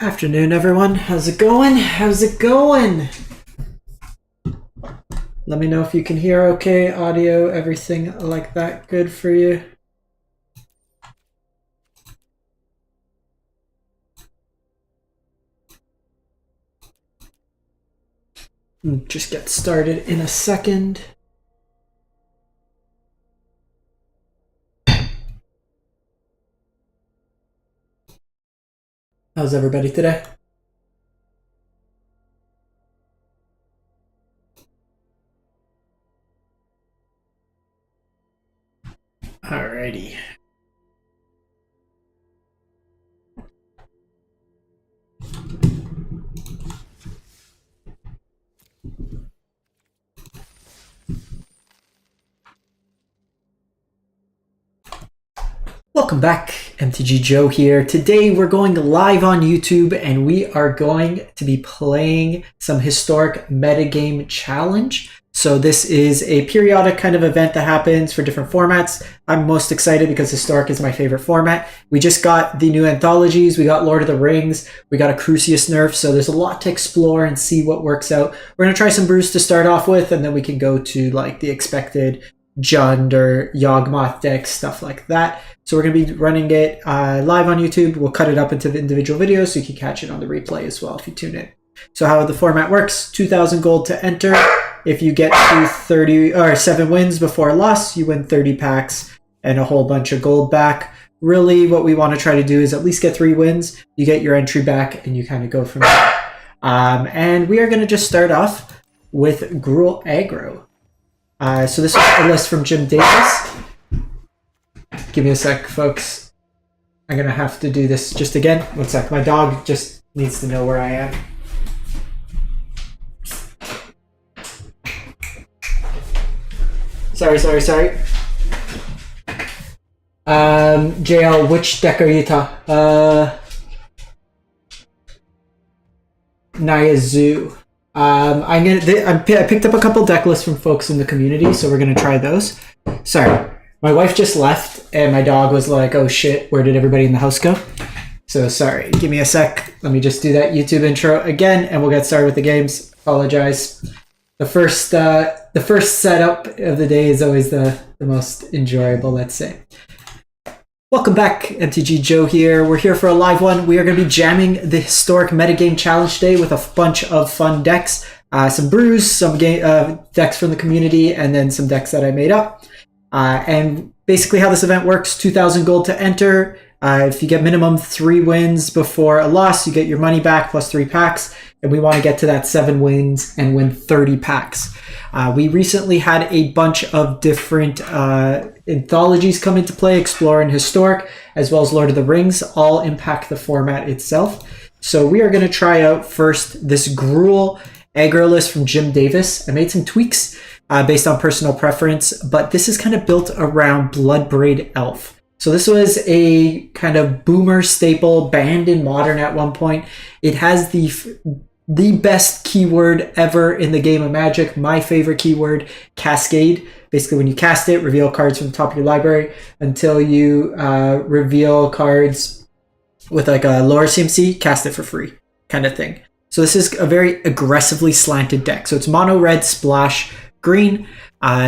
Afternoon, everyone. How's it going? How's it going? Let me know if you can hear okay, audio, everything like that good for you. Just get started in a second. How's everybody today? Alrighty. Welcome back, MTG Joe here. Today we're going live on YouTube and we are going to be playing some Historic Metagame Challenge. So this is a periodic kind of event that happens for different formats. I'm most excited because Historic is my favorite format. We just got the new anthologies, we got Lord of the Rings, we got a Crucius nerf, so there's a lot to explore and see what works out. We're going to try some brews to start off with, and then we can go to like the expected Jund or Yawgmoth decks, stuff like that. So we're going to be running it live on YouTube. We'll cut it up into the individual videos so you can catch it on the replay as well if you tune in. So how the format works, 2,000 gold to enter. If you get to 30 or 7 wins before a loss, you win 30 packs and a whole bunch of gold back. Really what we want to try to do is at least get 3 wins. You get your entry back and you kind of go from there. And we are going to just start off with Gruel aggro. So this is a list from Jim Davis. Give me a sec, folks. I'm going to have to do this just again. 1 sec. My dog just needs to know where I am. Sorry. JL, which deck are you Naya Zoo. I picked up a couple deck lists from folks in the community, so we're gonna try those. Sorry, my wife just left, and my dog was like, "Oh shit, where did everybody in the house go?" So sorry. Give me a sec. Let me just do that YouTube intro again, and we'll get started with the games. Apologize. The first setup of the day is always the most enjoyable, let's say. Welcome back, MTG Joe here. We're here for a live one. We are going to be jamming the Historic Metagame Challenge today with a bunch of fun decks. Some brews, some decks from the community, and then some decks that I made up. And basically how this event works, 2,000 gold to enter. If you get minimum 3 wins before a loss, you get your money back plus 3 packs. And we want to get to that 7 wins and win 30 packs. We recently had a bunch of different anthologies come into play, Explore and Historic, as well as Lord of the Rings, all impact the format itself. So we are going to try out first this Gruel aggro list from Jim Davis. I made some tweaks based on personal preference, but this is kind of built around Bloodbraid Elf. So this was a kind of boomer staple, banned in Modern at one point. It has the best keyword ever in the game of Magic, my favorite keyword, Cascade. Basically, when you cast it, reveal cards from the top of your library until you reveal cards with like a lower CMC, cast it for free kind of thing. So this is a very aggressively slanted deck. So it's mono red, splash, green.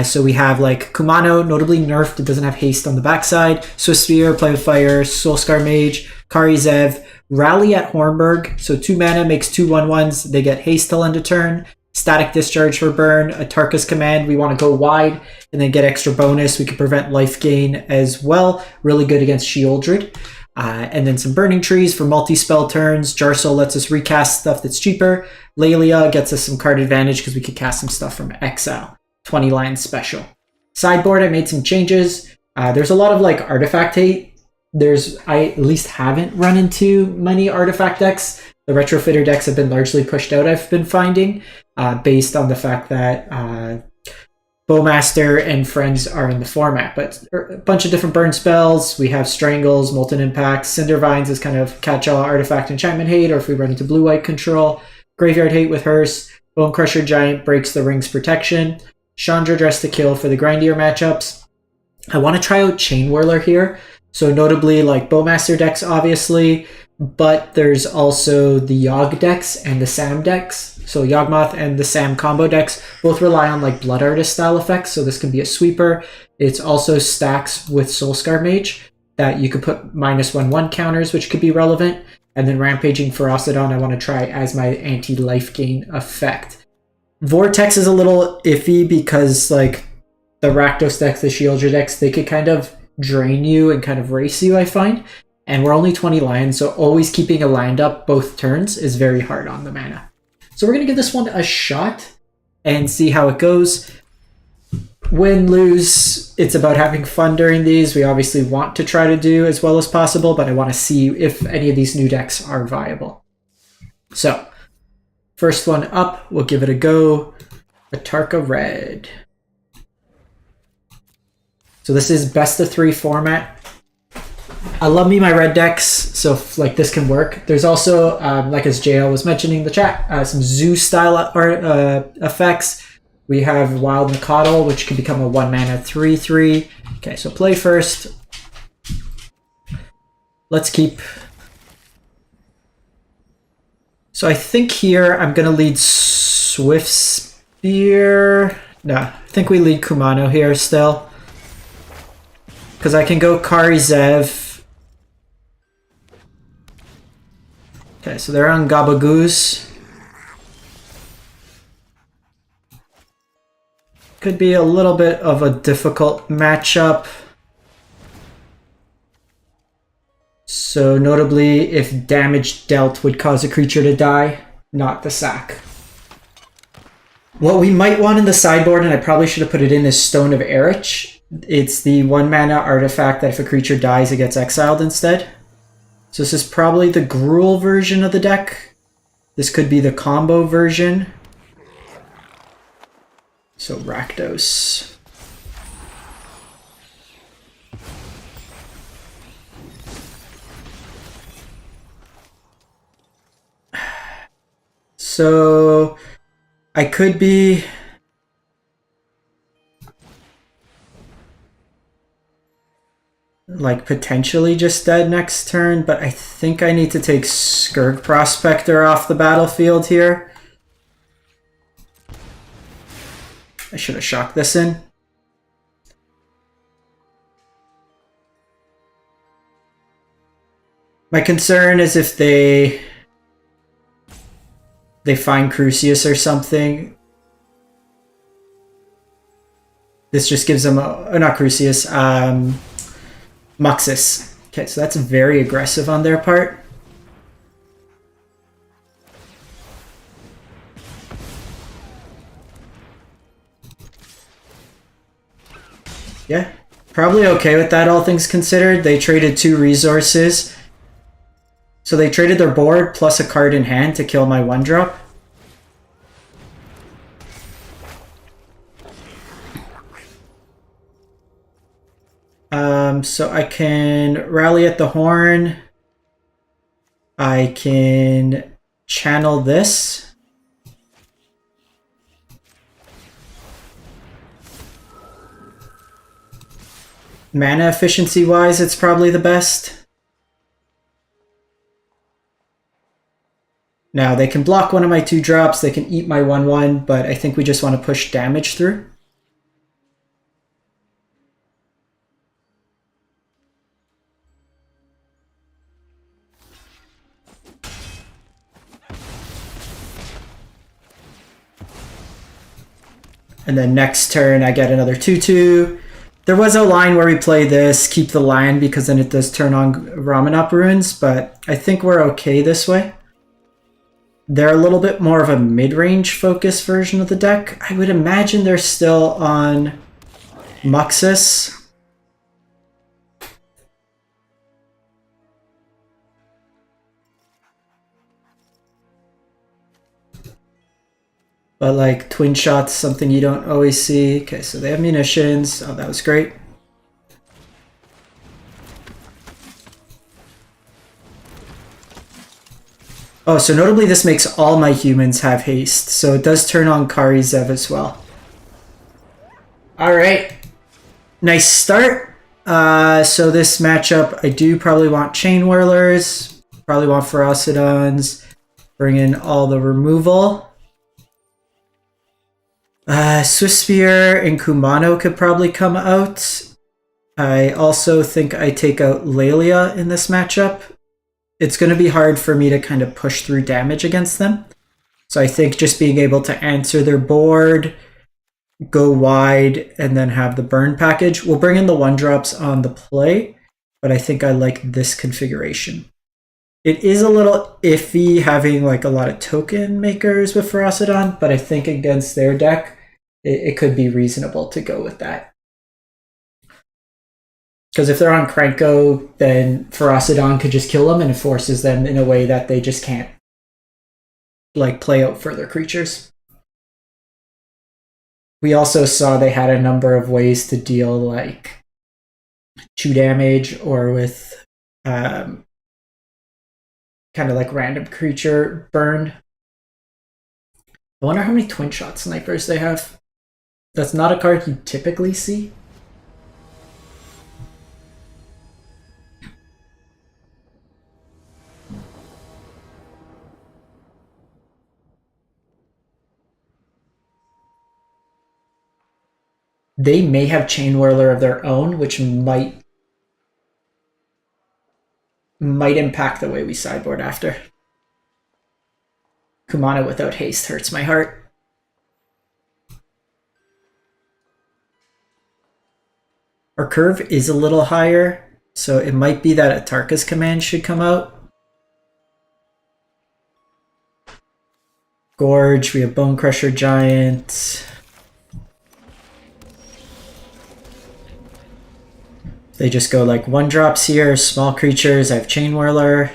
So we have like Kumano, notably nerfed. It doesn't have haste on the backside. Swiftspear, Play with Fire, Soulscar Mage, Kari Zev, Rally at Hornburg. So 2 mana makes 2 1/1s. They get haste till end of turn. Static Discharge for burn. A Tarka's Command. We want to go wide and then get extra bonus. We can prevent life gain as well. Really good against Sheoldred. And then some Burning Trees for multi-spell turns. Jarso lets us recast stuff that's cheaper. Lelia gets us some card advantage because we could cast some stuff from exile. 20 line special. Sideboard, I made some changes. There's a lot of like artifact hate. I at least haven't run into many artifact decks. The retrofitter decks have been largely pushed out, I've been finding, based on the fact that Bowmaster and friends are in the format. But a bunch of different burn spells. We have Strangles, Molten Impacts, Cindervines is kind of catch-all artifact enchantment hate, or if we run into blue-white control. Graveyard hate with Hearse. Bone Crusher Giant breaks the ring's protection. Chandra Dress to Kill for the grindier matchups. I want to try out Chain Whirler here. So notably like Bowmaster decks, obviously. but there's also the Yawg decks and the Sam decks. So Yawgmoth and the Sam combo decks both rely on like Blood Artist style effects, so this can be a sweeper. It's also stacks with Soulscar Mage that you could put -1/1 counters, which could be relevant. And then Rampaging Ferocidon I want to try as my anti-life gain effect. Vortex is a little iffy because like the Rakdos decks, the Shieldra decks, they could kind of drain you and kind of race you, I find. And we're only 20 lands, so always keeping a land up both turns is very hard on the mana. So we're going to give this one a shot and see how it goes. Win, lose, it's about having fun during these. We obviously want to try to do as well as possible, but I want to see if any of these new decks are viable. So, first one up, we'll give it a go. Atarka Red. So this is best of 3 format. I love me my red decks, so like this can work. There's also, like as JL was mentioning in the chat, some zoo style effects. We have Wild Nacatl, which can become a 1-mana 3/3. Okay, so play first. Let's keep. So I think here I'm gonna lead Swift Spear. No, I think we lead Kumano here still. Because I can go Kari Zev. Okay, so they're on Gabagoose. Could be a little bit of a difficult matchup. So notably, if damage dealt would cause a creature to die, not the sack. What we might want in the sideboard, and I probably should have put it in, is Stone of Erich. It's the 1-mana artifact that if a creature dies, it gets exiled instead. So this is probably the Gruel version of the deck. This could be the combo version. So Rakdos. So I could be like potentially just dead next turn, but I think I need to take Skurk Prospector off the battlefield here. I should have shocked this in. My concern is if they find Crucius or something. This just gives them a, not Crucius, Muxus. Okay, so that's very aggressive on their part. Yeah, probably okay with that, all things considered. They traded 2 resources. So they traded their board plus a card in hand to kill my 1-drop. So I can Rally at the Horn. I can channel this. Mana efficiency wise, it's probably the best. Now they can block one of my 2-drops, they can eat my 1/1, but I think we just want to push damage through. And then next turn I get another 2/2. There was a line where we play this, keep the land, because then it does turn on Ramanop Ruins, but I think we're okay this way. They're a little bit more of a mid-range focused version of the deck. I would imagine they're still on Muxus. But like Twin Shot's something you don't always see. Okay, so they have munitions. Oh, that was great. Oh, so notably this makes all my humans have haste. So it does turn on Kari Zev as well. Alright. Nice start. So this matchup, I do probably want Chain Whirlers. Probably want Ferocidons. Bring in all the removal. Swiftspear and Kumano could probably come out. I also think I take out Lelia in this matchup. It's going to be hard for me to kind of push through damage against them. So I think just being able to answer their board, go wide, and then have the burn package. We'll bring in the 1-drops on the play, but I think I like this configuration. It is a little iffy having like a lot of token makers with Ferocidon, but I think against their deck, it could be reasonable to go with that. Because if they're on Krenko, then Ferocidon could just kill them, and it forces them in a way that they just can't like play out further creatures. We also saw they had a number of ways to deal like 2 damage or with kind of like random creature burn. I wonder how many twin shot snipers they have. That's not a card you typically see. They may have Chain Whirler of their own, which might impact the way we sideboard after. Kumano without haste hurts my heart. Our curve is a little higher, so it might be that Atarka's command should come out. Gorge, we have Bone Crusher Giant. They just go like 1-drops here, small creatures. I have Chain Whirler.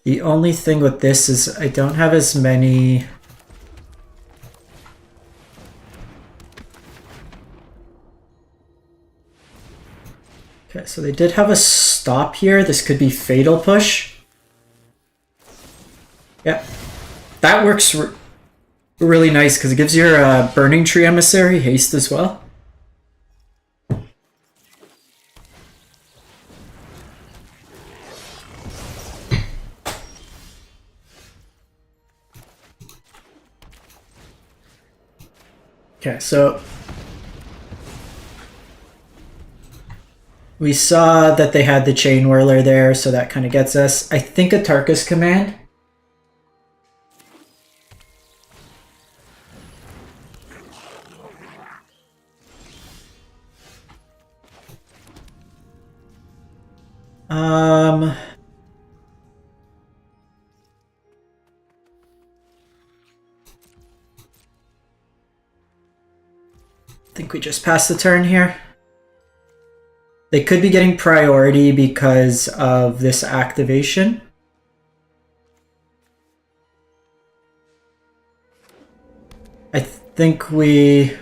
The only thing with this is I don't have as many. Okay, so they did have a stop here. This could be Fatal Push. Yeah, that works really nice because it gives your Burning Tree Emissary haste as well. Okay, so we saw that they had the Chain Whirler there, so that kind of gets us. I think Atarka's command. I think we just passed the turn here. They could be getting priority because of this activation. I think we...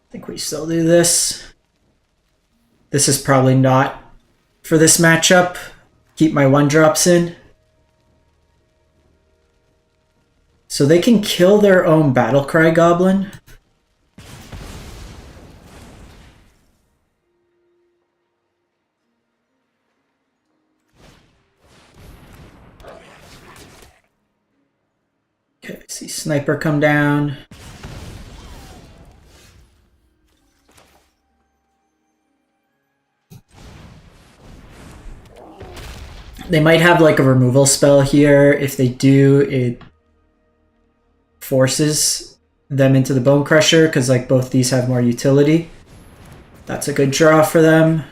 I think we still do this. This is probably not for this matchup. Keep my 1-drops in. So they can kill their own Battlecry Goblin. Okay, see Sniper come down. They might have like a removal spell here. If they do, it forces them into the Bone Crusher because like both these have more utility. That's a good draw for them.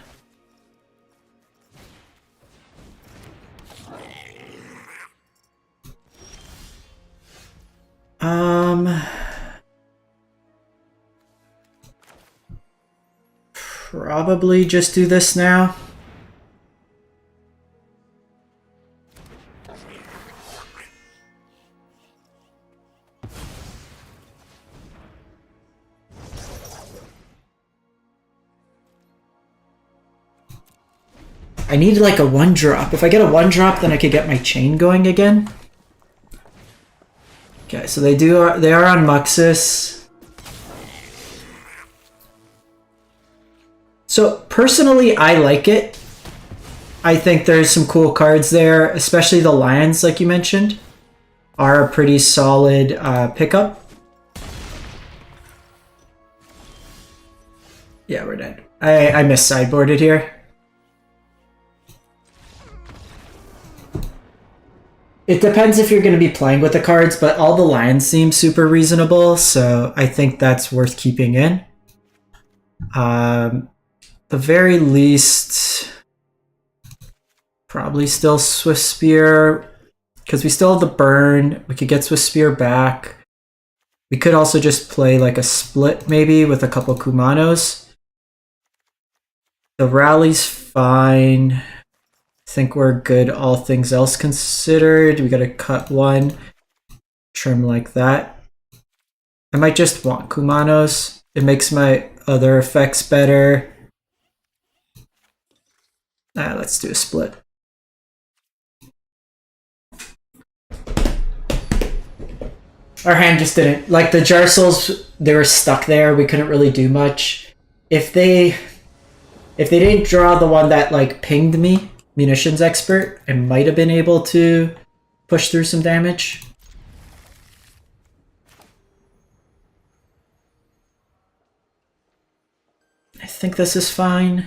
Probably just do this now. I need like a 1-drop. If I get a 1-drop, then I could get my chain going again. Okay, so they are on Muxus. So personally, I like it. I think there's some cool cards there, especially the Lions, like you mentioned, are a pretty solid pickup. Yeah, we're dead. I mis-sideboarded here. It depends if you're going to be playing with the cards, but all the Lions seem super reasonable, so I think that's worth keeping in. The very least, probably still Swift Spear, because we still have the burn. We could get Swift Spear back. We could also just play like a split maybe with a couple Kumanos. The rally's fine. I think we're good all things else considered. We gotta cut one, trim like that. I might just want Kumanos. It makes my other effects better. Let's do a split. Our hand just didn't, like the Jar Souls, they were stuck there. We couldn't really do much. If they didn't draw the one that like pinged me, Munitions Expert, I might have been able to push through some damage. I think this is fine.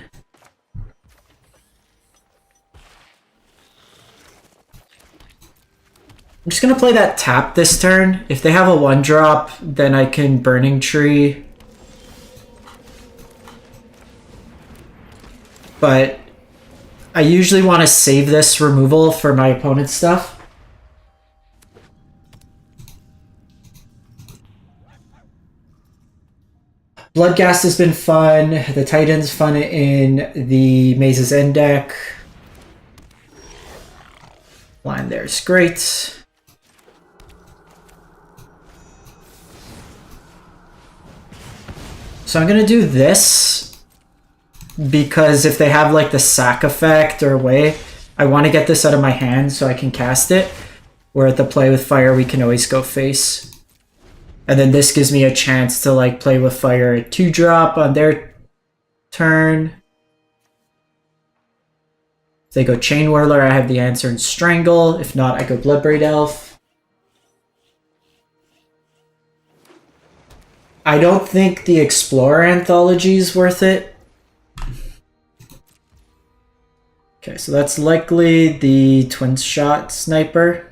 I'm just gonna play that tap this turn. If they have a 1-drop, then I can Burning Tree. But I usually want to save this removal for my opponent's stuff. Bloodghast has been fun. The Titan's fun in the Maze's End deck. Line there's great. So I'm gonna do this because if they have like the sack effect or way, I want to get this out of my hand so I can cast it. Where at the play with fire, we can always go face. And then this gives me a chance to like play with fire a 2-drop on their turn. If they go Chain Whirler, I have the answer in Strangle. If not, I go Bloodbraid Elf. I don't think the Explorer Anthology is worth it. Okay, so that's likely the Twin Shot Sniper.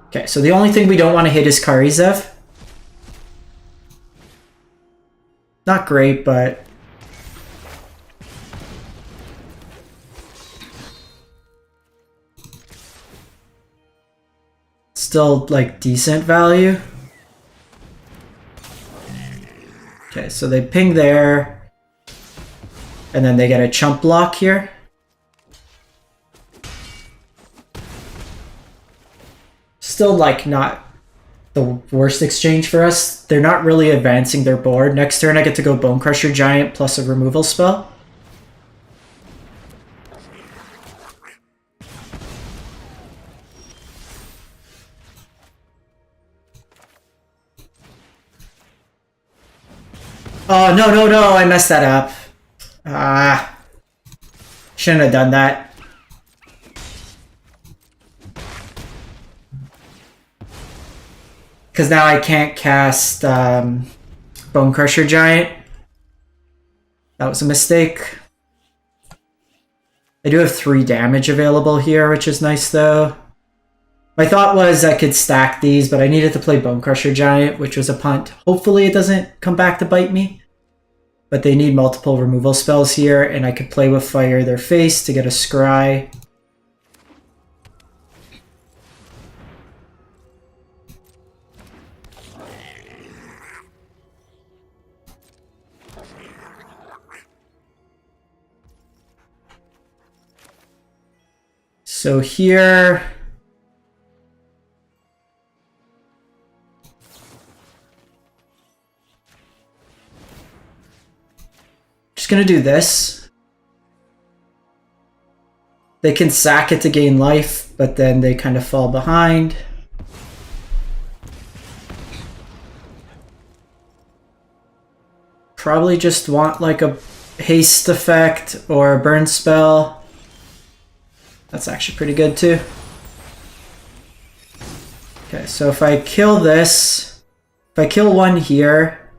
Okay, so the only thing we don't want to hit is Karizev. Not great, but... still, like, decent value. Okay, so they ping there. And then they get a chump block here. Still, like, not the worst exchange for us. They're not really advancing their board. Next turn I get to go Bone Crusher Giant plus a removal spell. Oh, no, no, no, I messed that up. Shouldn't have done that. Because now I can't cast Bone Crusher Giant. That was a mistake. I do have 3 damage available here, which is nice though. My thought was I could stack these, but I needed to play Bone Crusher Giant, which was a punt. Hopefully it doesn't come back to bite me. But they need multiple removal spells here, and I could play with Fire their face to get a Scry. So here... gonna do this. They can sack it to gain life, but then they kind of fall behind. Probably just want like a haste effect or a burn spell. That's actually pretty good too. Okay, so if I kill this, if I kill one here,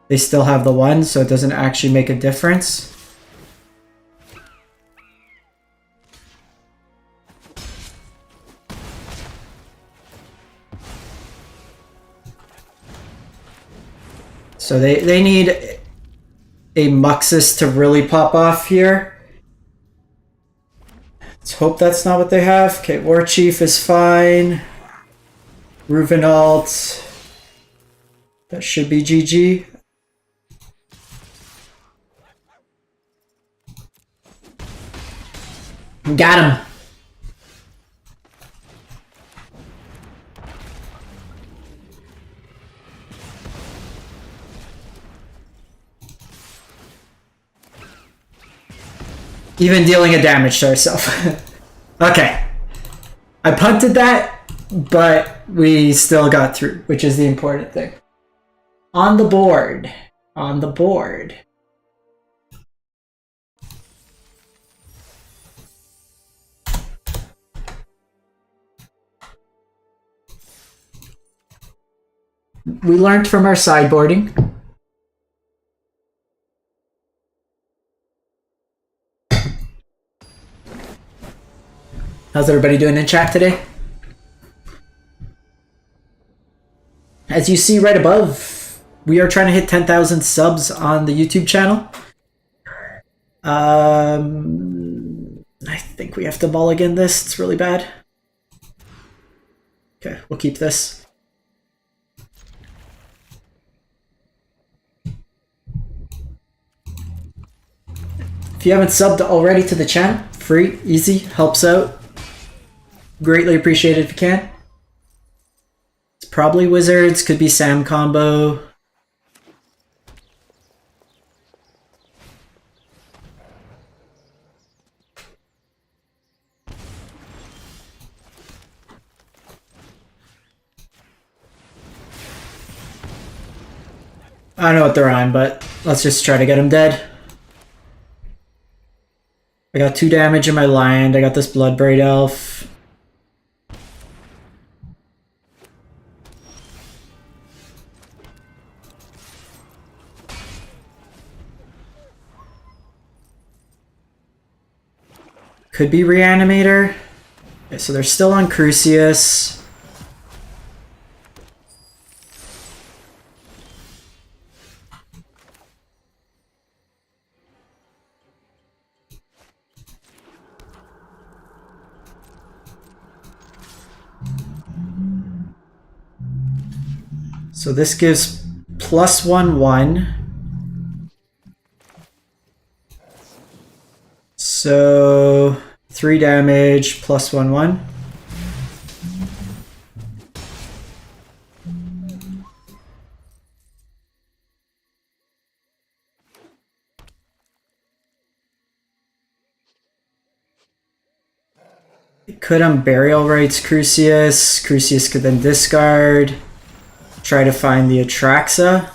they still have the one, so it doesn't actually make a difference. So they need a Muxus to really pop off here. Let's hope that's not what they have. Okay, War Chief is fine. Ruvenalt. That should be GG. Got him. Even dealing a damage to ourselves. Okay. I punted that, but we still got through, which is the important thing. On the board. On the board. We learned from our sideboarding. How's everybody doing in chat today? As you see right above, we are trying to hit 10,000 subs on the YouTube channel. I think we have to mulligan this. It's really bad. Okay, we'll keep this. If you haven't subbed already to the channel, free, easy, helps out. Greatly appreciated if you can. It's probably Wizards, could be Sam combo. I don't know what they're on, but let's just try to get them dead. I got 2 damage in my land. I got this Bloodbraid Elf. Could be Reanimator. Okay, so they're still on Crucius. So this gives +1/1. So 3 damage +1/1. It could Burial Rites Crucius. Crucius could then discard. Try to find the Atraxa.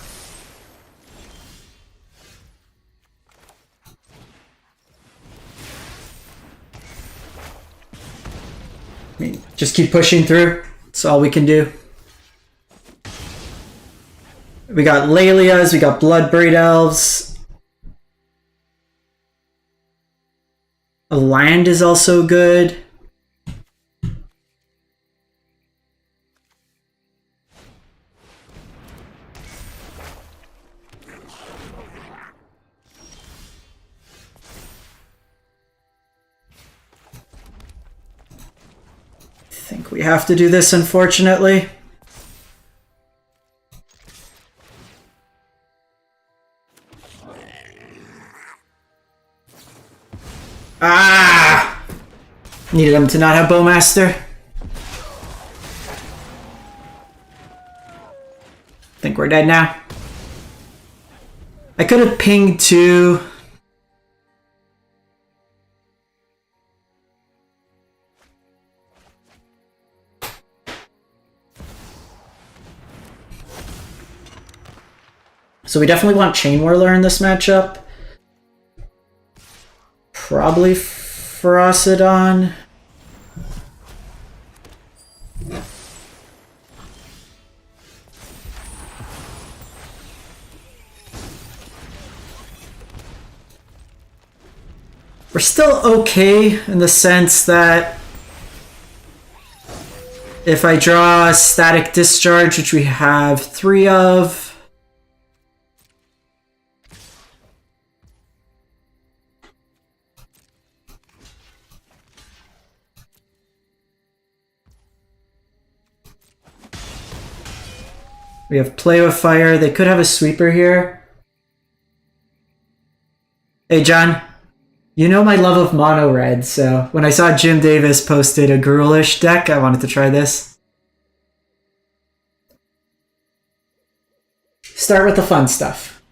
Just keep pushing through. That's all we can do. We got Lelias, we got Bloodbraid Elves. A land is also good. I think we have to do this, unfortunately. Ah! Needed him to not have Bowmaster. I think we're dead now. I could have pinged 2. So we definitely want Chain Whirler in this matchup. Probably Ferocidon. We're still okay in the sense that if I draw a Static Discharge, which we have 3 of, we have Play with Fire. They could have a sweeper here. Hey, John. You know my love of mono red, so when I saw Jim Davis posted a Gruelish deck, I wanted to try this. Start with the fun stuff.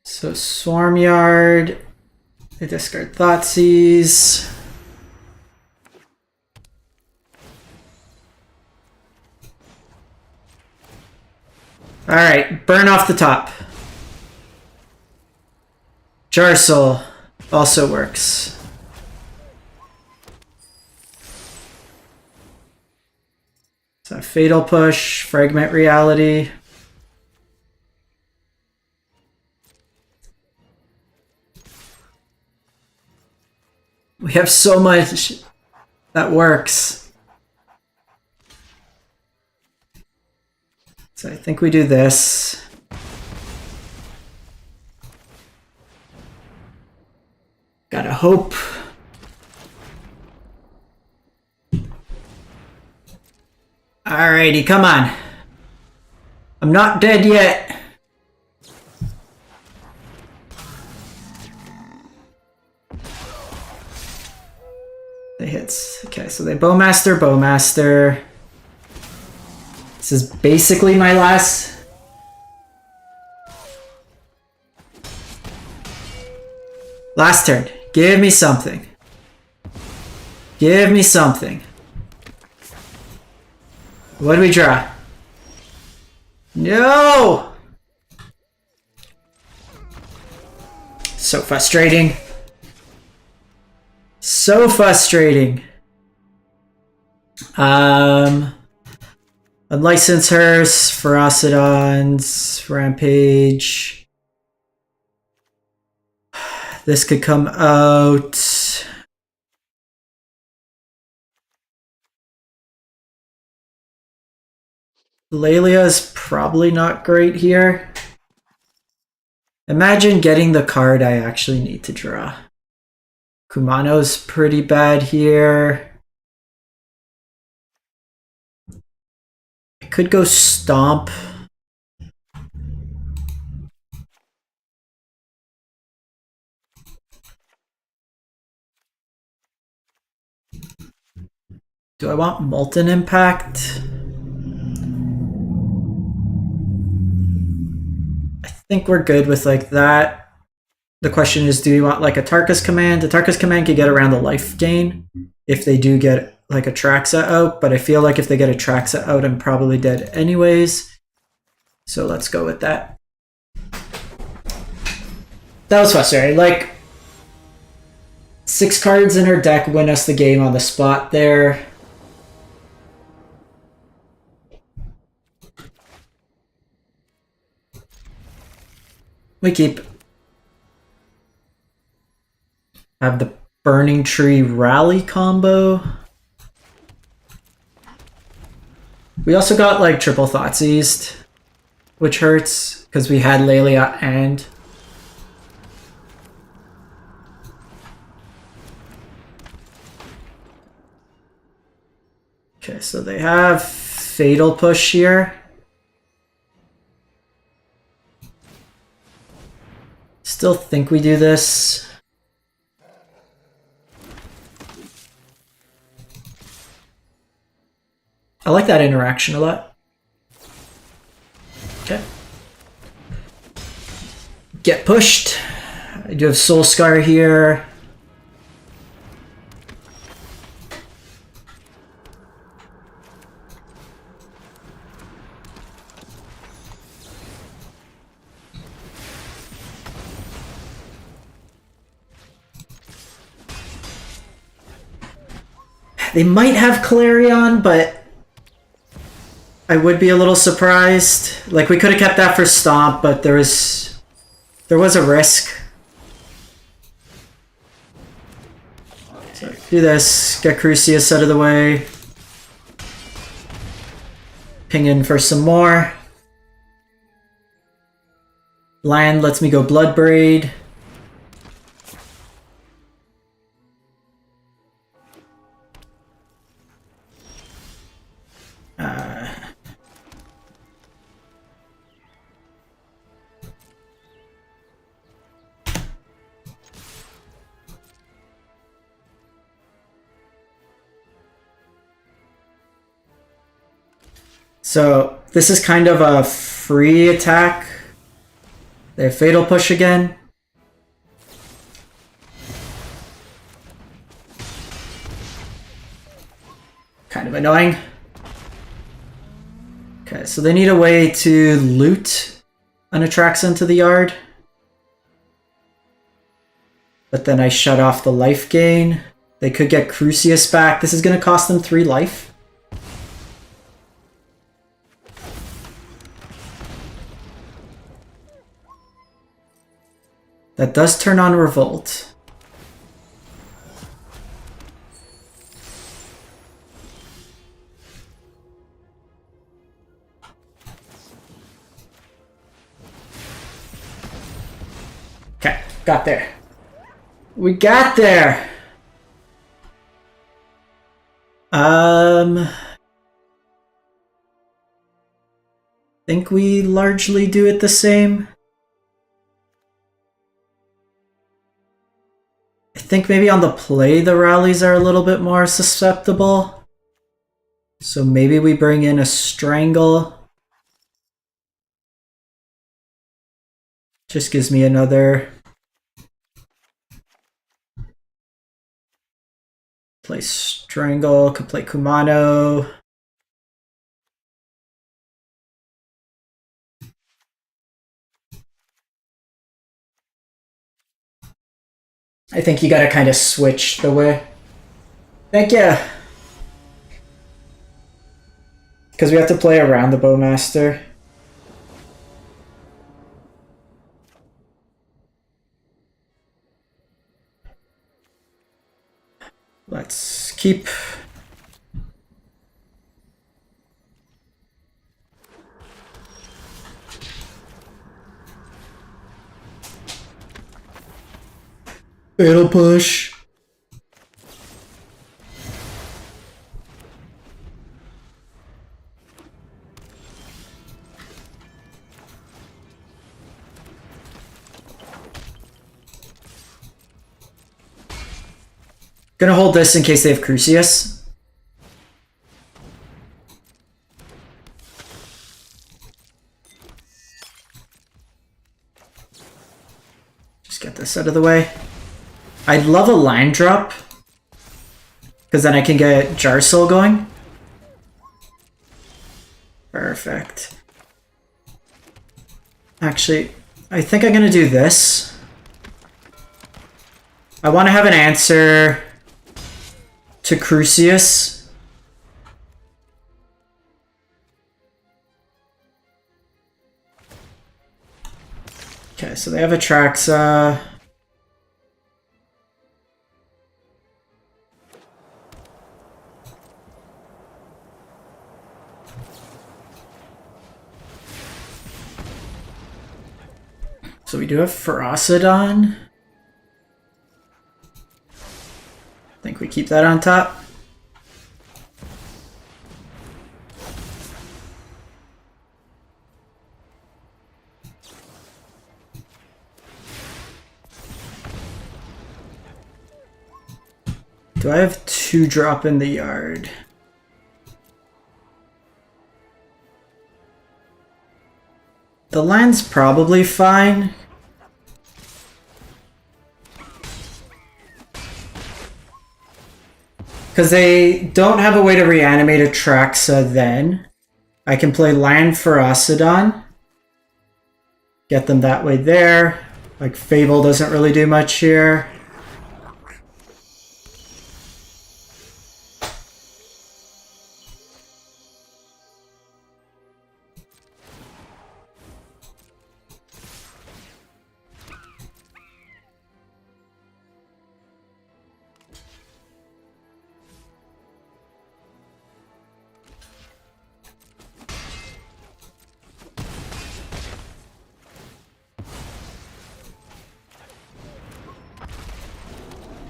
So Swarmyard, they discard Thoughtseize. Alright, burn off the top. Jarsoul also works. So Fatal Push, Fragment Reality. We have so much that works. So I think we do this. Gotta hope. Alrighty, come on. I'm not dead yet. They hits. Okay, so they Bowmaster, Bowmaster. This is basically my last. Last turn. Give me something. Give me something. What do we draw? No! So frustrating. So frustrating. Unlicense Hearse, Ferocidons, Rampage. This could come out. Lelia is probably not great here. Imagine getting the card I actually need to draw. Kumano's pretty bad here. I could go Stomp. Do I want Molten Impact? I think we're good with like that. The question is, do you want like a Tarkus Command? The Tarkus Command could get around the life gain if they do get like a Traxa out, but I feel like if they get a Traxa out, I'm probably dead anyways. So let's go with that. That was frustrating. Like, 6 cards in her deck win us the game on the spot there. We keep. Have the Burning Tree Rally combo. We also got like triple Thoughtseized, which hurts because we had Lelia and. Okay, so they have Fatal Push here. Still think we do this. I like that interaction a lot. Okay. Get pushed. I do have Soul Scar here. They might have Clarion, but I would be a little surprised. Like, we could have kept that for Stomp, but there was a risk. So do this, get Crucius out of the way. Ping in for some more. Land lets me go Bloodbraid. So this is kind of a free attack. They have Fatal Push again. Kind of annoying. Okay, so they need a way to loot an Atraxa into the yard. But then I shut off the life gain. They could get Crucius back. This is going to cost them 3 life. That does turn on Revolt. Okay, got there. We got there! Think we largely do it the same. I think maybe on the play the rallies are a little bit more susceptible. So maybe we bring in a Strangle. Just gives me another. Play Strangle, could play Kumano. I think you gotta kind of switch the way. Thank you! Because we have to play around the Bowmaster. Let's keep... Fatal Push. Gonna hold this in case they have Crucius. Just get this out of the way. I'd love a line drop, because then I can get Jar Soul going. Perfect. Actually, I think I'm gonna do this. I want to have an answer to Crucius. Okay, so they have Atraxa. So we do have Ferocidon. I think we keep that on top. Do I have 2-drop in the yard? The land's probably fine. Because they don't have a way to reanimate Atraxa then. I can play land Ferocidon. Get them that way there. Like, Fable doesn't really do much here.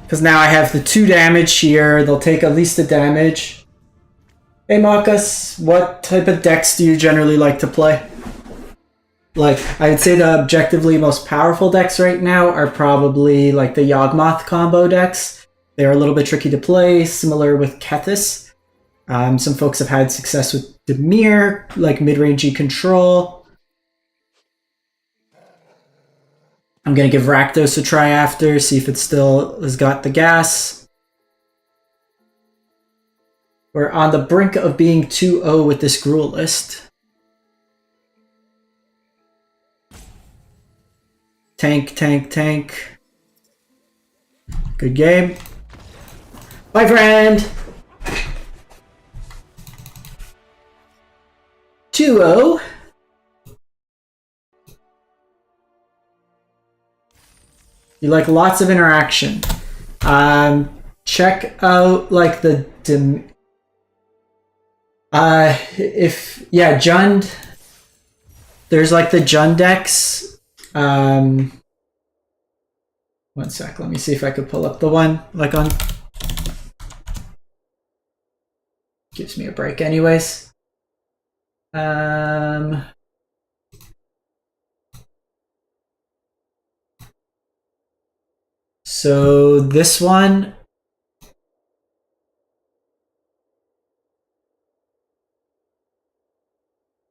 Because now I have the 2 damage here. They'll take at least the damage. Hey Marcus, what type of decks do you generally like to play? Like, I would say the objectively most powerful decks right now are probably like the Yawgmoth combo decks. They're a little bit tricky to play, similar with Kethis. Some folks have had success with Dimir, like mid-rangey control. I'm going to give Rakdos a try after, see if it still has got the gas. We're on the brink of being 2-0 with this Gruel list. Tank, tank, tank. Good game. Bye, friend! 2-0. You like lots of interaction. Check out like the Jund. There's like the Jund decks. One sec, let me see if I could pull up the one like on. Gives me a break anyways. So this one,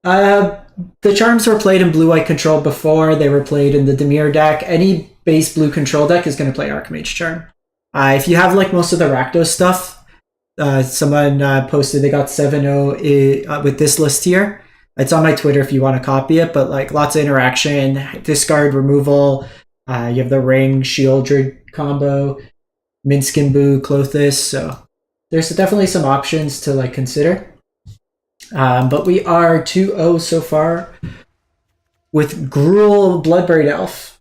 the charms were played in blue-white control before. They were played in the Dimir deck. Any base blue control deck is going to play Archmage Charm. If you have like most of the Rakdos stuff, someone posted they got 7-0 with this list here. It's on my Twitter if you want to copy it, but like lots of interaction, discard, removal. You have the Ring, Shieldred combo, Minskin, Clothis. So there's definitely some options to like consider. But we are 2-0 so far with Gruel Bloodbraid Elf.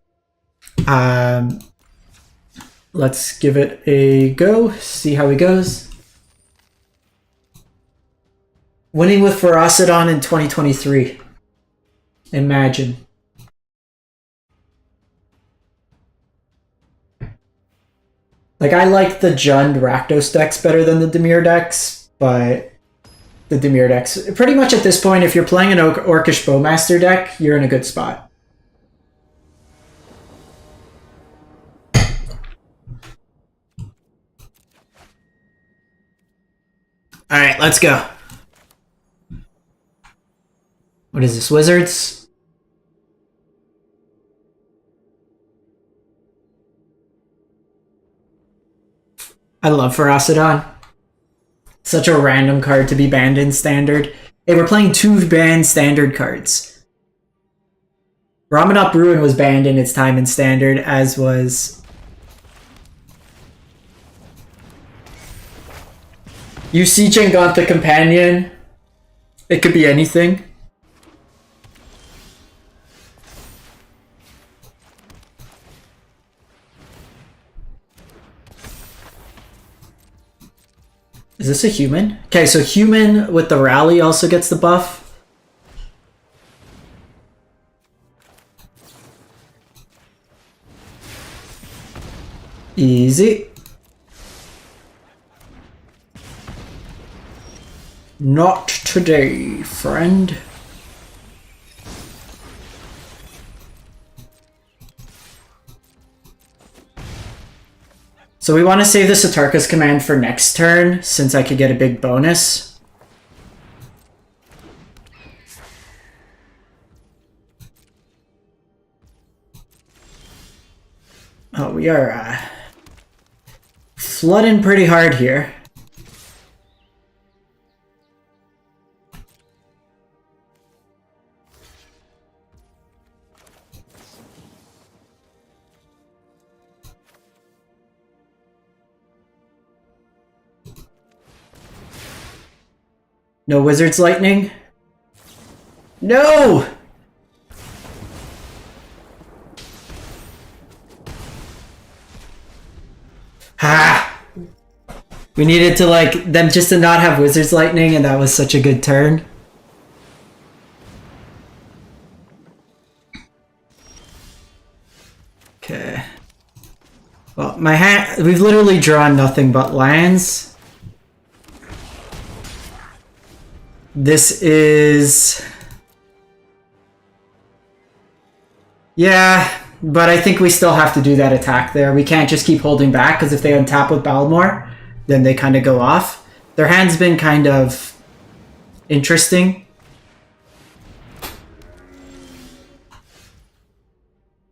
Let's give it a go, see how he goes. Winning with Ferocidon in 2023. Imagine. Like, I like the Jund Rakdos decks better than the Dimir decks, but the Dimir decks, pretty much at this point, if you're playing an Orcish Bowmaster deck, you're in a good spot. Alright, let's go. What is this, Wizards? I love Ferocidon. Such a random card to be banned in Standard. Hey, we're playing 2 banned Standard cards. Ramanop Ruin was banned in its time in Standard, as was... UC Changantha Companion. It could be anything. Is this a human? Okay, so human with the rally also gets the buff. Easy. Not today, friend. So we want to save the Satarka's command for next turn, since I could get a big bonus. Oh, we are flooding pretty hard here. No Wizard's Lightning? No! Ha! We needed to like them just to not have Wizard's Lightning, and that was such a good turn. Okay. Well, my hand, we've literally drawn nothing but lands. This is... Yeah, but I think we still have to do that attack there. We can't just keep holding back, because if they untap with Balmor, then they kind of go off. Their hand's been kind of interesting.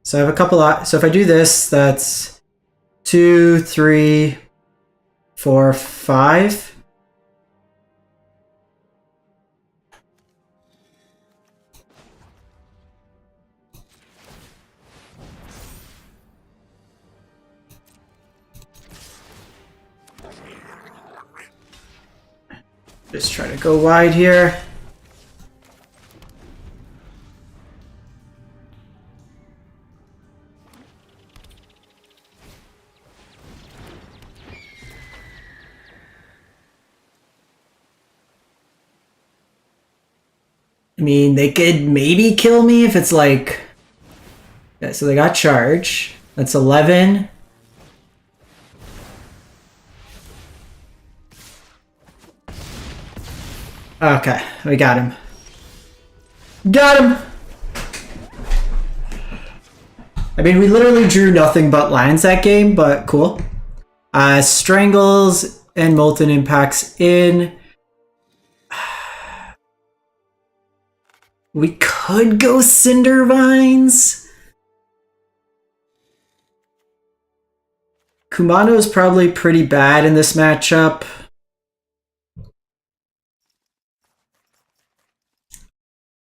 So I have a couple of... So if I do this, that's 2, 3, 4, 5. Just try to go wide here. I mean, they could maybe kill me if it's like... Yeah, so they got charge. That's 11. Okay, we got him. Got him! I mean, we literally drew nothing but lands that game, but cool. Strangles and Molten Impacts in. We could go Cinder Vines. Kumano is probably pretty bad in this matchup.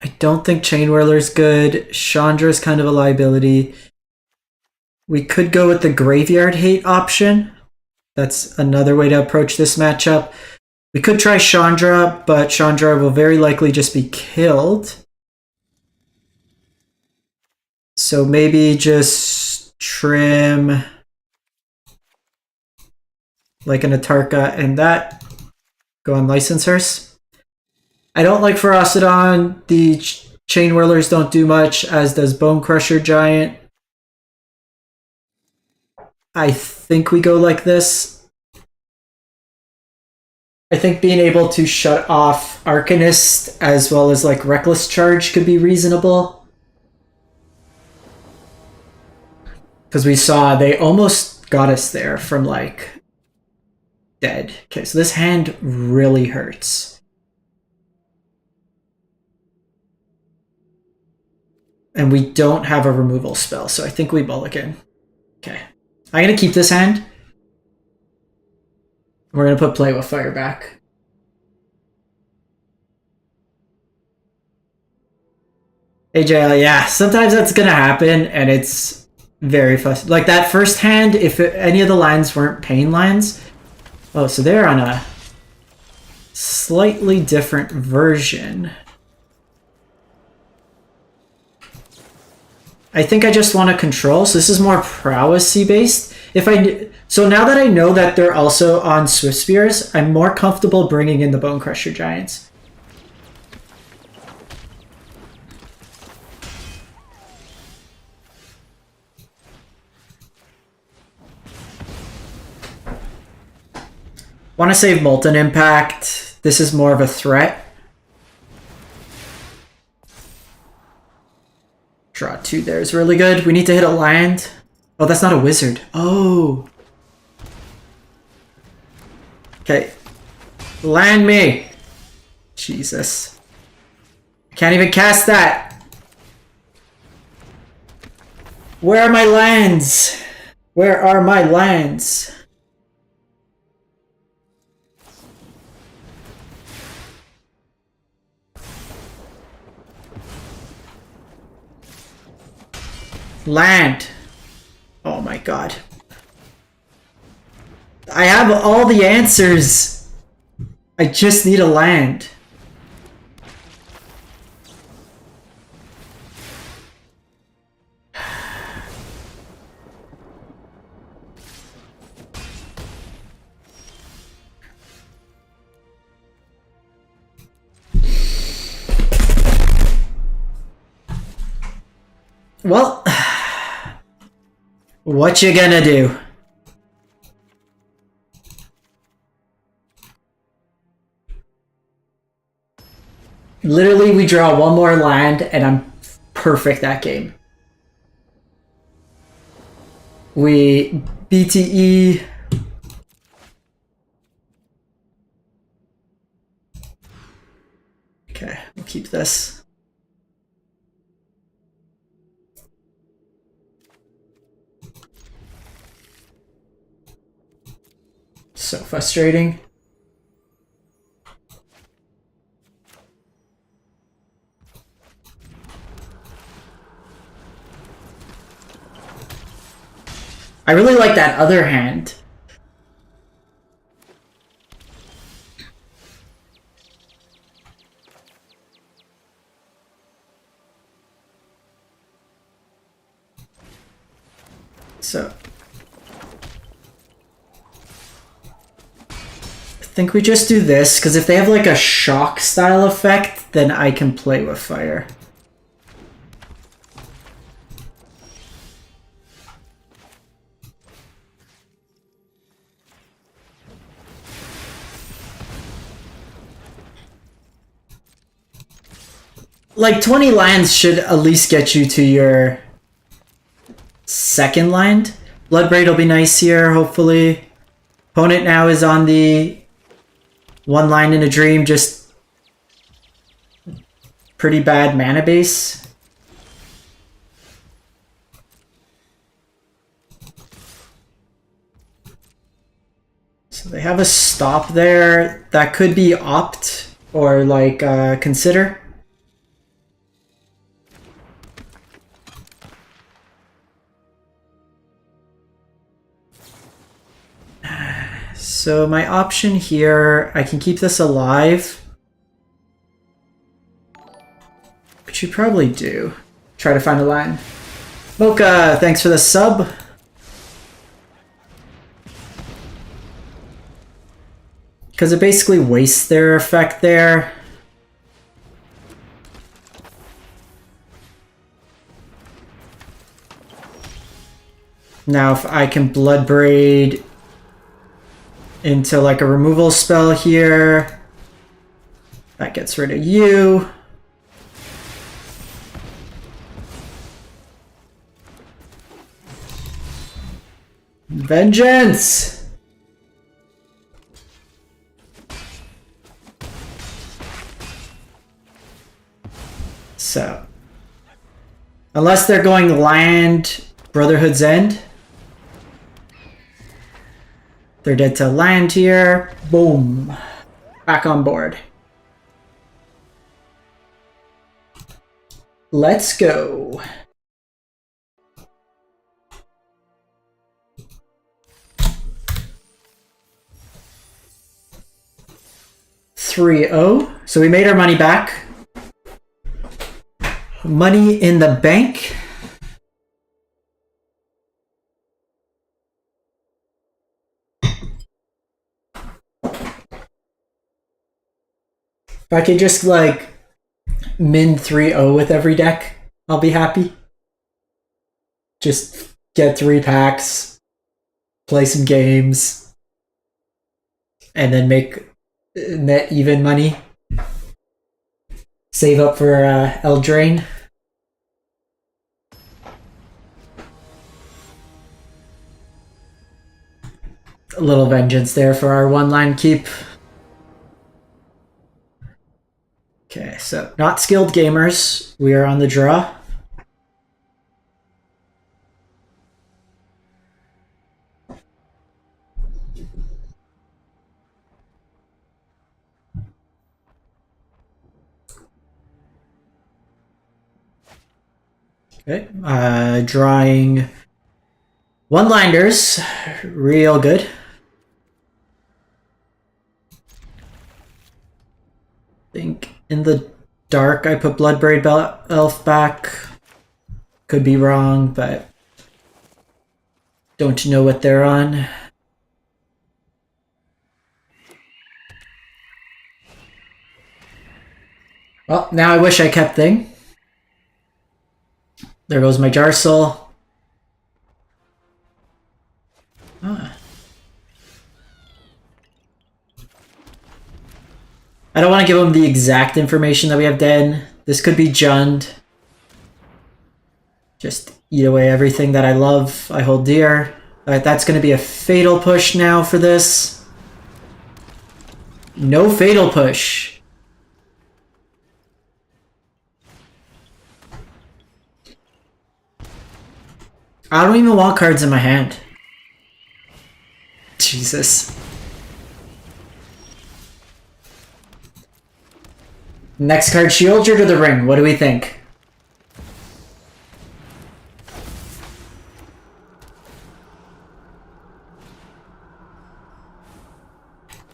I don't think Chain Whirler's good. Chandra's kind of a liability. We could go with the Graveyard Hate option. That's another way to approach this matchup. We could try Chandra, but Chandra will very likely just be killed. So maybe just trim like an Atarka and that. Go on Licensors. I don't like Ferocidon. The Chain Whirlers don't do much, as does Bone Crusher Giant. I think we go like this. I think being able to shut off Arcanist as well as like Reckless Charge could be reasonable. Because we saw they almost got us there from like dead. Okay, so this hand really hurts. And we don't have a removal spell, so I think we mulligan. Okay. I'm going to keep this hand. We're going to put Play with Fire back. AJ, yeah, sometimes that's going to happen, and it's very frustrating. Like that first hand, if any of the lines weren't pain lines... Oh, so they're on a slightly different version. I think I just want to control, so this is more prowessy based. So now that I know that they're also on Swift Spears, I'm more comfortable bringing in the Bone Crusher Giants. Want to save Molten Impact. This is more of a threat. Draw 2 there is really good. We need to hit a land. Oh, that's not a wizard. Oh. Okay. Land me. Jesus. I can't even cast that. Where are my lands? Where are my lands? Land. Oh my god. I have all the answers. I just need a land. Well, what you gonna do? Literally, we draw one more land, and I'm perfect that game. We BTE. Okay, we'll keep this. So frustrating. I really like that other hand. So I think we just do this, because if they have like a shock style effect, then I can play with fire. Like 20 lands should at least get you to your second land. Bloodbraid will be nice here, hopefully. Opponent now is on the one line in a dream, just pretty bad mana base. So they have a stop there. That could be opt or like consider. So my option here, I can keep this alive. Which you probably do. Try to find a line. Mocha, thanks for the sub. Because it basically wastes their effect there. Now if I can Bloodbraid into like a removal spell here, that gets rid of you. Vengeance! So, unless they're going land Brotherhood's End, they're dead to land here. Boom. Back on board. Let's go. $3-0. So we made our money back. Money in the bank. If I could just like min 3-0 with every deck, I'll be happy. Just get 3 packs, play some games, and then make net even money. Save up for Eldraine. A little vengeance there for our one-line keep. Okay, so not skilled gamers. We are on the draw. Okay, drawing one-liners, real good. I think in the dark I put Bloodbraid Elf back. Could be wrong, but don't know what they're on. Well, now I wish I kept Thing. There goes my Jarsoul. Ah. I don't want to give him the exact information that we have Den. This could be Jund. Just eat away everything that I love, I hold dear. Alright, that's going to be a fatal push now for this. No fatal push. I don't even want cards in my hand. Jesus. Next card, Shieldred or the Ring? What do we think?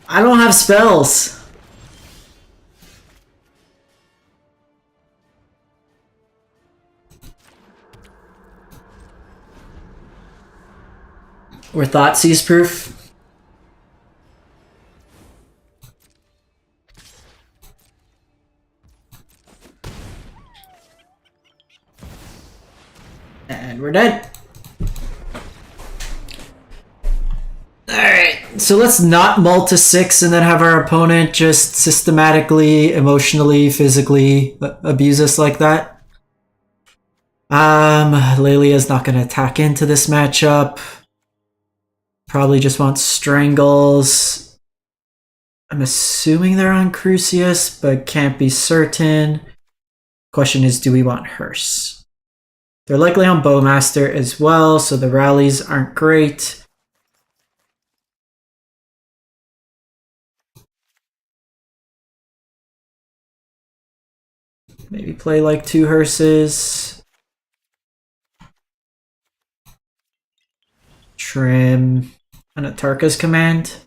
I don't have spells. We're Thoughtseize proof. And we're dead. Alright, so let's not mull to 6 and then have our opponent just systematically, emotionally, physically abuse us like that. Lelia's not going to attack into this matchup. Probably just wants Strangles. I'm assuming they're on Crucius, but can't be certain. Question is, do we want Hearse? They're likely on Bowmaster as well, so the rallies aren't great. Maybe play like 2 Hearses. Trim on a Tarka's command.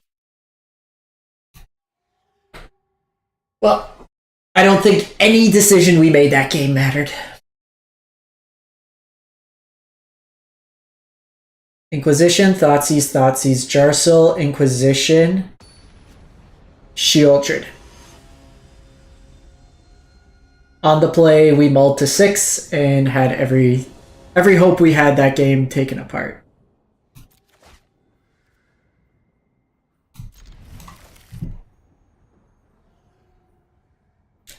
Well, I don't think any decision we made that game mattered. Inquisition, Thoughtseize, Jarsil, Inquisition, Shieldred. On the play, we mulled to 6 and had every hope we had that game taken apart.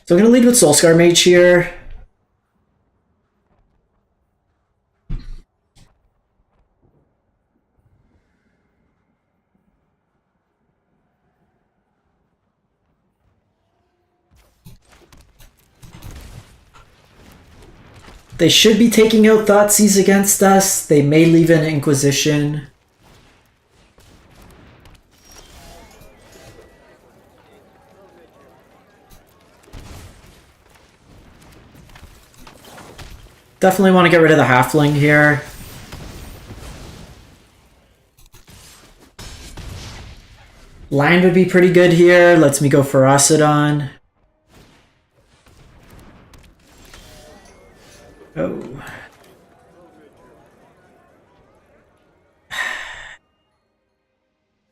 So I'm going to lead with Soulscar Mage here. They should be taking out Thoughtseize against us. They may leave an Inquisition. Definitely want to get rid of the Halfling here. Land would be pretty good here. Lets me go Ferocidon. Oh.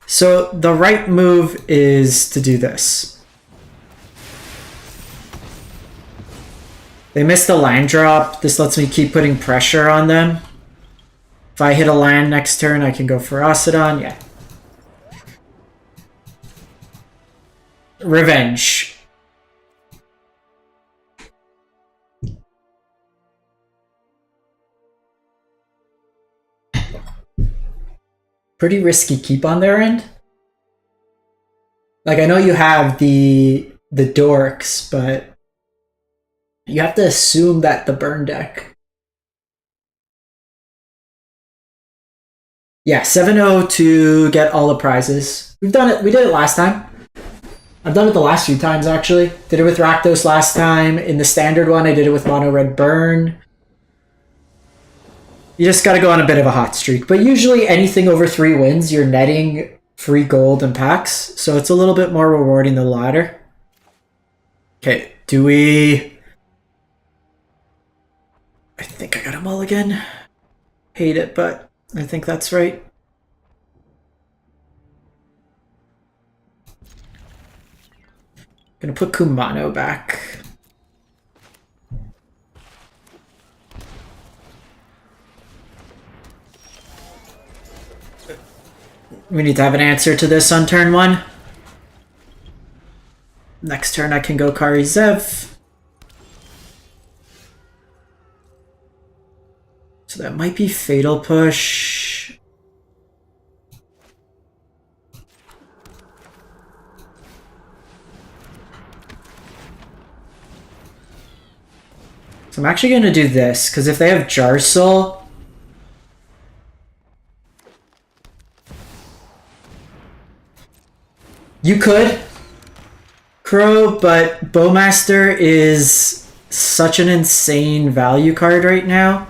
So the right move is to do this. They missed the land drop. This lets me keep putting pressure on them. If I hit a land next turn, I can go Ferocidon. Yeah. Revenge. Pretty risky keep on their end. Like, I know you have the dorks, but you have to assume that the burn deck. Yeah, 7-0 to get all the prizes. We've done it. We did it last time. I've done it the last few times, actually. Did it with Rakdos last time. In the standard one, I did it with Mono Red Burn. You just gotta go on a bit of a hot streak. But usually anything over 3 wins, you're netting free gold and packs. So it's a little bit more rewarding than the latter. Okay, do we... I think I got a mulligan. Hate it, but I think that's right. Gonna put Kumano back. We need to have an answer to this on turn 1. Next turn I can go Kari Zev. So that might be Fatal Push. So I'm actually going to do this, because if they have Jar Soul, you could Crow, but Bowmaster is such an insane value card right now.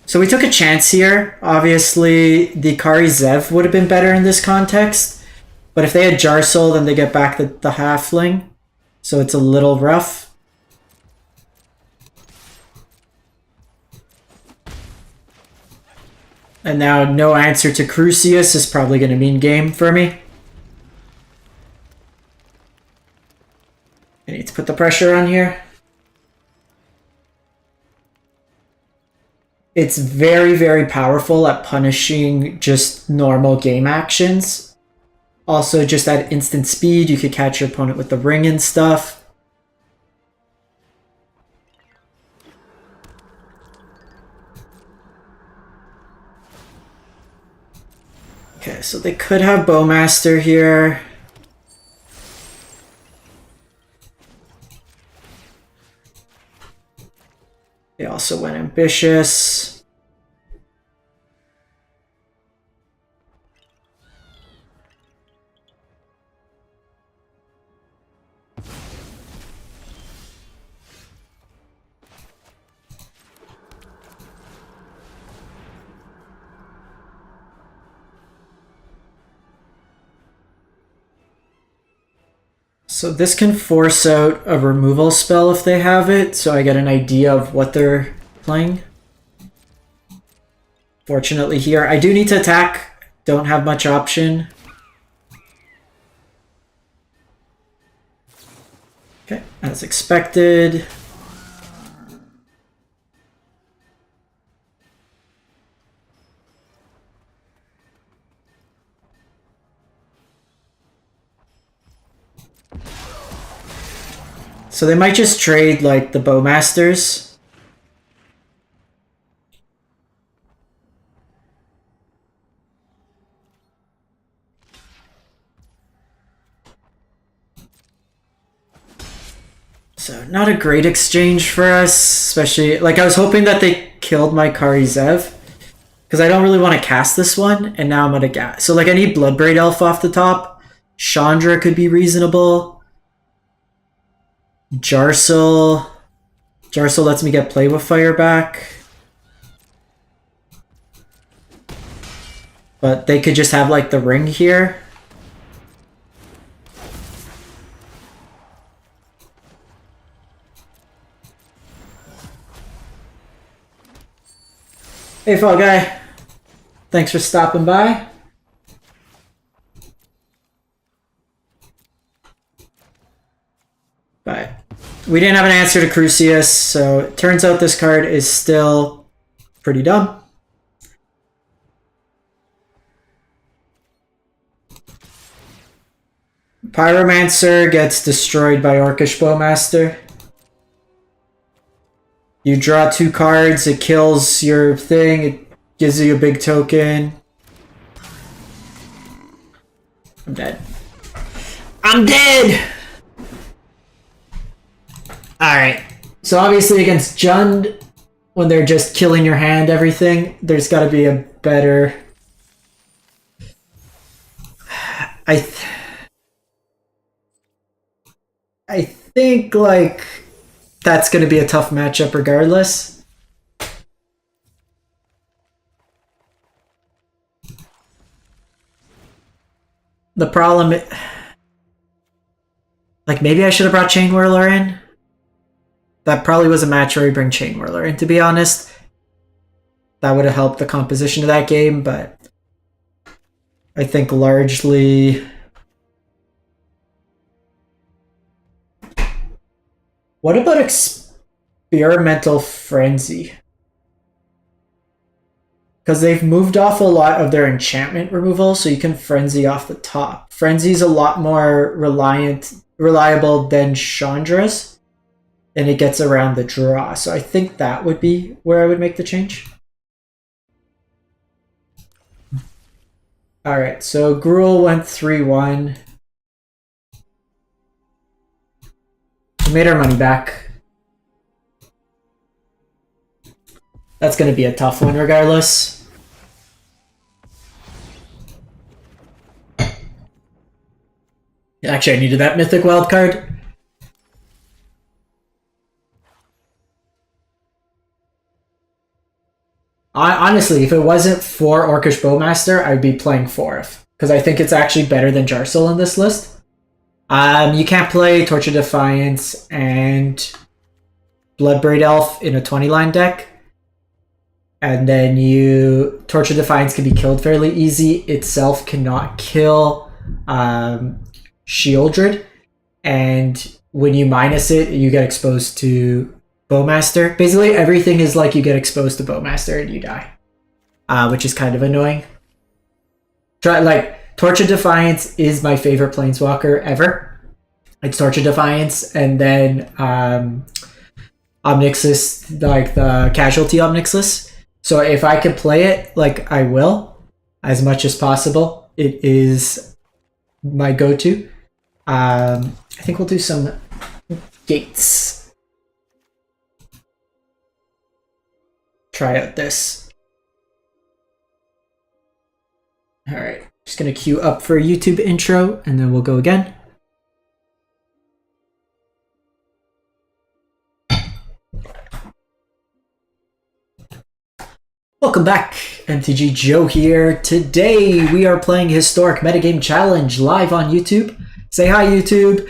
So we took a chance here. Obviously, the Kari Zev would have been better in this context. But if they had Jar Soul, then they get back the Halfling. So it's a little rough. And now no answer to Crucius is probably going to mean game for me. I need to put the pressure on here. It's very, very powerful at punishing just normal game actions. Also, just at instant speed, you could catch your opponent with the ring and stuff. Okay, so they could have Bowmaster here. They also went Ambitious. So this can force out a removal spell if they have it, so I get an idea of what they're playing. Fortunately here, I do need to attack. Don't have much option. Okay, as expected. So they might just trade like the Bowmasters. So not a great exchange for us, especially like I was hoping that they killed my Kari Zev because I don't really want to cast this one, and now I'm at a gas. So like I need Bloodbraid Elf off the top. Chandra could be reasonable. Jar Soul lets me get Play with Fire back. But they could just have like the ring here. Hey Fall Guy, thanks for stopping by. Bye. We didn't have an answer to Crucius, so it turns out this card is still pretty dumb. Pyromancer gets destroyed by Orcish Bowmaster. You draw 2 cards, it kills your thing, it gives you a big token. I'm dead. I'm dead! Alright, so obviously against Jund, when they're just killing your hand, everything, there's got to be a better... I think, like, that's going to be a tough matchup regardless. The problem... Like, maybe I should have brought Chain Whirler in? That probably was a match where we bring Chain Whirler in, to be honest. That would have helped the composition of that game, but I think largely... What about Experimental Frenzy? because they've moved off a lot of their enchantment removal, so you can Frenzy off the top. Frenzy's a lot more reliable than Chandra's, and it gets around the draw. So I think that would be where I would make the change. All right, so Gruel went 3-1. We made our money back. That's going to be a tough one regardless. Actually, I needed that Mythic Wildcard. Honestly, if it wasn't for Orcish Bowmaster, I'd be playing Forif, because I think it's actually better than Jarsil in this list. You can't play Torch of Defiance and Bloodbraid Elf in a 20-line deck. And then Torch of Defiance can be killed fairly easy. Itself cannot kill Shieldred. And when you minus it, you get exposed to Bowmaster. Basically, everything is like you get exposed to Bowmaster and you die. Which is kind of annoying. Torch of Defiance is my favorite Planeswalker ever. It's Torch of Defiance, and then Omnixus, like the Casualty Omnixus. So if I can play it, like I will, as much as possible. It is my go-to. I think we'll do some gates. Try out this. Alright, just gonna queue up for a YouTube intro, and then we'll go again. Welcome back, MTG Joe here. Today we are playing Historic Metagame Challenge live on YouTube. Say hi, YouTube.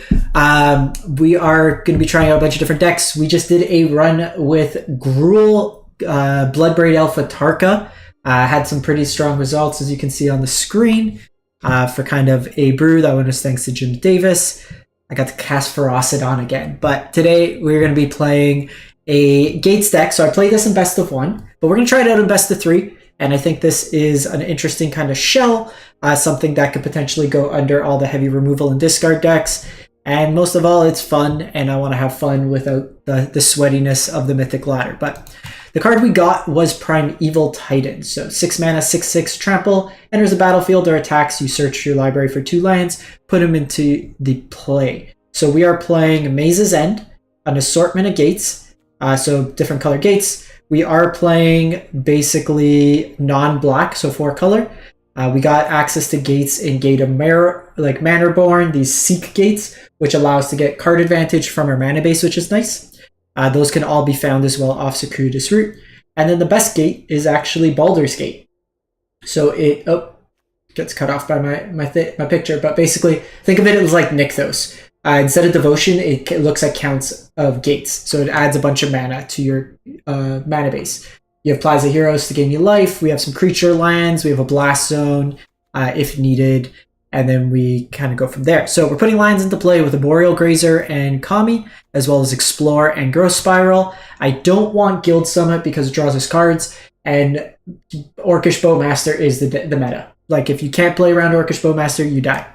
We are going to be trying out a bunch of different decks. We just did a run with Gruel, Bloodbraid Alpha Tarka. Had some pretty strong results, as you can see on the screen, for kind of a brew. That one was thanks to Jim Davis. I got to cast Ferocidon again. But today we're going to be playing a Gates deck. So I played this in best of 1, but we're going to try it out in best of 3. And I think this is an interesting kind of shell, something that could potentially go under all the heavy removal and discard decks. And most of all, it's fun, and I want to have fun without the sweatiness of the Mythic Ladder. But the card we got was Primeval Titan. So 6 mana, 6/6 trample, enters the battlefield or attacks. You search your library for 2 lands, put them into the play. So we are playing Maze's End, an assortment of gates. So different color gates. We are playing basically non-black, so 4 color. We got access to gates in Gate of Manorborn, these Seek gates, which allow us to get card advantage from our mana base, which is nice. Those can all be found as well off Circuitous Route. And then the best gate is actually Baldur's Gate. So it gets cut off by my picture, but basically think of it as like Nykthos. Instead of Devotion, it looks at counts of gates. So it adds a bunch of mana to your mana base. You have Plaza Heroes to gain you life. We have some creature lands. We have a Blast Zone if needed. And then we kind of go from there. So we're putting lands into play with Arboreal Grazer and Kami, as well as Explore and Growth Spiral. I don't want Guild Summit because it draws us cards. And Orcish Bowmaster is the meta. Like, if you can't play around Orcish Bowmaster, you die.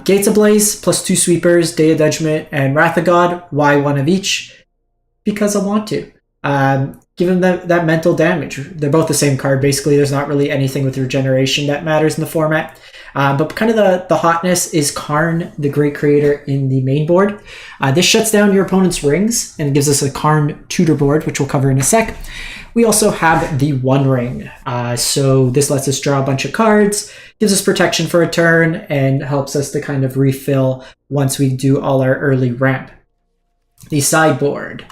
Gates Ablaze, plus 2 sweepers, Day of Judgment, and Wrath of God. Why 1 of each? Because I want to. Give them that mental damage. They're both the same card, basically. There's not really anything with regeneration that matters in the format. But kind of the hotness is Karn, the Great Creator, in the main board. This shuts down your opponent's rings and gives us a Karn tutor board, which we'll cover in a sec. We also have the One Ring. So this lets us draw a bunch of cards, gives us protection for a turn, and helps us to kind of refill once we do all our early ramp. The sideboard.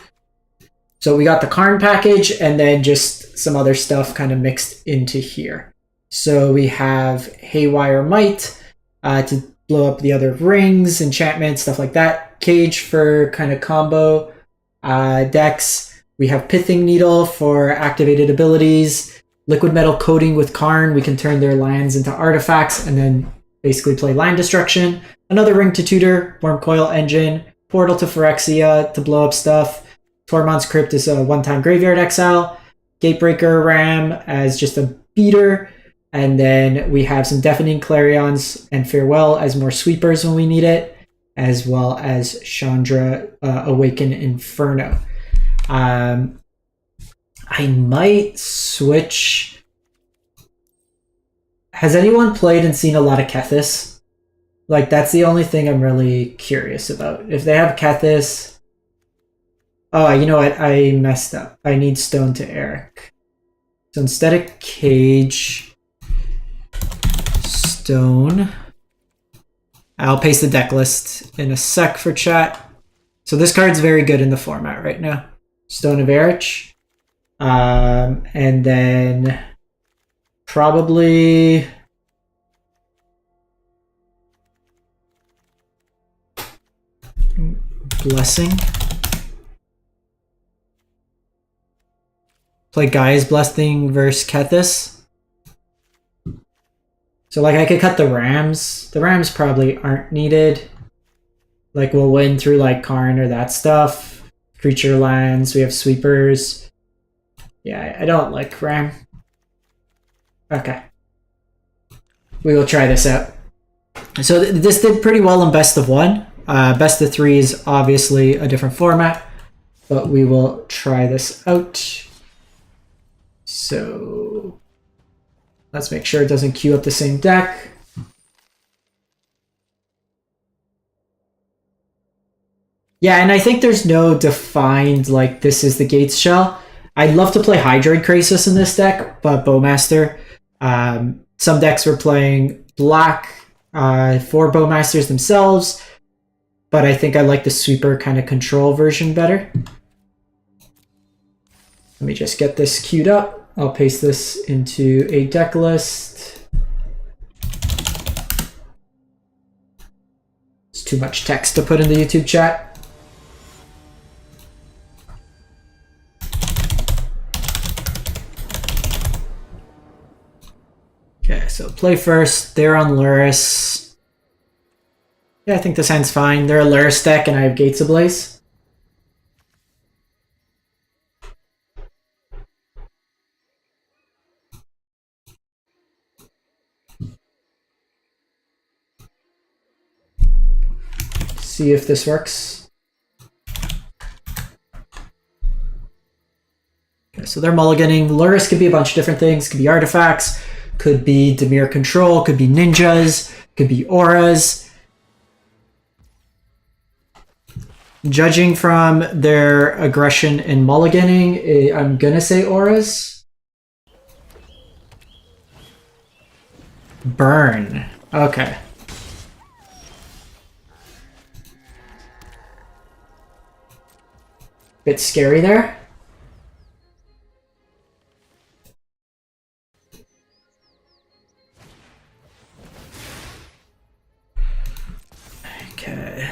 So we got the Karn package and then just some other stuff kind of mixed into here. So we have Haywire Might to blow up the other rings, enchantments, stuff like that. Cage for kind of combo decks. We have Pithing Needle for activated abilities. Liquid Metal Coating with Karn. We can turn their lands into artifacts and then basically play land destruction. Another Ring to tutor. Wormcoil Engine. Portal to Phyrexia to blow up stuff. Tormod's Crypt is a 1-time graveyard exile. Gatebreaker Ram as just a beater. And then we have some Deafening Clarions and Farewell as more sweepers when we need it, as well as Chandra Awaken Inferno. I might switch. Has anyone played and seen a lot of Kethis? Like, that's the only thing I'm really curious about. If they have Kethis... Oh, you know what? I messed up. I need Stone to Eric. So instead of Cage... Stone... I'll paste the deck list in a sec for chat. So this card's very good in the format right now. Stone of Erich. And then probably Blessing. Play Gaia's Blessing versus Kethis. So, like, I could cut the Rams. The Rams probably aren't needed. Like, we'll win through, like, Karn or that stuff. Creature lands. We have sweepers. Yeah, I don't like Ram. Okay. We will try this out. So, this did pretty well in Best of 1. Best of 3 is obviously a different format. But we will try this out. So... let's make sure it doesn't queue up the same deck. Yeah, and I think there's no defined, like, this is the Gates shell. I'd love to play Hydroid Krasis in this deck, but Bowmaster. Some decks were playing black for Bowmasters themselves, but I think I like the sweeper kind of control version better. Let me just get this queued up. I'll paste this into a deck list. It's too much text to put in the YouTube chat. Okay, so play first. They're on Luris. Yeah, I think this hand's fine. They're a Luris deck and I have Gates Ablaze. See if this works. Okay, so they're mulliganing. Luris could be a bunch of different things. Could be artifacts, could be Dimir control, could be ninjas, could be auras. Judging from their aggression in mulliganing, I'm gonna say auras. Burn. Okay. Bit scary there. Okay.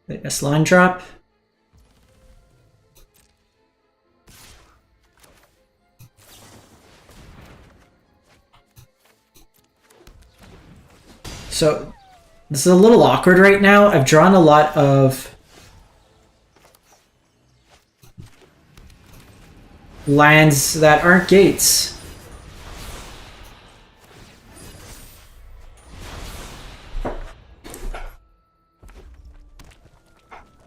This line drop. So this is a little awkward right now. I've drawn a lot of lands that aren't gates.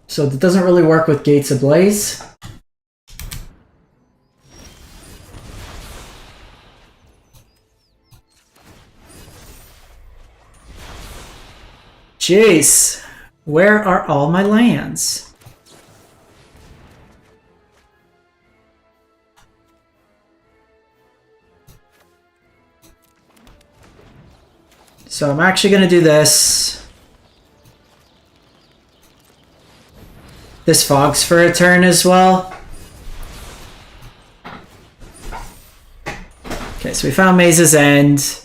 So that doesn't really work with Gates Ablaze. Jeez, where are all my lands? So I'm actually going to do this. This fogs for a turn as well. Okay, so we found Maze's End.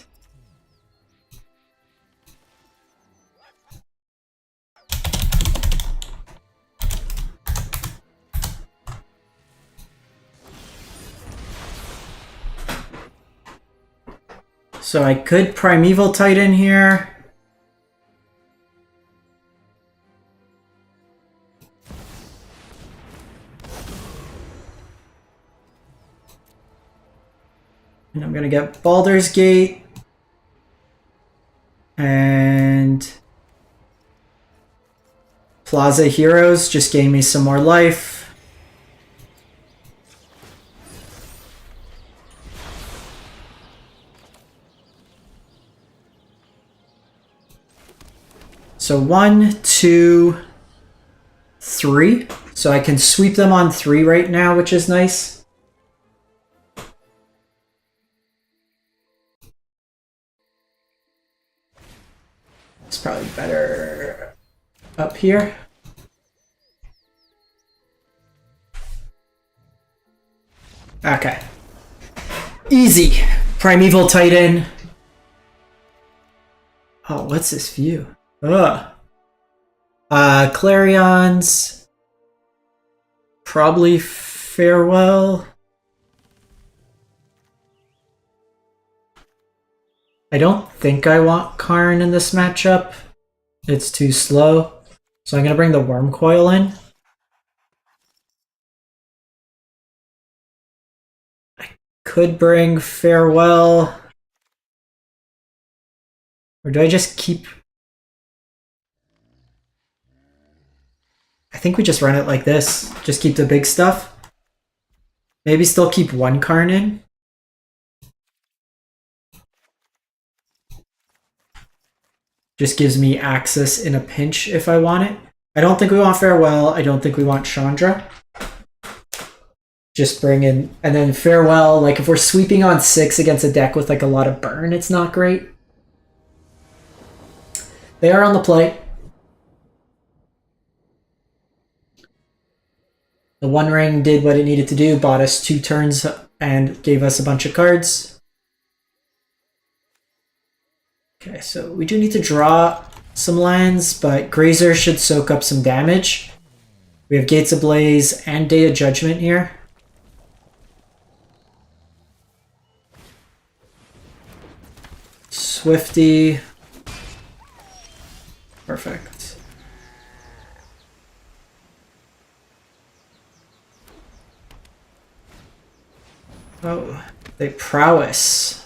So I could Primeval Titan here. And I'm going to get Baldur's Gate. And Plaza Heroes just gave me some more life. So 1, 2, 3. So I can sweep them on 3 right now, which is nice. It's probably better up here. Okay. Easy. Primeval Titan. Oh, what's this view? Ugh. Clarions. Probably Farewell. I don't think I want Karn in this matchup. It's too slow. So I'm going to bring the Worm Coil in. I could bring Farewell. Or do I just keep... I think we just run it like this. Just keep the big stuff. Maybe still keep one Karn in. Just gives me access in a pinch if I want it. I don't think we want Farewell. I don't think we want Chandra. Just bring in... And then Farewell, like if we're sweeping on 6 against a deck with like a lot of burn, it's not great. They are on the play. The One Ring did what it needed to do, bought us 2 turns and gave us a bunch of cards. Okay, so we do need to draw some lands, but Grazer should soak up some damage. We have Gates Ablaze and Day of Judgment here. Swifty. Perfect. Oh, they Prowess.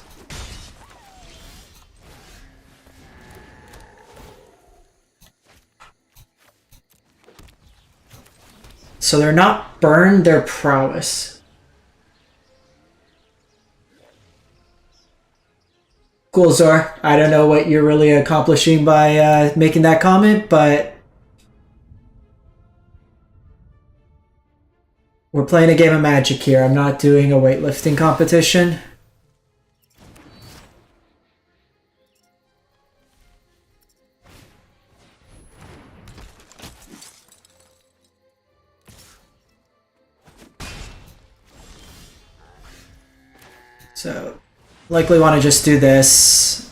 So they're not burned, they're Prowess. Cool, Zor. I don't know what you're really accomplishing by making that comment, but we're playing a game of Magic here. I'm not doing a weightlifting competition. So, likely want to just do this.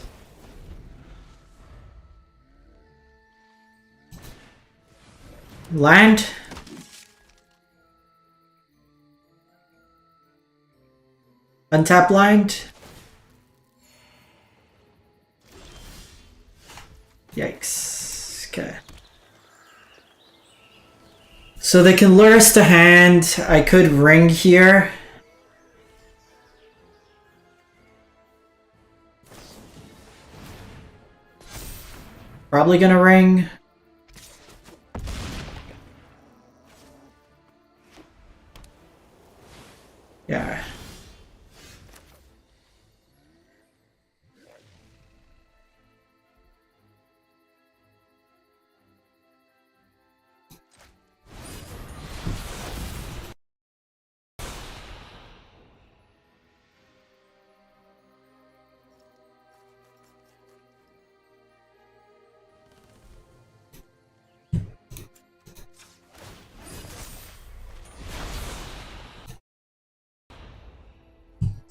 Land. Untap land. Yikes. Okay. So they can lure us to hand. I could ring here. Probably gonna ring. Yeah.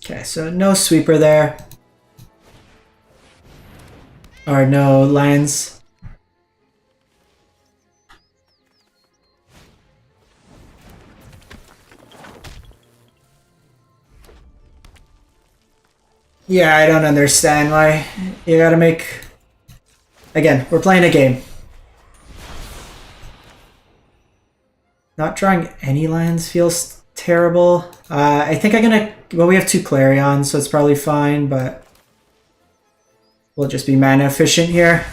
Okay, so no sweeper there. Or no lands. Yeah, I don't understand why you gotta make... Again, we're playing a game. Not drawing any lands feels terrible. I think I'm gonna... Well, we have 2 Clarions, so it's probably fine, but... We'll just be mana efficient here.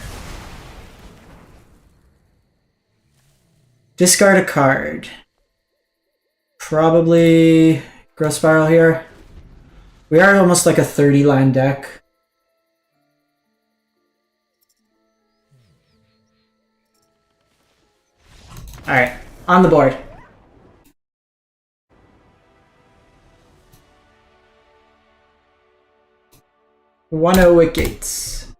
Discard a card. Probably Growth Spiral here. We are almost like a 30 land deck. Alright, on the board. .1/0 Gates.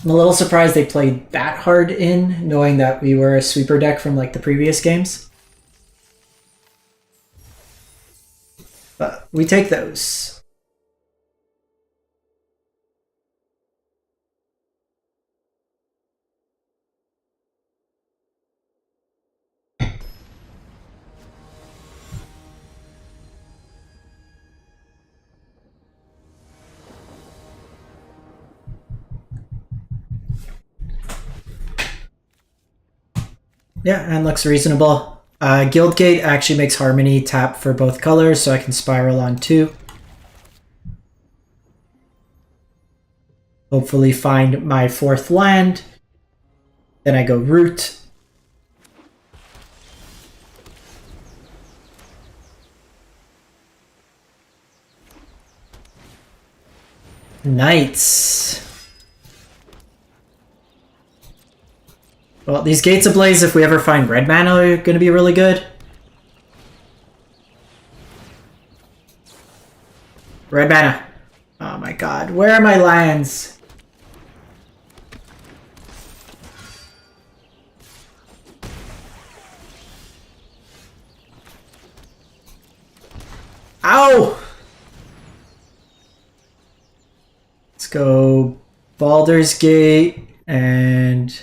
I'm a little surprised they played that hard in, knowing that we were a sweeper deck from like the previous games. But we take those. Yeah, and looks reasonable. Guildgate actually makes Harmony tap for both colors, so I can spiral on 2. Hopefully find my 4th land. Then I go Root. Knights. Well, these Gates Ablaze, if we ever find red mana, are going to be really good. Red mana. Oh my god, where are my lands? Ow! Let's go Baldur's Gate and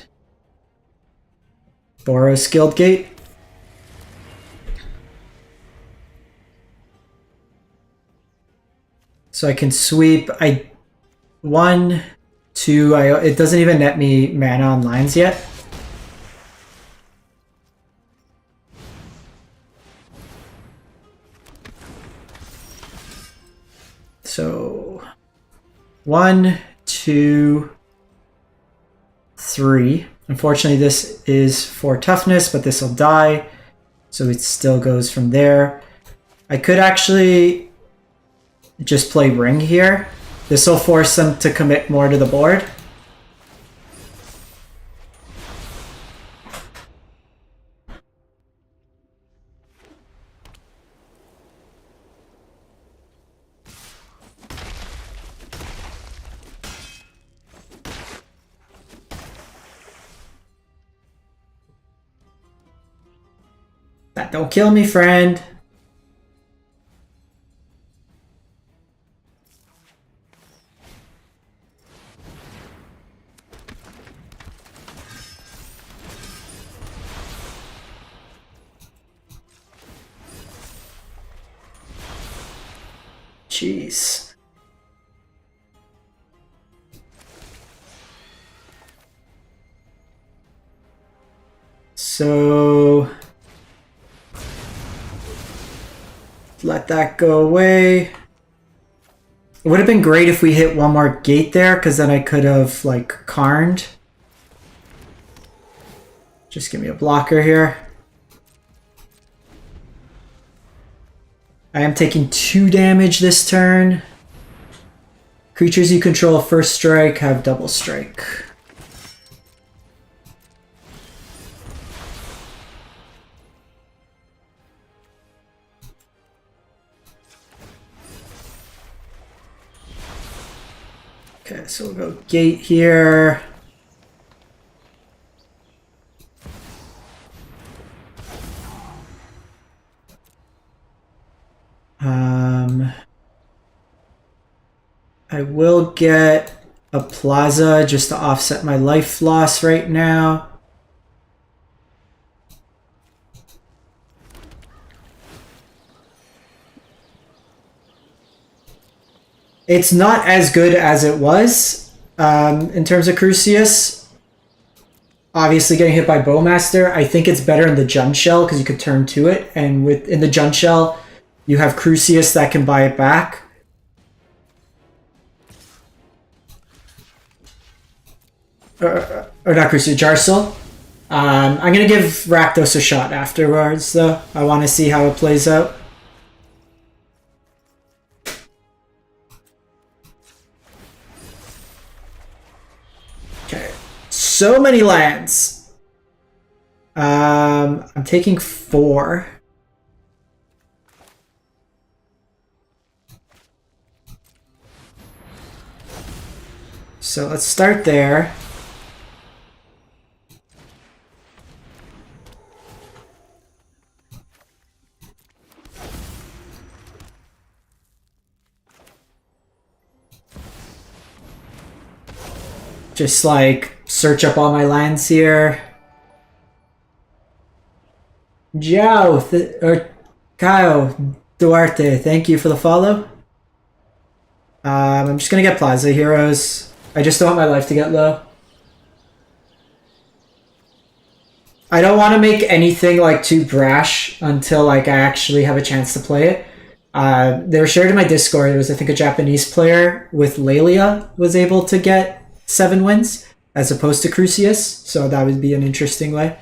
Boros Guildgate. So I can sweep. 1, 2. It doesn't even net me mana on lines yet. So 1, 2, 3. Unfortunately, this is for toughness, but this will die. So it still goes from there. I could actually just play Ring here. This will force them to commit more to the board. That don't kill me, friend. Jeez. So let that go away. It would have been great if we hit one more gate there, because then I could have like Karned. Just give me a blocker here. I am taking 2 damage this turn. Creatures you control first strike have double strike. Okay, so we'll go gate here. I will get a Plaza just to offset my life loss right now. It's not as good as it was in terms of Crucius. obviously getting hit by Bowmaster. I think it's better in the Jund Shell because you could turn to it, and in the Jund Shell, you have Crucius that can buy it back. Or not Crucius, Jarsil. I'm gonna give Rakdos a shot afterwards, though. I want to see how it plays out. Okay, so many lands. I'm taking 4. So let's start there. Just like search up all my lands here. Joe or Kyle Duarte, thank you for the follow. I'm just gonna get Plaza Heroes. I just don't want my life to get low. I don't want to make anything like too brash until like I actually have a chance to play it. They were shared in my Discord. It was, I think, a Japanese player with Lelia was able to get 7 wins as opposed to Crucius, so that would be an interesting way.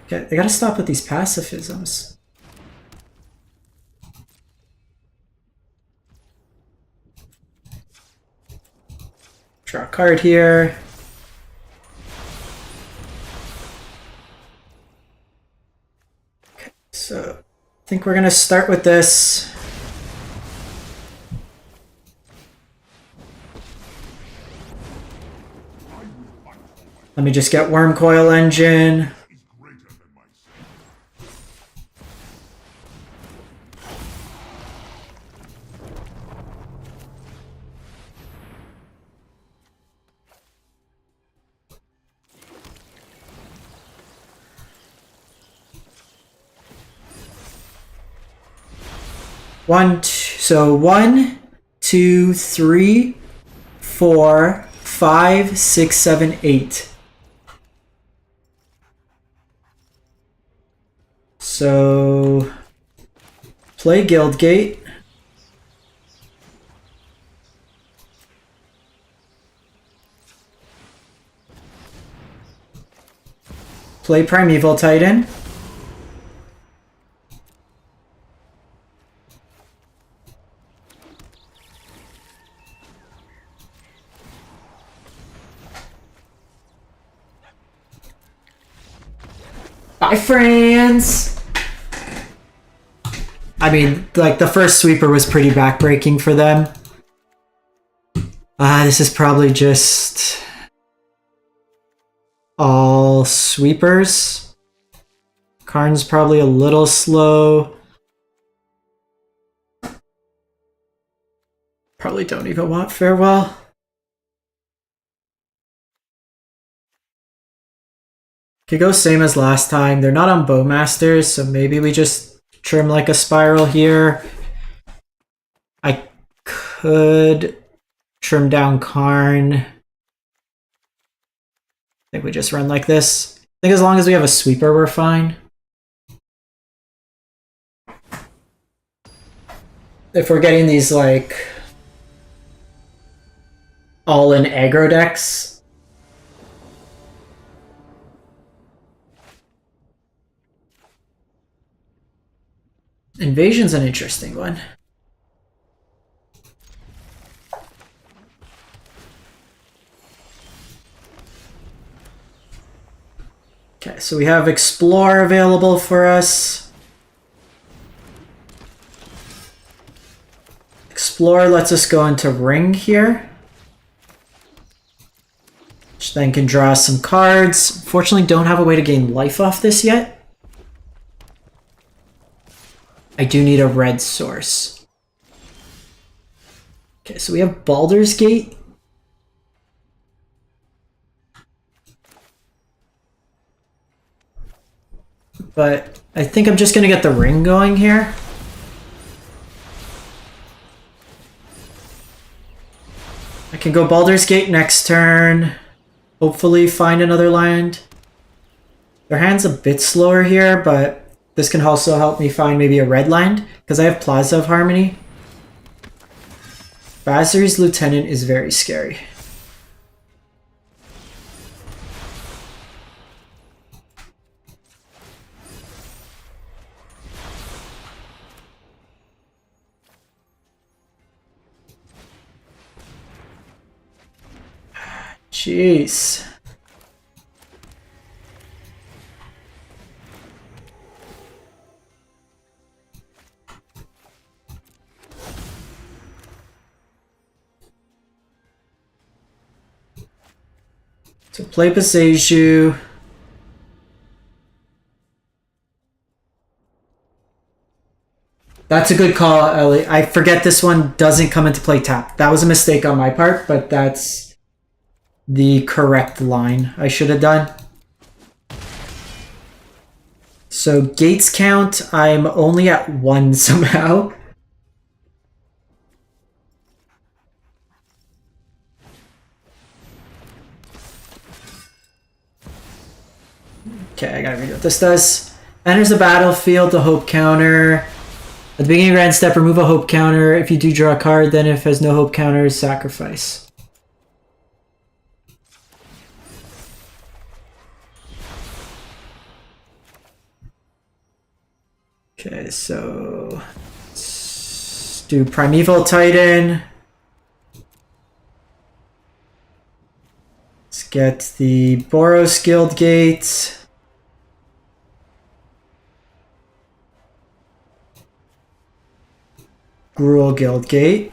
Okay, they gotta stop with these pacifisms. Draw a card here. Okay, so I think we're gonna start with this. Let me just get Worm Coil Engine. So 1, 2, 3, 4, 5, 6, 7, 8. So play Guildgate. Play Primeval Titan. Bye, friends! I mean, like, the first sweeper was pretty backbreaking for them. This is probably just all sweepers. Karn's probably a little slow. Probably don't even want Farewell. Could go same as last time. They're not on Bowmasters, so maybe we just trim like a spiral here. I could trim down Karn. I think we just run like this. I think as long as we have a sweeper, we're fine. If we're getting these like all-in aggro decks, Invasion's an interesting one. Okay, so we have Explore available for us. Explore lets us go into Ring here, which then can draw some cards. Unfortunately, don't have a way to gain life off this yet. I do need a red source. Okay, so we have Baldur's Gate. But I think I'm just going to get the Ring going here. I can go Baldur's Gate next turn. Hopefully find another land. Their hand's a bit slower here, but this can also help me find maybe a red line, because I have Plaza of Harmony. Basri's Lieutenant is very scary. Jeez. So play Beseju. That's a good call, Ellie. I forget this one doesn't come into play tap. That was a mistake on my part, but that's the correct line I should have done. So gates count, I'm only at 1 somehow. Okay, I gotta read what this does. Enters the battlefield, the hope counter. At the beginning of Grand Step, remove a hope counter. If you do draw a card, then if it has no hope counter, sacrifice. Okay, so let's do Primeval Titan. Let's get the Boros Guild Gate. Gruel Guild Gate.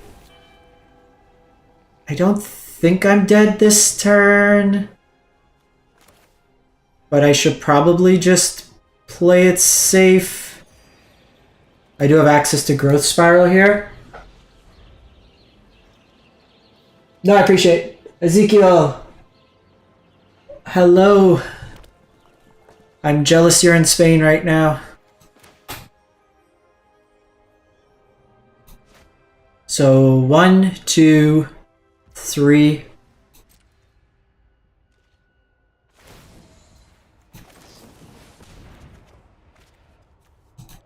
I don't think I'm dead this turn, but I should probably just play it safe. I do have access to Growth Spiral here. No, I appreciate it. Ezekiel. Hello. I'm jealous you're in Spain right now. So 1, 2, 3.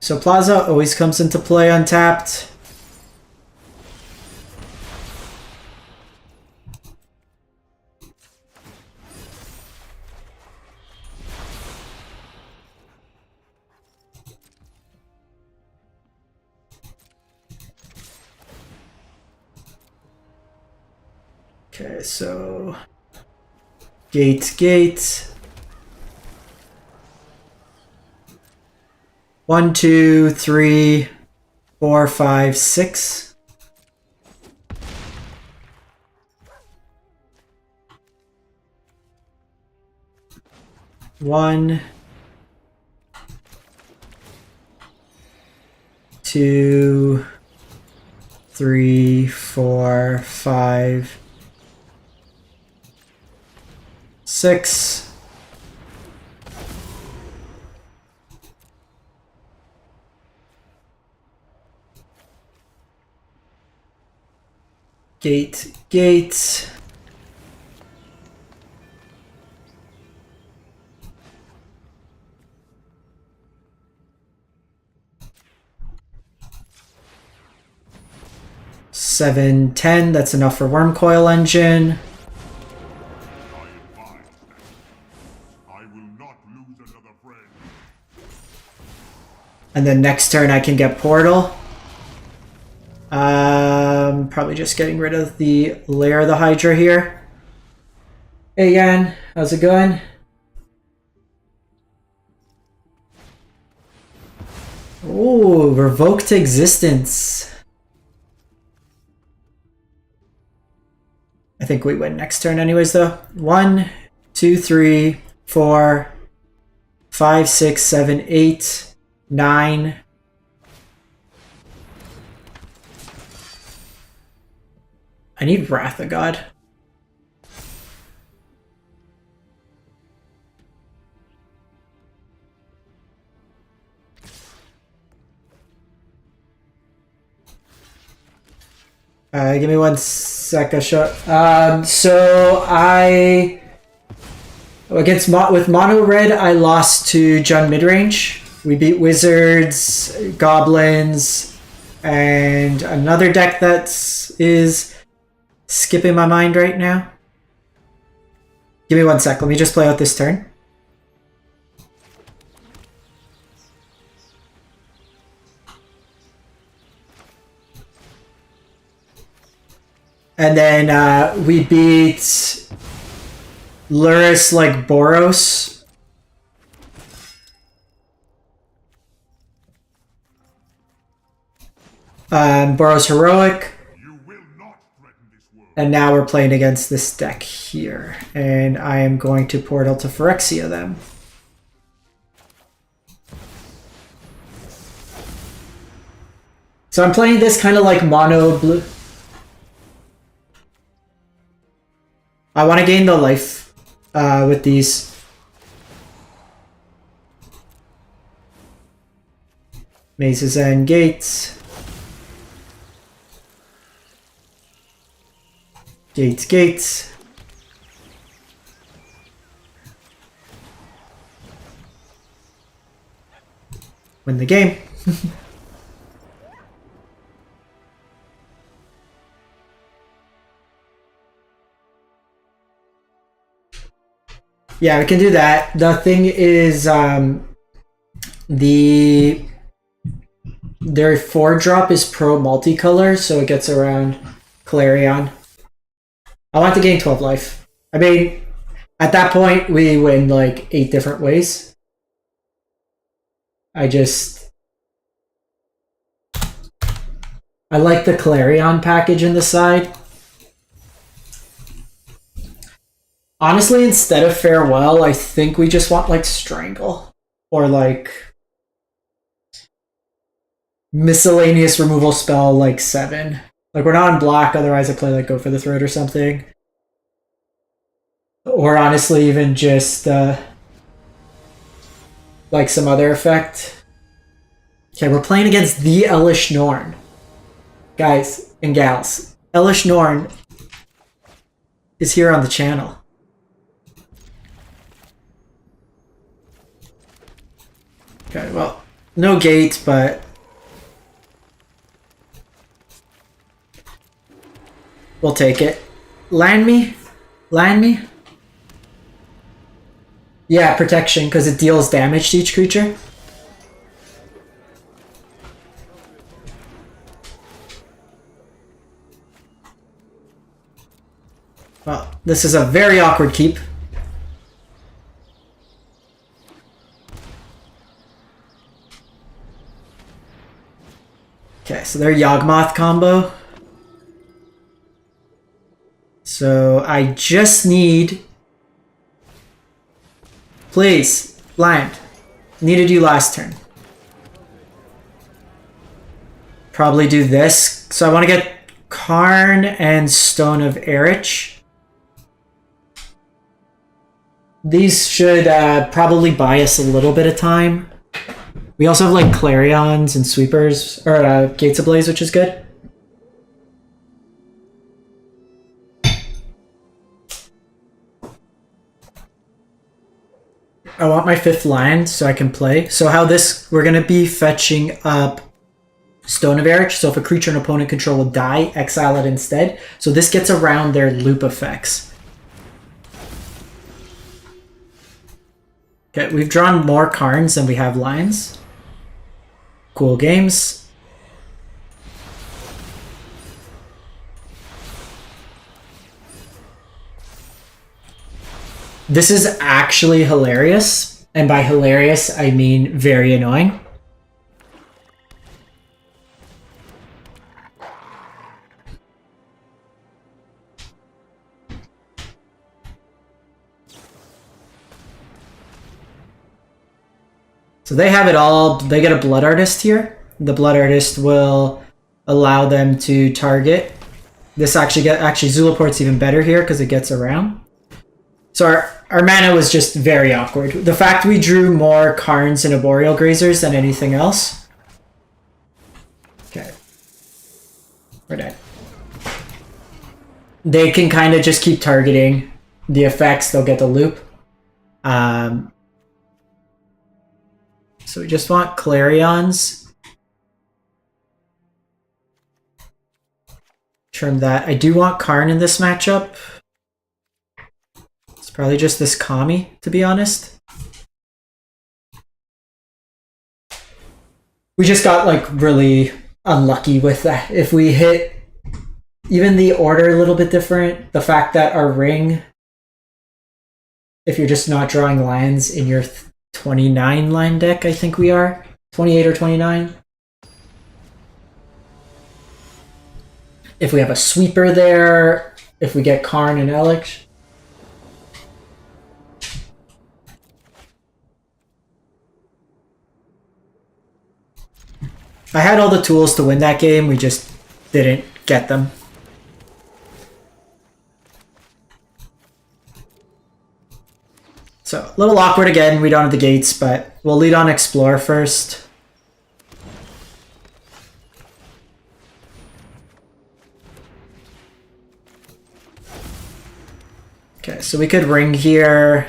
So Plaza always comes into play untapped. Okay, so gate. 1, 2, 3, 4, 5, 6. One, 2, 3, 4, 5, 6. Gate. Seven, 10. That's enough for Worm Coil Engine. And then next turn I can get Portal. Probably just getting rid of the Lair of the Hydra here. Hey Yan, how's it going? Ooh, Revoked Existence. I think we win next turn anyways though. 1, 2, 3, 4, 5, 6, 7, 8, 9. I need Wrath of God. Give me 1 sec, so With mono red, I lost to Jund Midrange. We beat wizards, goblins, and another deck that is skipping my mind right now. Give me 1 sec. Let me just play out this turn. And then we beat Luris like Boros. Boros Heroic. And now we're playing against this deck here. And I am going to Portal to Phyrexia them. So I'm playing this kind of like mono blue. I want to gain the life with these. Mazes and gates. Gates. Win the game. Yeah, we can do that. The thing is, their 4-drop is pro multicolor, so it gets around Clarion. I want to gain 12 life. I mean, at that point, we win like 8 different ways. I like the Clarion package in the side. Honestly, instead of Farewell, I think we just want like Strangle. Or like miscellaneous removal spell like 7. Like we're not in black, otherwise I play like Go for the Throat or something. Or honestly even just like some other effect. Okay, we're playing against the Elish Norn. Guys and gals, Elish Norn is here on the channel. Okay, well, no gate, but we'll take it. Land me? Land me? Yeah, protection, because it deals damage to each creature. Well, this is a very awkward keep. Okay, so they're Yawgmoth combo. So I just need... Please, land. Needed you last turn. Probably do this. So I want to get Karn and Stone of Erich. These should probably buy us a little bit of time. We also have like Clarions and Sweepers, or Gates Ablaze, which is good. I want my 5th land so I can play. So how this, we're going to be fetching up Stone of Erich. So if a creature an opponent control will die, exile it instead. So this gets around their loop effects. Okay, we've drawn more Karns than we have lines. Cool games. This is actually hilarious. And by hilarious, I mean very annoying. So they have it all. They get a Blood Artist here. The Blood Artist will allow them to target. This actually Zulaport's even better here because it gets around. So our mana was just very awkward. The fact we drew more Karns and Arboreal Grazers than anything else. Okay. We're dead. They can kind of just keep targeting the effects. They'll get the loop. So we just want Clarions. Trim that. I do want Karn in this matchup. It's probably just this Kami, to be honest. We just got like really unlucky with that. If we hit even the order a little bit different, the fact that our ring, if you're just not drawing lands in your 29 line deck, I think we are 28 or 29. If we have a sweeper there, if we get Karn and Elish. I had all the tools to win that game, we just didn't get them. So, a little awkward again, we don't have the gates, but we'll lead on Explore first. Okay, so we could ring here.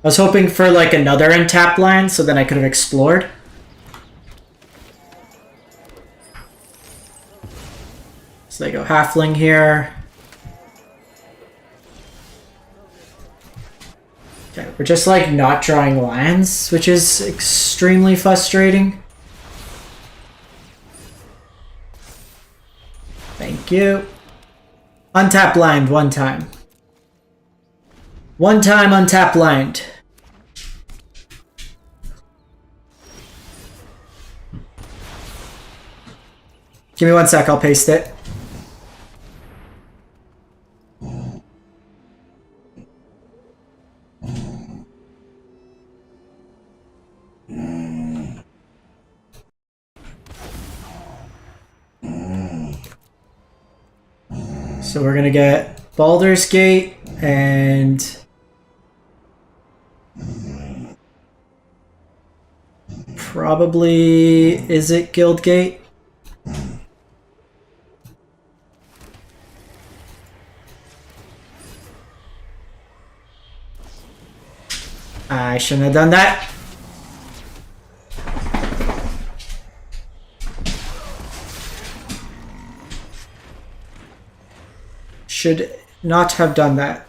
I was hoping for like another untap land, so then I could have explored. So they go halfling here. Okay, we're just like not drawing lands, which is extremely frustrating. Thank you. Untap land one time. One time untap land. Give me 1 sec, I'll paste it. So we're gonna get Baldur's Gate and probably, is it Guildgate? I shouldn't have done that. Should not have done that.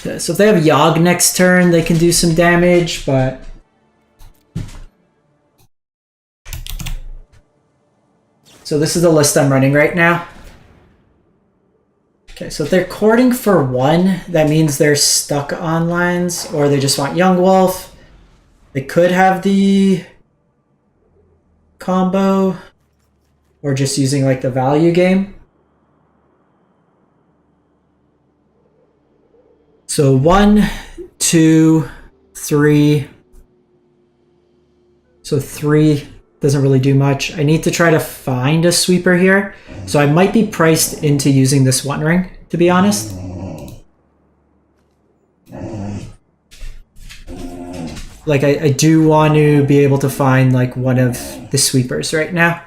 Okay, so if they have Yawg next turn, they can do some damage, but... So this is the list I'm running right now. Okay, so if they're courting for 1, that means they're stuck on lands, or they just want Yawgmoth. They could have the combo, or just using like the value game. So 1, 2, 3. So 3 doesn't really do much. I need to try to find a sweeper here. So I might be priced into using this One Ring, to be honest. Like, I do want to be able to find like one of the sweepers right now.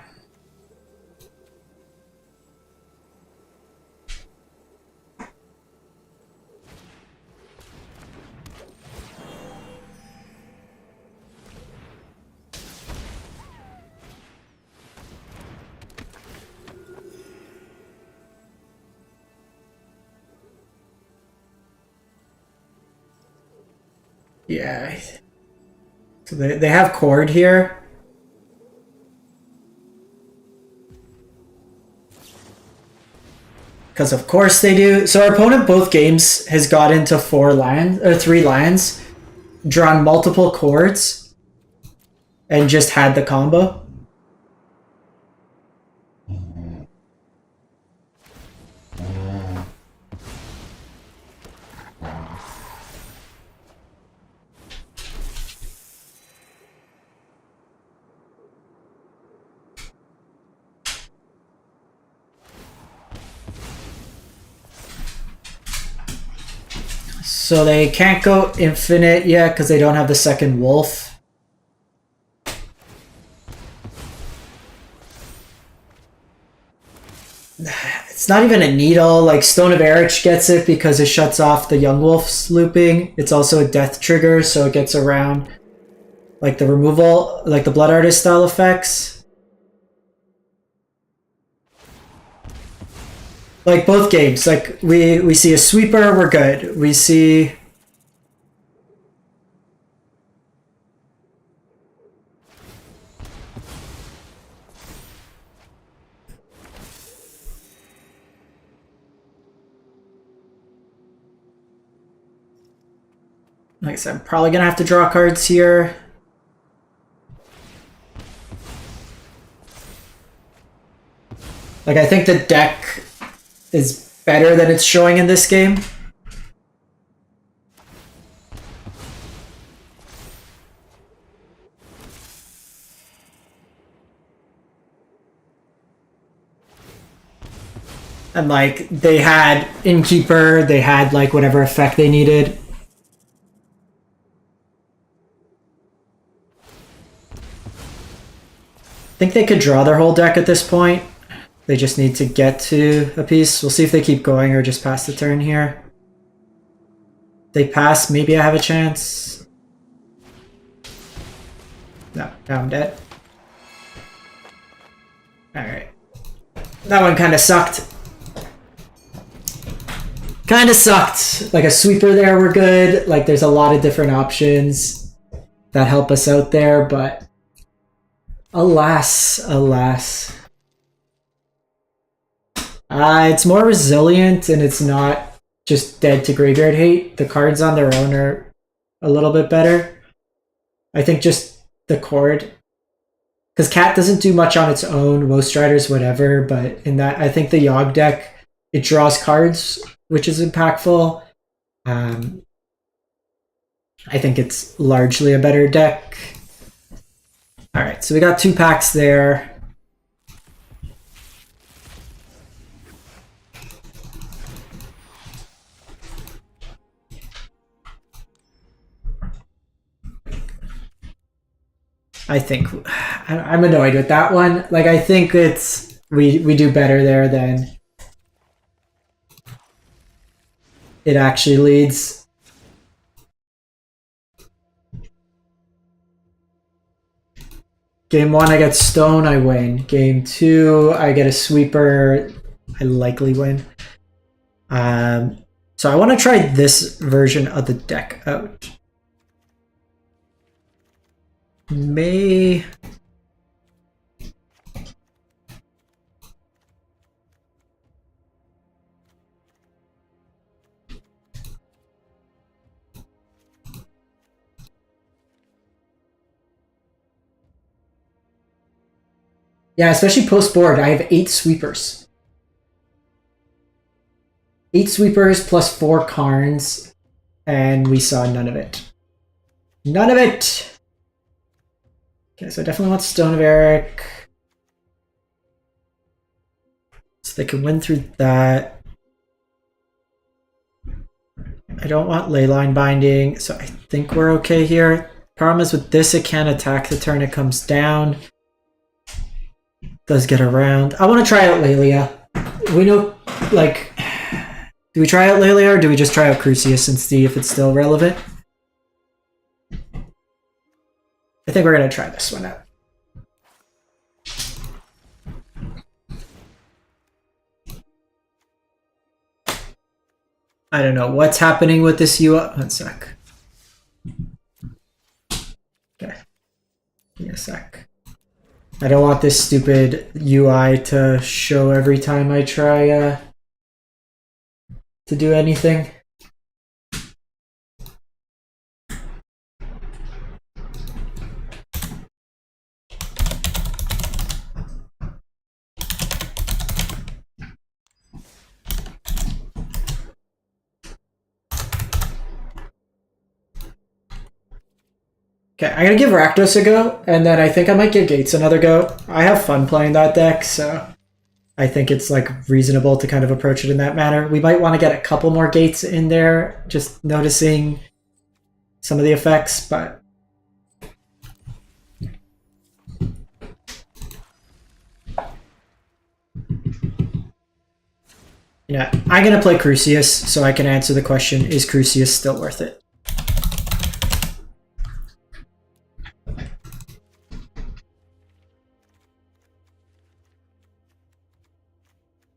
Yeah. So they have Cord here. Because of course they do. So our opponent both games has got into 4 lands, or 3 lands, drawn multiple Cords, and just had the combo. So they can't go infinite yet because they don't have the second wolf. It's not even a needle. Like Stone of Erich gets it because it shuts off the Yawgmoth's looping. It's also a death trigger, so it gets around like the removal, like the Blood Artist style effects. Like both games, like we see a sweeper, we're good. We see like I said, I'm probably gonna have to draw cards here. Like I think the deck is better than it's showing in this game. And like they had Innkeeper, they had like whatever effect they needed. I think they could draw their whole deck at this point. They just need to get to a piece. We'll see if they keep going or just pass the turn here. If they pass, maybe I have a chance. No, now I'm dead. Alright. That one kind of sucked. Kind of sucked. Like a sweeper there, we're good. Like there's a lot of different options that help us out there, but alas, alas. It's more resilient and it's not just dead to graveyard hate. The cards on their own are a little bit better. I think just the cord. Because Cat doesn't do much on its own, Most Riders, whatever, but in that, I think the Yawg deck, it draws cards, which is impactful. I think it's largely a better deck. Alright, so we got 2 packs there. I think I'm annoyed with that one. Like I think it's we do better there than it actually leads. Game 1 I get Stone, I win. Game 2 I get a sweeper, I likely win. So I want to try this version of the deck out. May... Yeah, especially post-board, I have 8 sweepers. 8 sweepers plus 4 Karns, and we saw none of it. None of it! Okay, so I definitely want Stone of Erich. So they can win through that. I don't want Leyline Binding, so I think we're okay here. Problem is with this, it can't attack the turn it comes down. Does get around. I want to try out Lelia. We know, like, do we try out Lelia or do we just try out Crucius and see if it's still relevant? I think we're going to try this one out. I don't know what's happening with this UI. One sec. Okay. Give me a sec. I don't want this stupid UI to show every time I try to do anything. Okay, I'm gonna give Rakdos a go, and then I think I might give Gates another go. I have fun playing that deck, so I think it's like reasonable to kind of approach it in that manner. We might want to get a couple more Gates in there, just noticing some of the effects, but Yeah, I'm gonna play Crucius so I can answer the question, is Crucius still worth it?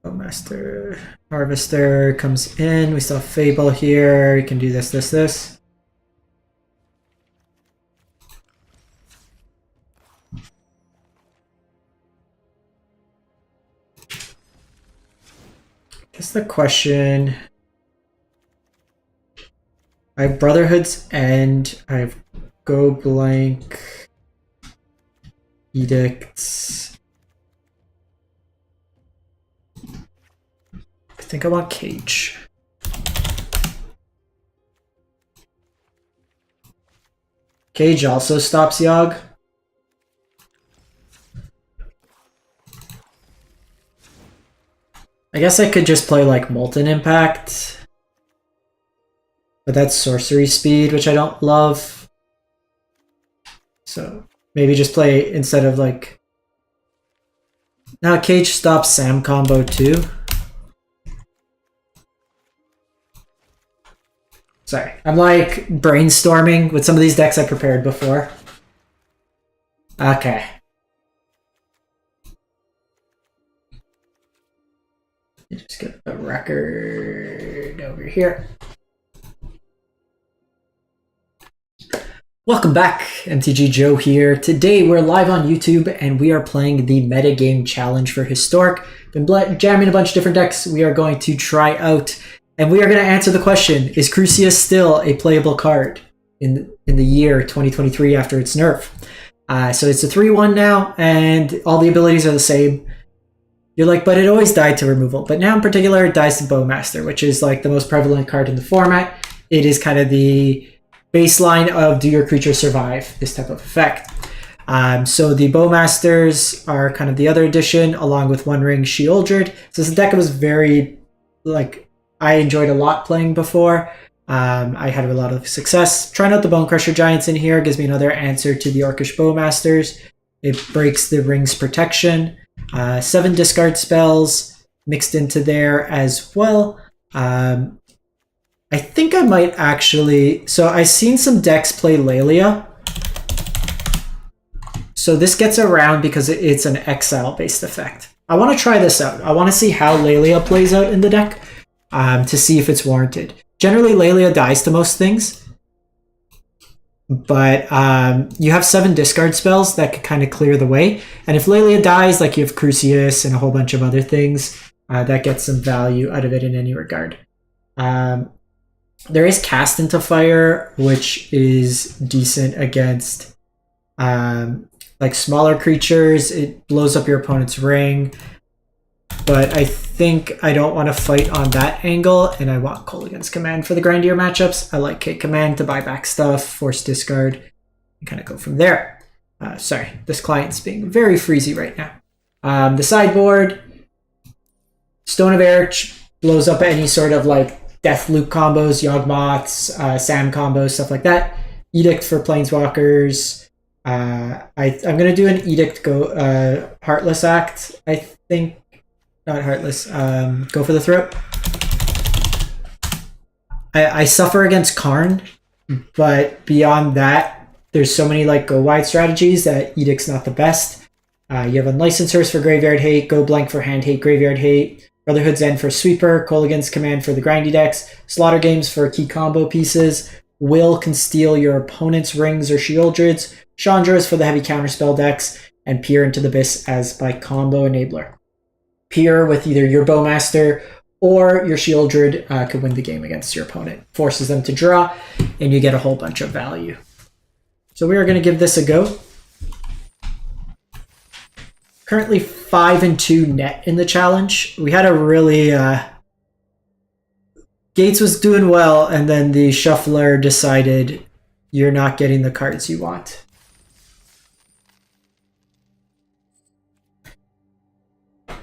Master Harvester comes in. We still have Fable here. We can do this. Guess the question. I have Brotherhood's End. I have Go Blank. Edicts. I think I want Cage. Cage also stops Yawg. I guess I could just play like Molten Impact. But that's sorcery speed, which I don't love. So maybe just play instead of like... Now Cage stops Sam combo too. Sorry, I'm like brainstorming with some of these decks I prepared before. Okay. Just get the record over here. Welcome back, MTG Joe here. Today we're live on YouTube and we are playing the Metagame Challenge for Historic. Been jamming a bunch of different decks we are going to try out. And we are going to answer the question, is Crucius still a playable card in the year 2023 after its nerf? So it's a 3-1 now, and all the abilities are the same. You're like, but it always died to removal. But now in particular, it dies to Bowmaster, which is like the most prevalent card in the format. It is kind of the baseline of do your creature survive, this type of effect. So the Bowmasters are kind of the other addition, along with One Ring Sheoldred. So this deck was very, like, I enjoyed a lot playing before. I had a lot of success. Trying out the Bone Crusher Giants in here gives me another answer to the Orcish Bowmasters. It breaks the Ring's protection. 7 discard spells mixed into there as well. I think I might actually... So I've seen some decks play Lelia. So this gets around because it's an exile-based effect. I want to try this out. I want to see how Lelia plays out in the deck. To see if it's warranted. Generally, Lelia dies to most things, but you have 7 discard spells that could kind of clear the way. And if Lelia dies, like you have Crucius and a whole bunch of other things, that gets some value out of it in any regard. There is Cast into Fire, which is decent against like smaller creatures. It blows up your opponent's ring. But I think I don't want to fight on that angle, and I want Kolaghan's Command for the grindier matchups. I like K Command to buy back stuff, force discard, and kind of go from there. Sorry, this client's being very freezy right now. The sideboard, Stone of Erich blows up any sort of like Deathloop combos, Yawgmoths, Sam combos, stuff like that. Edict for Planeswalkers. I'm going to do an Edict Heartless Act, I think. Not Heartless. Go for the Throat. I suffer against Karn, but beyond that, there's so many like go wide strategies that Edict's not the best. You have Unlicensors for Graveyard Hate, Go Blank for Hand Hate, Graveyard Hate, Brotherhood's End for Sweeper, Kolaghan's Command for the grindy decks, Slaughter Games for key combo pieces, Will can steal your opponent's rings or Sheoldreds, Chandra's for the heavy counterspell decks, and Peer into the Abyss as by combo enabler. Peer with either your Bowmaster or your Sheoldred could win the game against your opponent. Forces them to draw, and you get a whole bunch of value. So we are going to give this a go. Currently 5-2 net in the challenge. We had a really... Gates was doing well, and then the shuffler decided you're not getting the cards you want.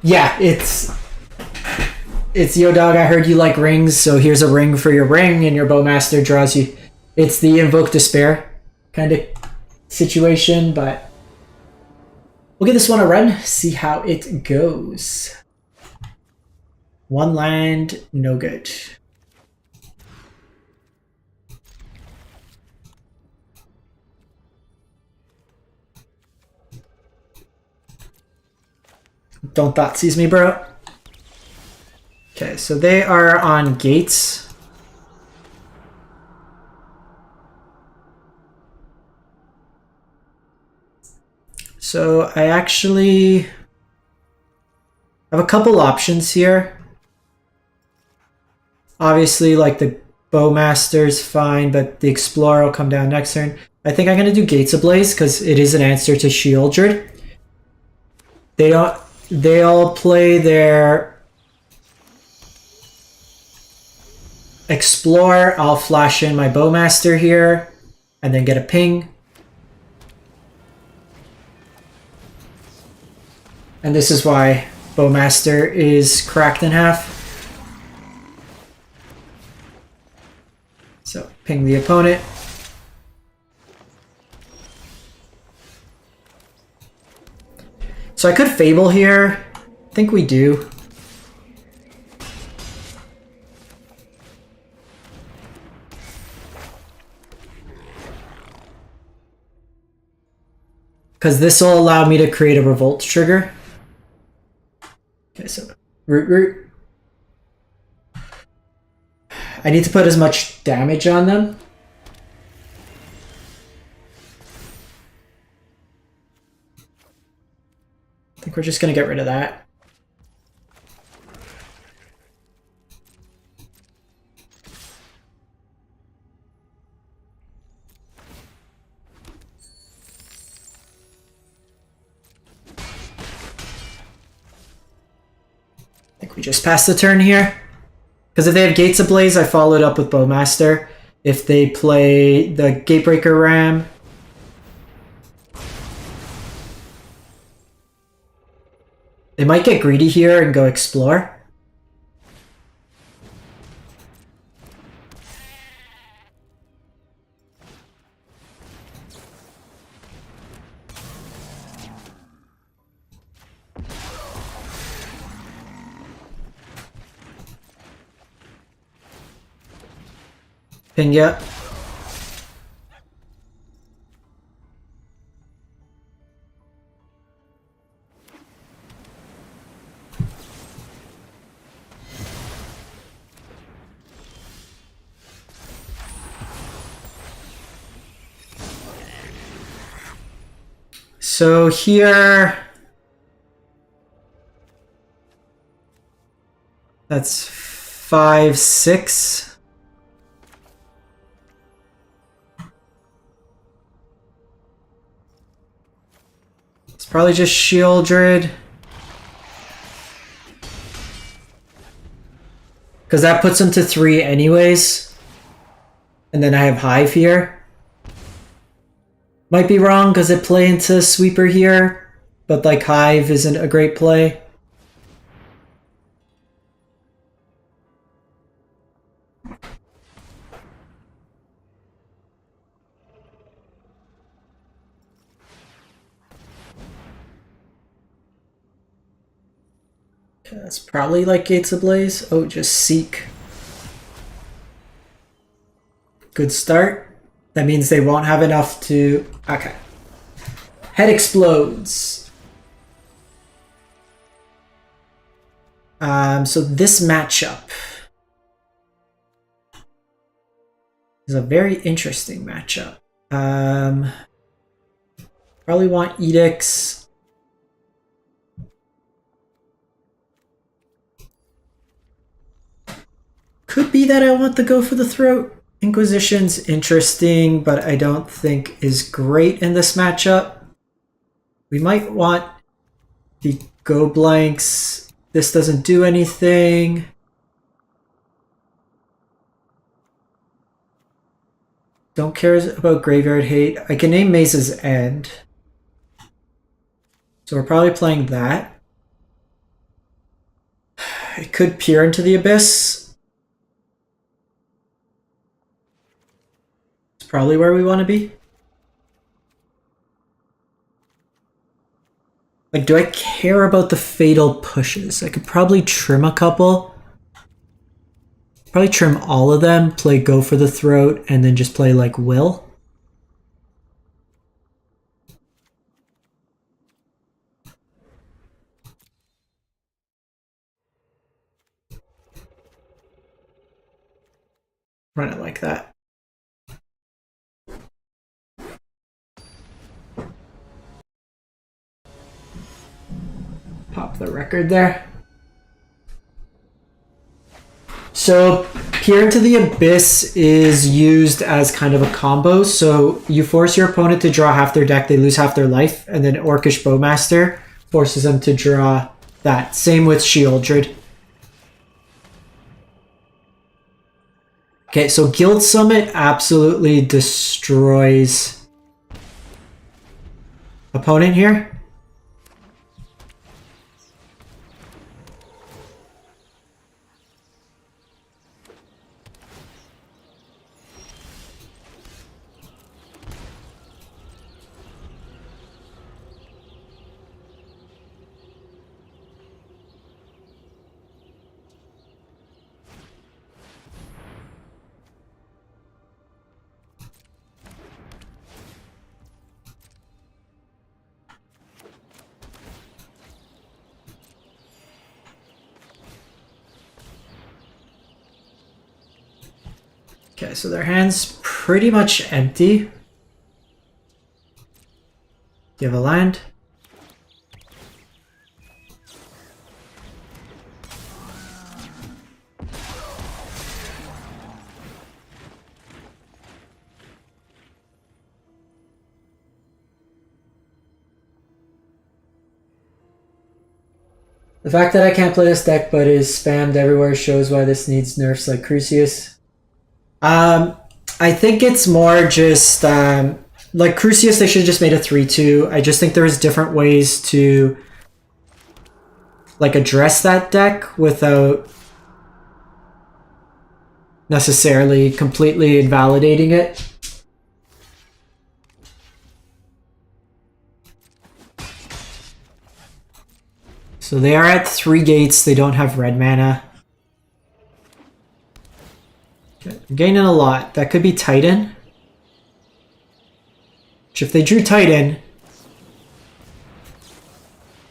Yeah, it's Yo Dog, I heard you like rings, so here's a ring for your ring, and your Bowmaster draws you. It's the Invoke Despair kind of situation, but we'll give this one a run, see how it goes. One land, no good. Don't Thoughtseize me, bro. Okay, so they are on gates. So I actually have a couple options here. Obviously, like the Bowmaster's fine, but the Explorer will come down next turn. I think I'm going to do Gates Ablaze because it is an answer to Shieldred. They'll play their Explore. I'll flash in my Bowmaster here and then get a ping. And this is why Bowmaster is cracked in half. So ping the opponent. So I could Fable here. I think we do. Because this will allow me to create a Revolt trigger. Okay, so root. I need to put as much damage on them. I think we're just going to get rid of that. I think we just pass the turn here. Because if they have Gates Ablaze, I follow it up with Bowmaster. If they play the Gatebreaker Ram, they might get greedy here and go Explore. Ping ya. So here, that's 5, 6. It's probably just Shieldred. Because that puts them to 3 anyways. And then I have Hive here. Might be wrong because it play into Sweeper here, but like Hive isn't a great play. Okay, that's probably like Gates Ablaze. Oh, just Seek. Good start. That means they won't have enough to... Okay. Head explodes. So this matchup is a very interesting matchup. Probably want Edicts. Could be that I want to go for the Throat. Inquisition's interesting, but I don't think is great in this matchup. We might want the Go Blanks. This doesn't do anything. Don't care about Graveyard Hate. I can name Maze's End. So we're probably playing that. It could peer into the Abyss. Probably where we want to be. Like, do I care about the fatal pushes? I could probably trim a couple. Probably trim all of them, play Go for the Throat, and then just play like Will. Run it like that. Pop the record there. So Peer into the Abyss is used as kind of a combo. So you force your opponent to draw half their deck, they lose half their life, and then Orcish Bowmaster forces them to draw that. Same with Sheoldred. Okay, so Guild Summit absolutely destroys opponent here. Okay, so their hand's pretty much empty. Do you have a land? The fact that I can't play this deck but is spammed everywhere shows why this needs nerfs like Crucius. I think it's more just like Crucius, they should have just made a 3-2. I just think there's different ways to like address that deck without necessarily completely invalidating it. So they are at 3 gates, they don't have red mana. Okay, I'm gaining a lot. That could be Titan. Which if they drew Titan...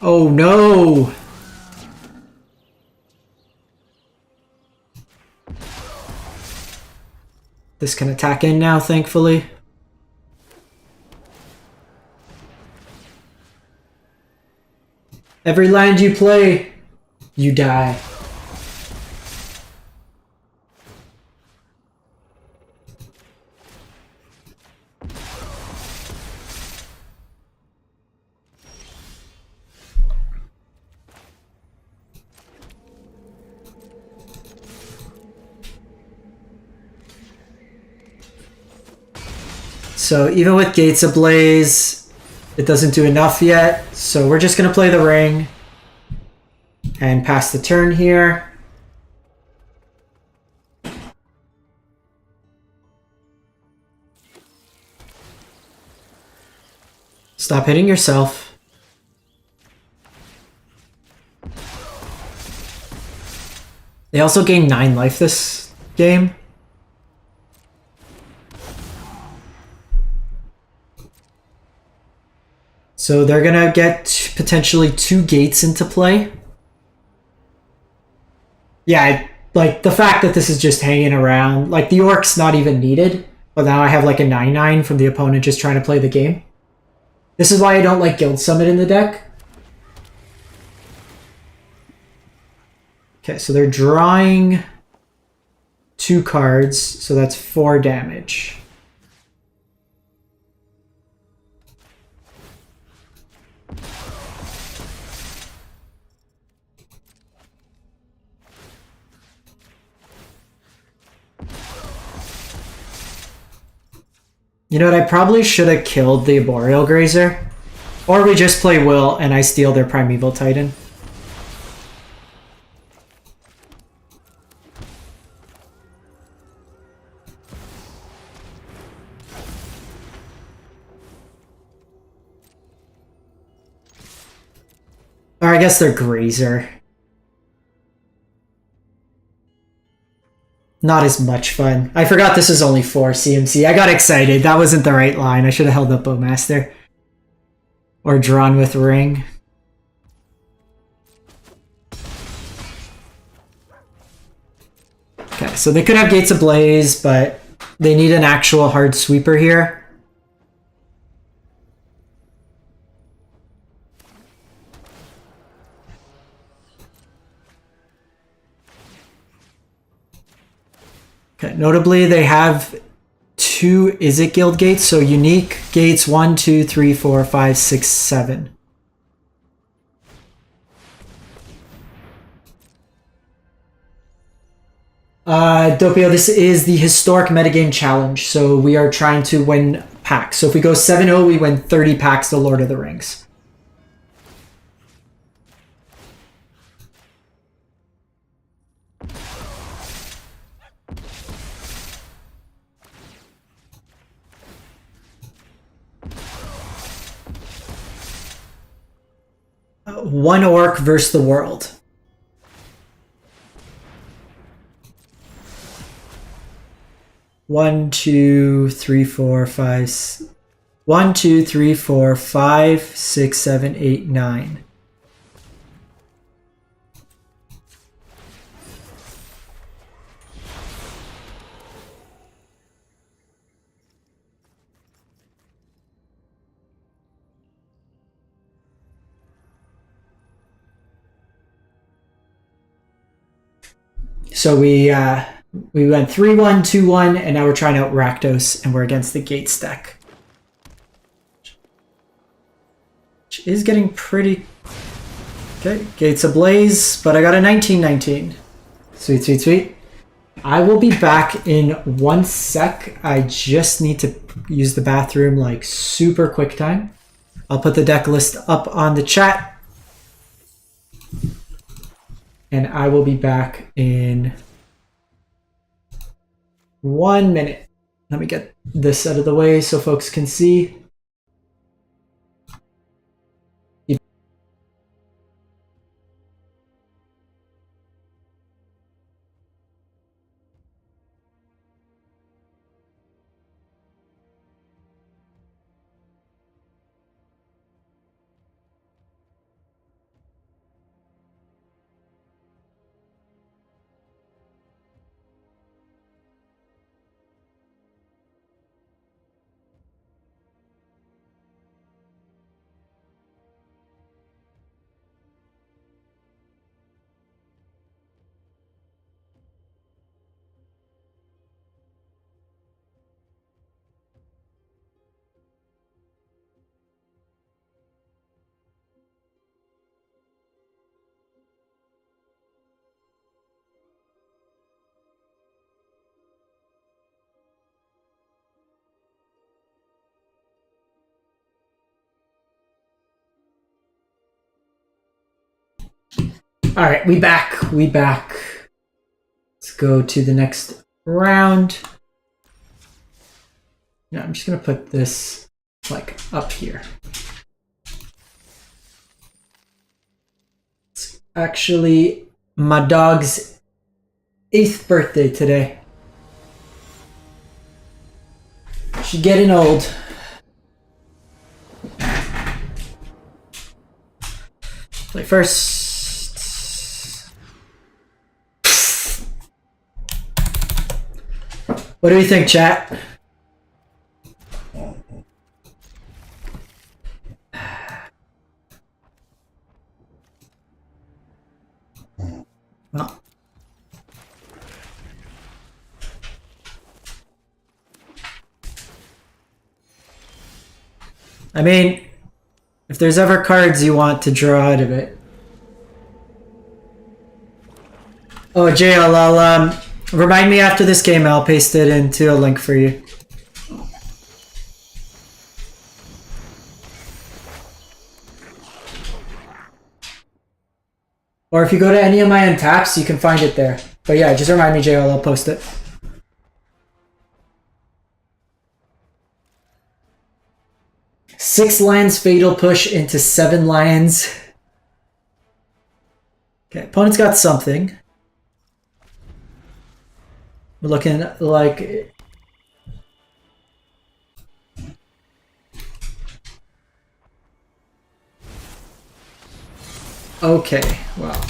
Oh no! This can attack in now, thankfully. Every land you play, you die. So even with Gates Ablaze, it doesn't do enough yet. So we're just going to play the ring and pass the turn here. Stop hitting yourself. They also gain 9 life this game. So they're gonna get potentially 2 gates into play. Yeah, like the fact that this is just hanging around, like the Orc's not even needed, but now I have like a 9/9 from the opponent just trying to play the game. This is why I don't like Guild Summit in the deck. Okay, so they're drawing 2 cards, so that's 4 damage. You know what, I probably should have killed the Boreal Grazer. Or we just play Will and I steal their Primeval Titan. Or I guess they're Grazer. not as much fun. I forgot this is only 4 CMC. I got excited. That wasn't the right line. I should have held up Bowmaster. Or drawn with Ring. Okay, so they could have Gates Ablaze, but they need an actual hard sweeper here. Okay, notably, they have 2 Izzet Guild gates, so unique gates 1, 2, 3, 4, 5, 6, 7. Doppio, this is the Historic Metagame Challenge, so we are trying to win packs. So if we go 7-0, we win 30 packs to Lord of the Rings. One orc versus the world. One, two, three, four, five. 1, 2, 3, 4, 5, 6, 7, 8, 9. So we went 3-1, 2-1, and now we're trying out Rakdos, and we're against the Gates deck. Which is getting pretty... Okay, Gates Ablaze, but I got a 19-19. Sweet, sweet, sweet. I will be back in 1 sec. I just need to use the bathroom like super quick time. I'll put the deck list up on the chat. And I will be back in 1 minute. Let me get this out of the way so folks can see. All right, we back. Let's go to the next round. Yeah, I'm just gonna put this like up here. It's actually my dog's 8th birthday today. She's getting old. Play first. What do we think, chat? Well, I mean, if there's ever cards you want to draw out of it. Oh, JL, I'll remind me after this game. I'll paste it into a link for you. Or if you go to any of my untaps, you can find it there. But yeah, just remind me, JL, I'll post it. Six lands fatal push into 7 lands. Okay, opponent's got something. We're looking like... Okay, well.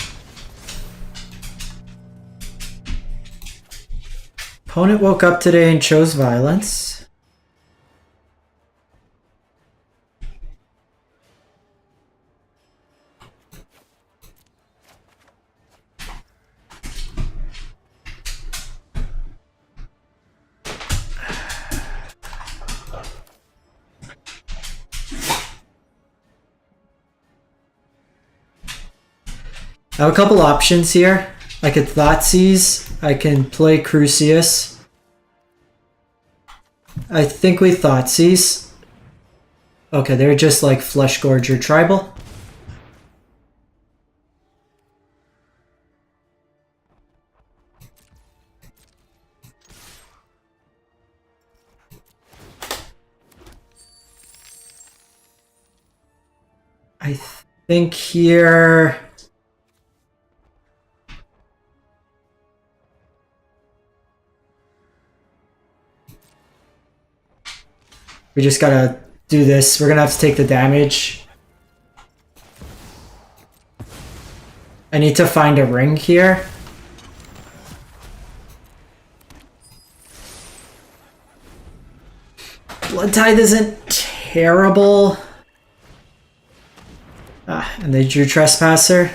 Opponent woke up today and chose violence. I have a couple options here. I could Thoughtseize. I can play Crucius. I think we Thoughtseize. Okay, they're just like Flesh Gorger Tribal. I think here... We just gotta do this. We're gonna have to take the damage. I need to find a ring here. Blood Tithe isn't terrible. Ah, and they drew Trespasser.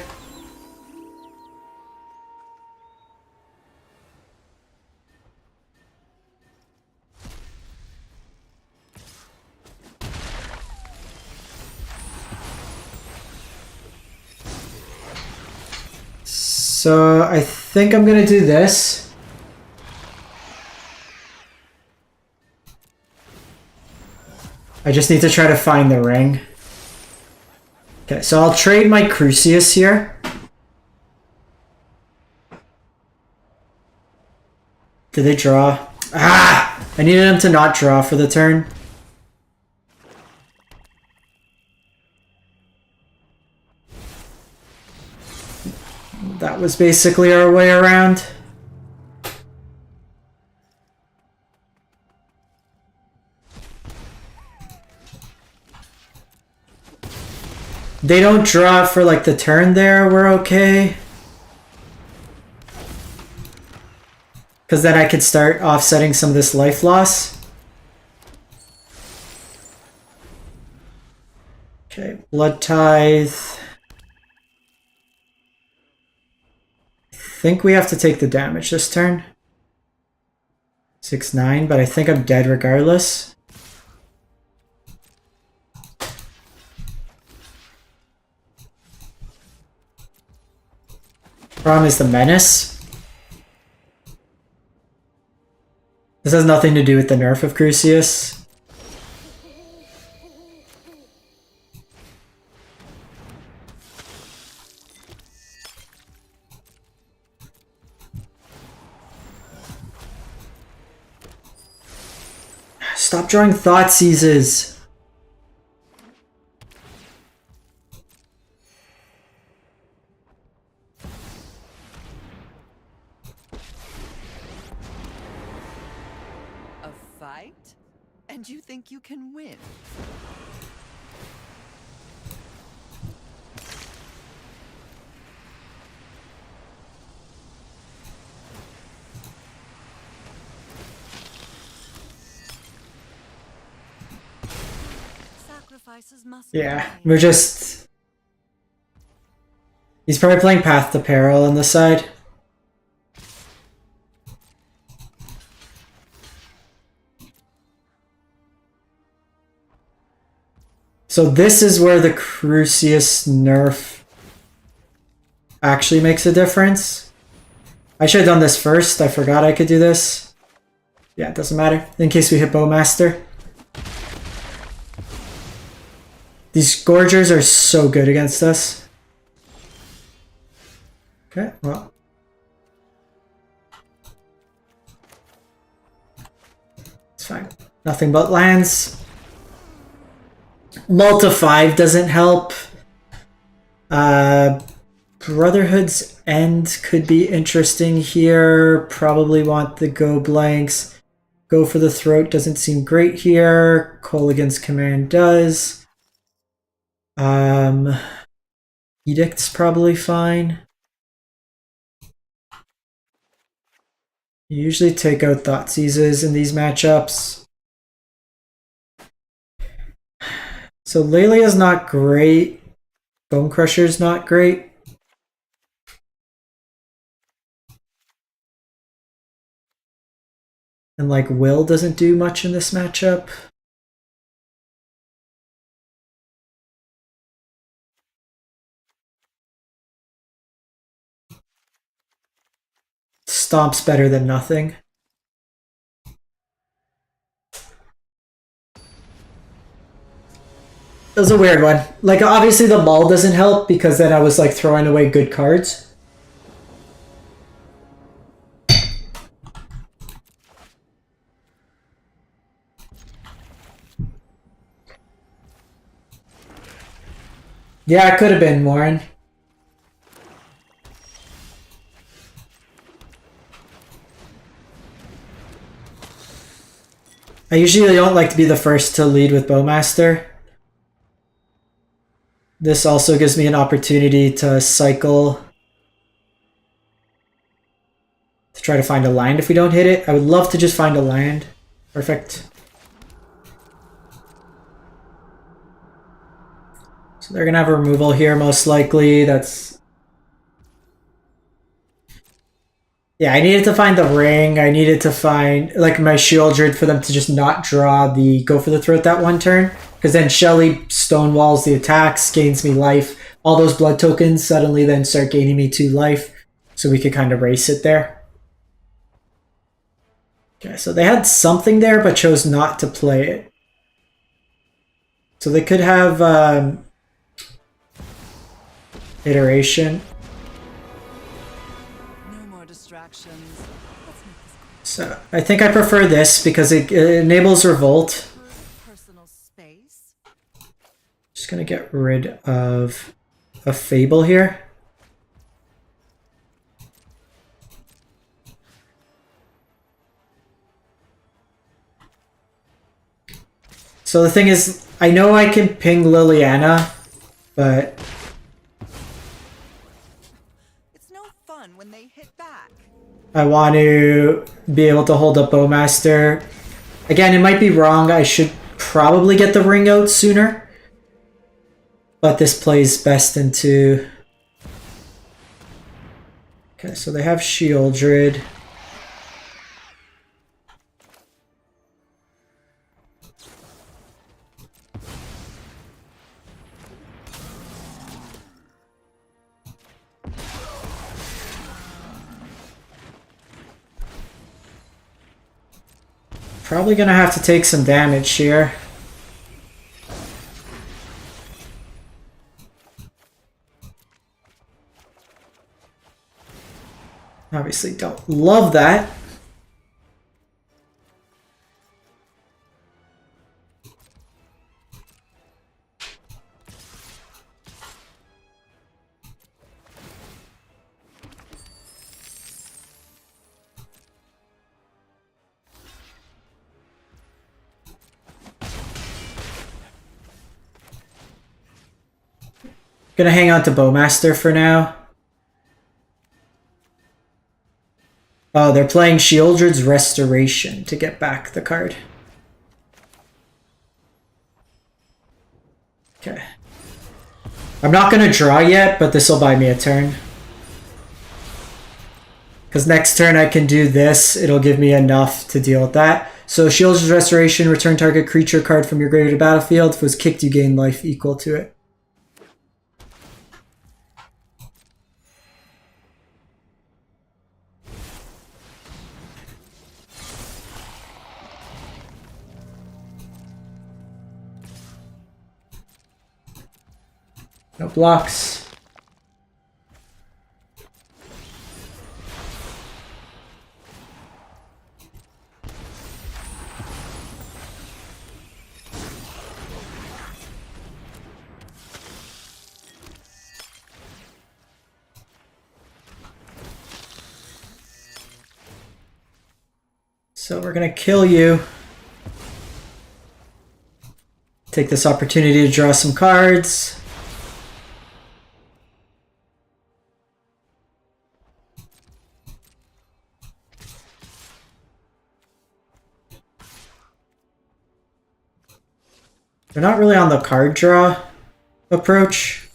So I think I'm gonna do this. I just need to try to find the ring. Okay, so I'll trade my Crucius here. Did they draw? Ah! I needed them to not draw for the turn. That was basically our way around. They don't draw for like the turn there, we're okay. Because then I could start offsetting some of this life loss. Okay, Blood Tithe. I think we have to take the damage this turn. 6-9, but I think I'm dead regardless. Problem is the Menace. This has nothing to do with the nerf of Crucius. Stop drawing Thoughtseizes. A fight? And you think you can win? Yeah, we're just... He's probably playing Path to Peril on the side. So this is where the Crucius nerf actually makes a difference. I should have done this first. I forgot I could do this. Yeah, it doesn't matter. In case we hit Bowmaster. These Gorgers are so good against us. Okay, well. It's fine. Nothing but lands. Multi-5 doesn't help. Probably Brotherhood's End could be interesting here. Probably want the go blanks. Go for the Throat doesn't seem great here. Colligan's Command does. Edict's probably fine. You usually take out Thoughtseizes in these matchups. So Lelia's not great. Bone Crusher's not great. And like Will doesn't do much in this matchup. Stomp's better than nothing. It was a weird one. Like, obviously the mull doesn't help because then I was like throwing away good cards. Yeah, it could have been Norn. I usually don't like to be the first to lead with Bowmaster. This also gives me an opportunity to cycle to try to find a land if we don't hit it. I would love to just find a land. Perfect. So they're gonna have a removal here most likely. That's... Yeah, I needed to find the ring. I needed to find like my Shieldred for them to just not draw the Go for the Throat that one turn. Because then Shelly stonewalls the attacks, gains me life. All those blood tokens suddenly then start gaining me 2 life. So we could kind of race it there. Okay, so they had something there but chose not to play it. So they could have iteration. No more distractions. So I think I prefer this because it enables revolt. Personal space. Just gonna get rid of a Fable here. So the thing is, I know I can ping Liliana, but It's no fun when they hit back. I want to be able to hold up Bowmaster. Again, it might be wrong. I should probably get the ring out sooner. But this plays best into... Okay, so they have Shieldred. Probably gonna have to take some damage here. Obviously don't love that. Gonna hang on to Bowmaster for now. Oh, they're playing Shieldred's Restoration to get back the card. Okay. I'm not gonna draw yet, but this will buy me a turn. Because next turn I can do this, it'll give me enough to deal with that. So Shieldred's Restoration, return target creature card from your grave to battlefield. If it was kicked, you gain life equal to it. No blocks. So we're gonna kill you. Take this opportunity to draw some cards. They're not really on the card draw approach.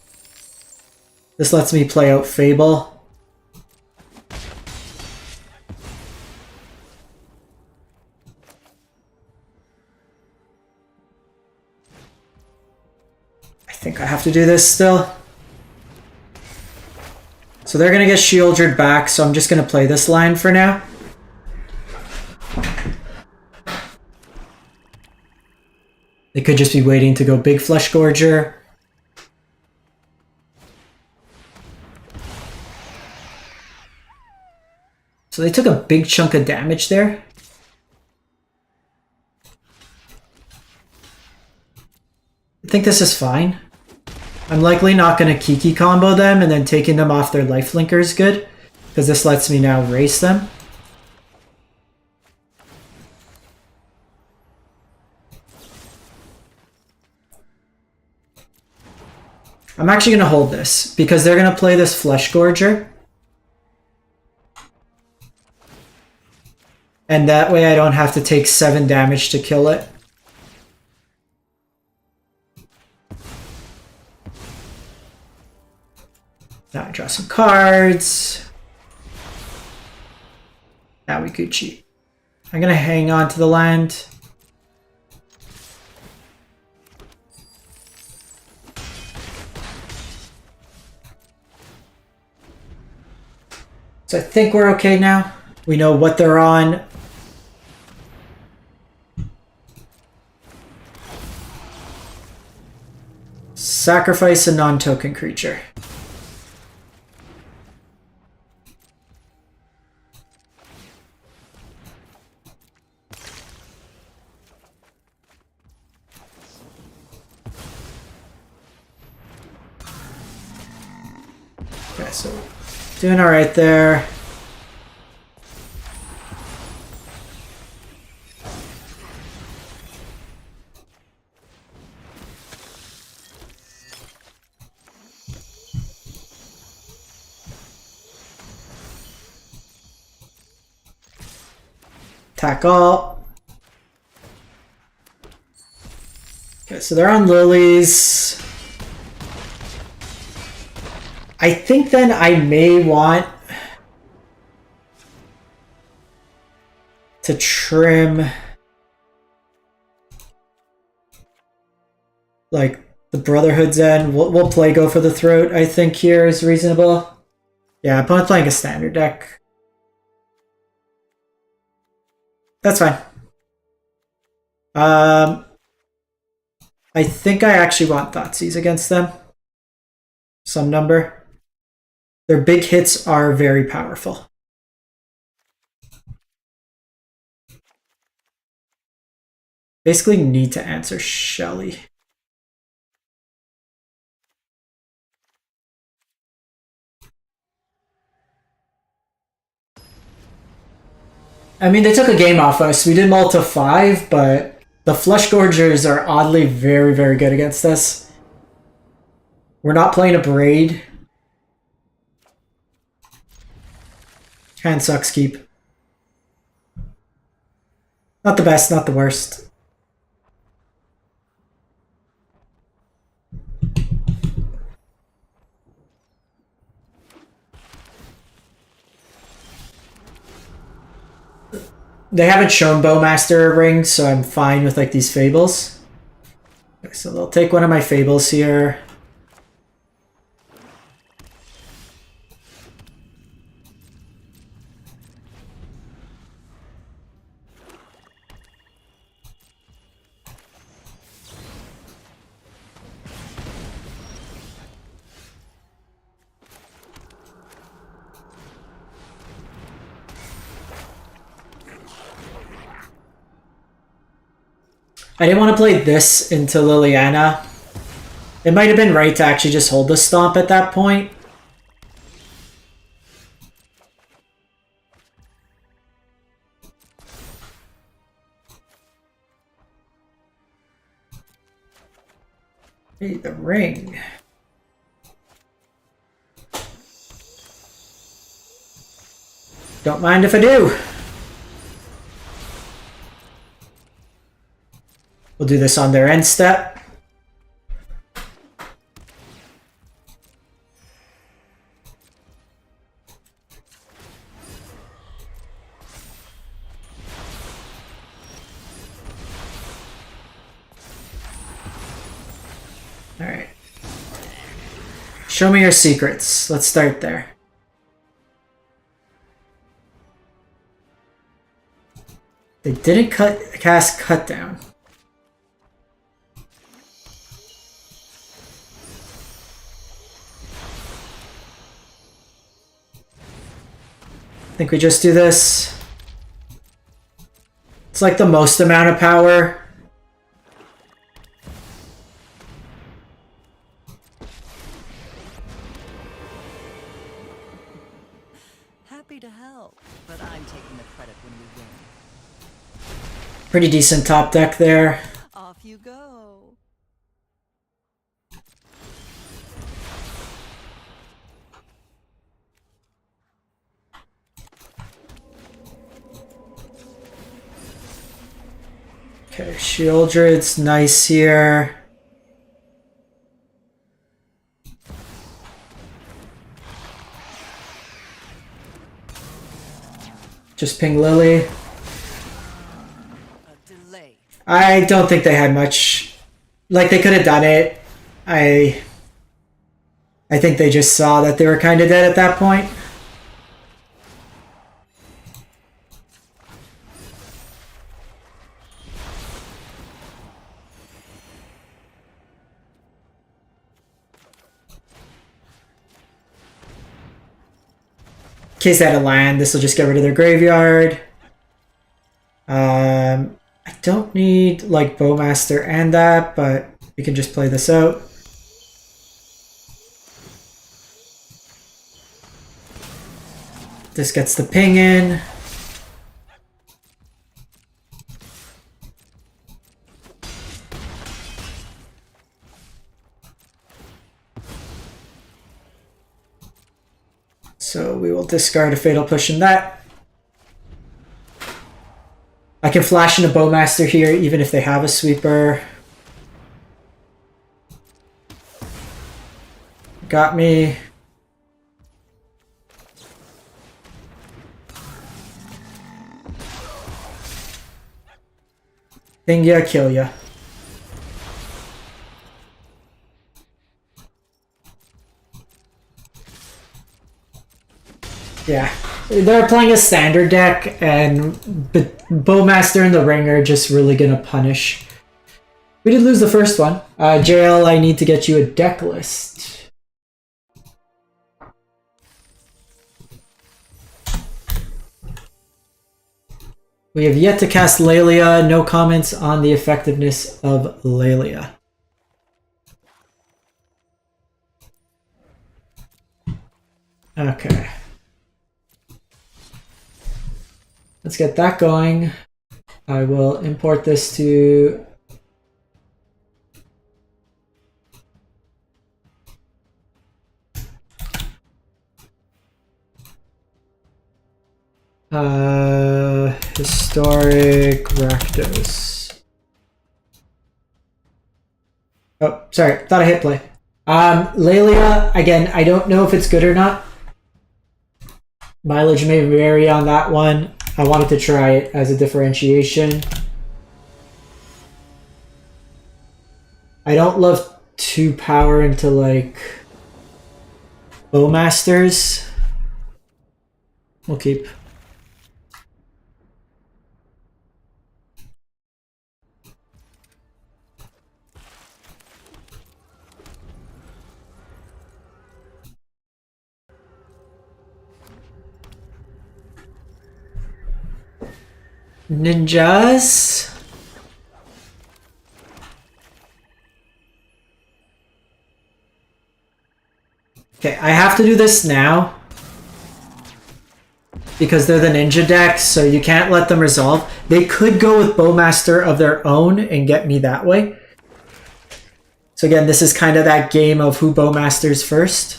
This lets me play out Fable. I think I have to do this still. So they're going to get Shieldred back, so I'm just going to play this line for now. They could just be waiting to go big Flesh Gorger. So they took a big chunk of damage there. I think this is fine. I'm likely not going to Kiki combo them, and then taking them off their lifelinker is good, because this lets me now race them. I'm actually going to hold this, because they're going to play this Flesh Gorger. And that way I don't have to take 7 damage to kill it. Now I draw some cards. Now we Gucci. I'm going to hang on to the land. So I think we're okay now. We know what they're on. Sacrifice a non-token creature. Okay, so doing all right there. Attack all. Okay, so they're on lilies. I think then I may want to trim like the Brotherhood's End. We'll play Go for the Throat, I think here is reasonable. Yeah, opponent playing a standard deck. That's fine. I think I actually want Thoughtseize against them. Some number. Their big hits are very powerful. Basically need to answer Shelly. I mean, they took a game off us. We did mull to 5, but the Flesh Gorgers are oddly very, very good against us. We're not playing a Braid. Hand sucks keep. Not the best, not the worst. They haven't shown Bowmaster rings, so I'm fine with like these Fables. Okay, so they'll take one of my Fables here. I didn't want to play this into Liliana. It might have been right to actually just hold the Stomp at that point. Hey, the ring. Don't mind if I do. We'll do this on their end step. All right. Show me your secrets. Let's start there. They didn't cast Cut Down. I think we just do this. It's like the most amount of power. Happy to help, but I'm taking the credit when we win. Pretty decent top deck there. Off you go. Okay, Shieldred's nice here. Just ping Lily. A delay. I don't think they had much. Like, they could have done it. I think they just saw that they were kind of dead at that point. In case they had a land, this will just get rid of their graveyard. I don't need like Bowmaster and that, but we can just play this out. This gets the ping in. So we will discard a Fatal Push in that. I can flash in a Bowmaster here even if they have a sweeper. Got me. Thing ya, kill ya. Yeah, they're playing a standard deck, and Bowmaster and the Ring are just really gonna punish. We did lose the first one. JL, I need to get you a deck list. We have yet to cast Lelia. No comments on the effectiveness of Lelia. Okay. Let's get that going. I will import this to Historic Rakdos. Oh, sorry, thought I hit play. Lelia, again, I don't know if it's good or not. Mileage may vary on that one. I wanted to try it as a differentiation. I don't love 2 power into like Bowmasters. We'll keep. Ninjas. Okay, I have to do this now because they're the ninja deck, so you can't let them resolve. They could go with Bowmaster of their own and get me that way. So again, this is kind of that game of who bowmasters first.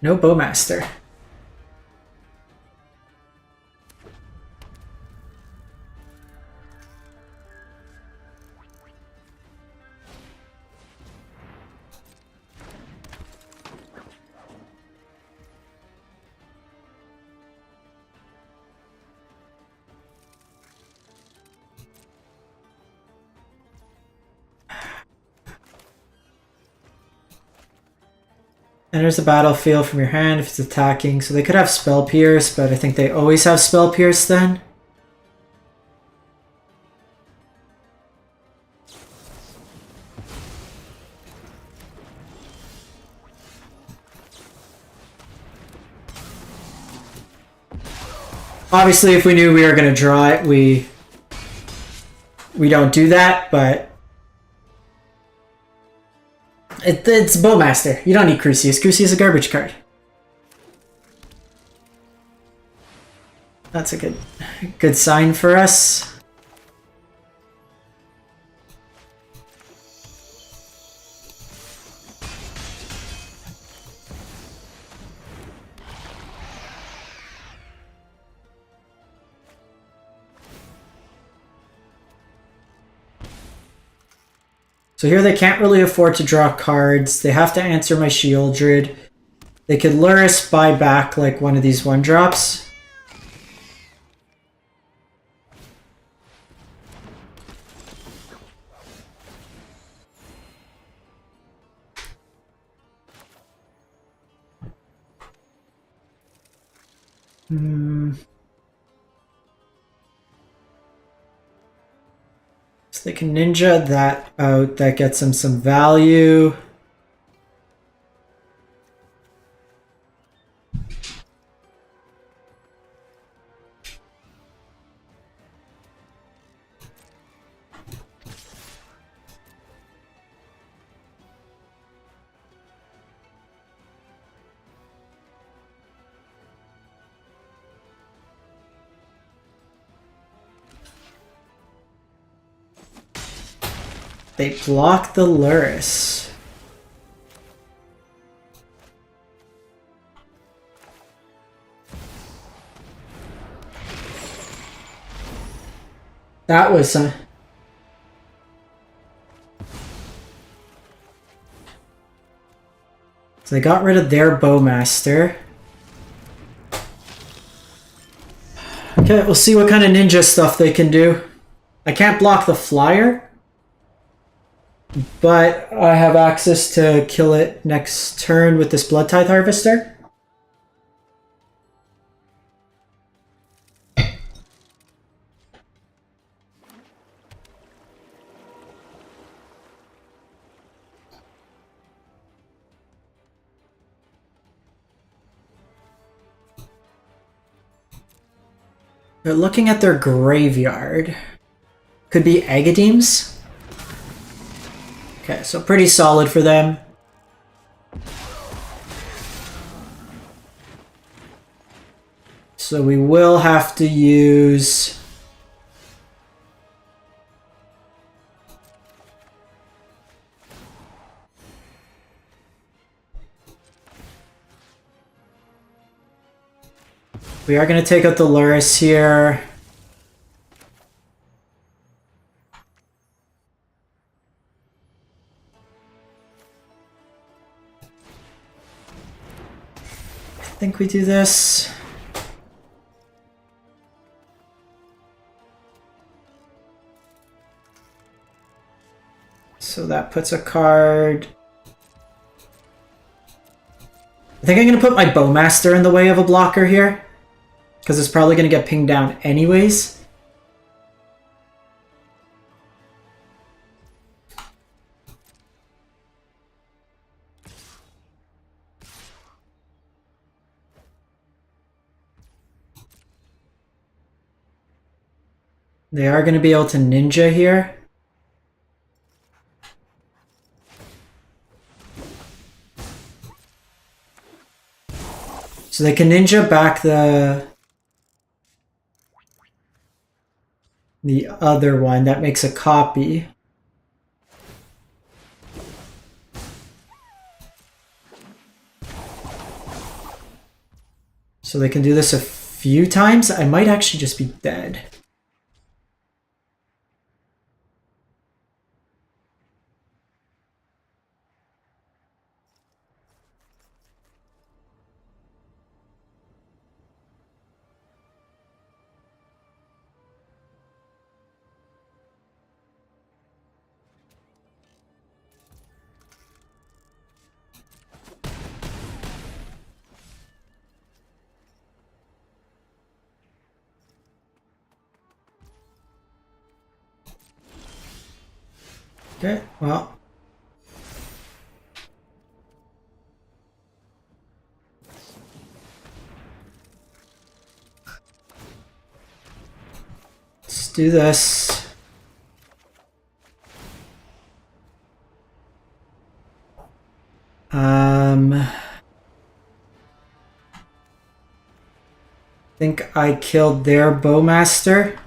No bowmaster. Enters the battlefield from your hand if it's attacking. So they could have Spell Pierce, but I think they always have Spell Pierce then. Obviously, if we knew we were going to draw it, we don't do that, but it's Bowmaster. You don't need Crucius. Crucius is a garbage card. That's a good sign for us. So here they can't really afford to draw cards. They have to answer my Shieldred. They could Luris buy back like one of these 1-drops. So they can ninja that out. That gets them some value. They block the Luris. That was some... So they got rid of their Bowmaster. Okay, we'll see what kind of ninja stuff they can do. I can't block the flyer, but I have access to kill it next turn with this Blood Tithe Harvester. They're looking at their graveyard. Could be Agadeems. Okay, so pretty solid for them. So we will have to use... We are going to take out the Luris here. I think we do this. So that puts a card... I think I'm going to put my Bowmaster in the way of a blocker here, because it's probably going to get pinged down anyways. They are going to be able to ninja here. So they can ninja back the other one. That makes a copy. So they can do this a few times. I might actually just be dead. Okay, well. Let's do this. I think I killed their bowmaster.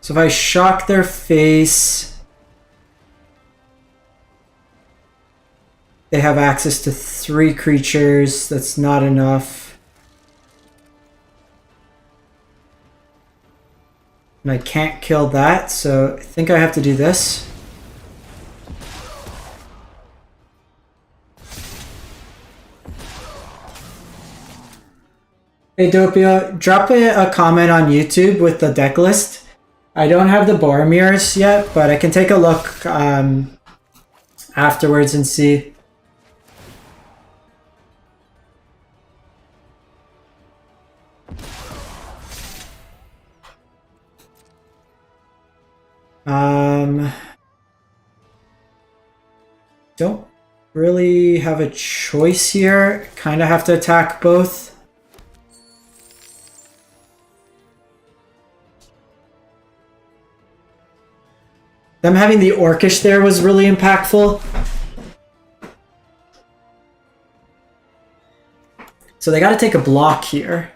So if I shock their face, they have access to 3 creatures. That's not enough. And I can't kill that, so I think I have to do this. Hey Doppio, drop a comment on YouTube with the deck list. I don't have the Boromirs yet, but I can take a look afterwards and see. Don't really have a choice here. Kind of have to attack both. Them having the Orcish there was really impactful. So they gotta take a block here.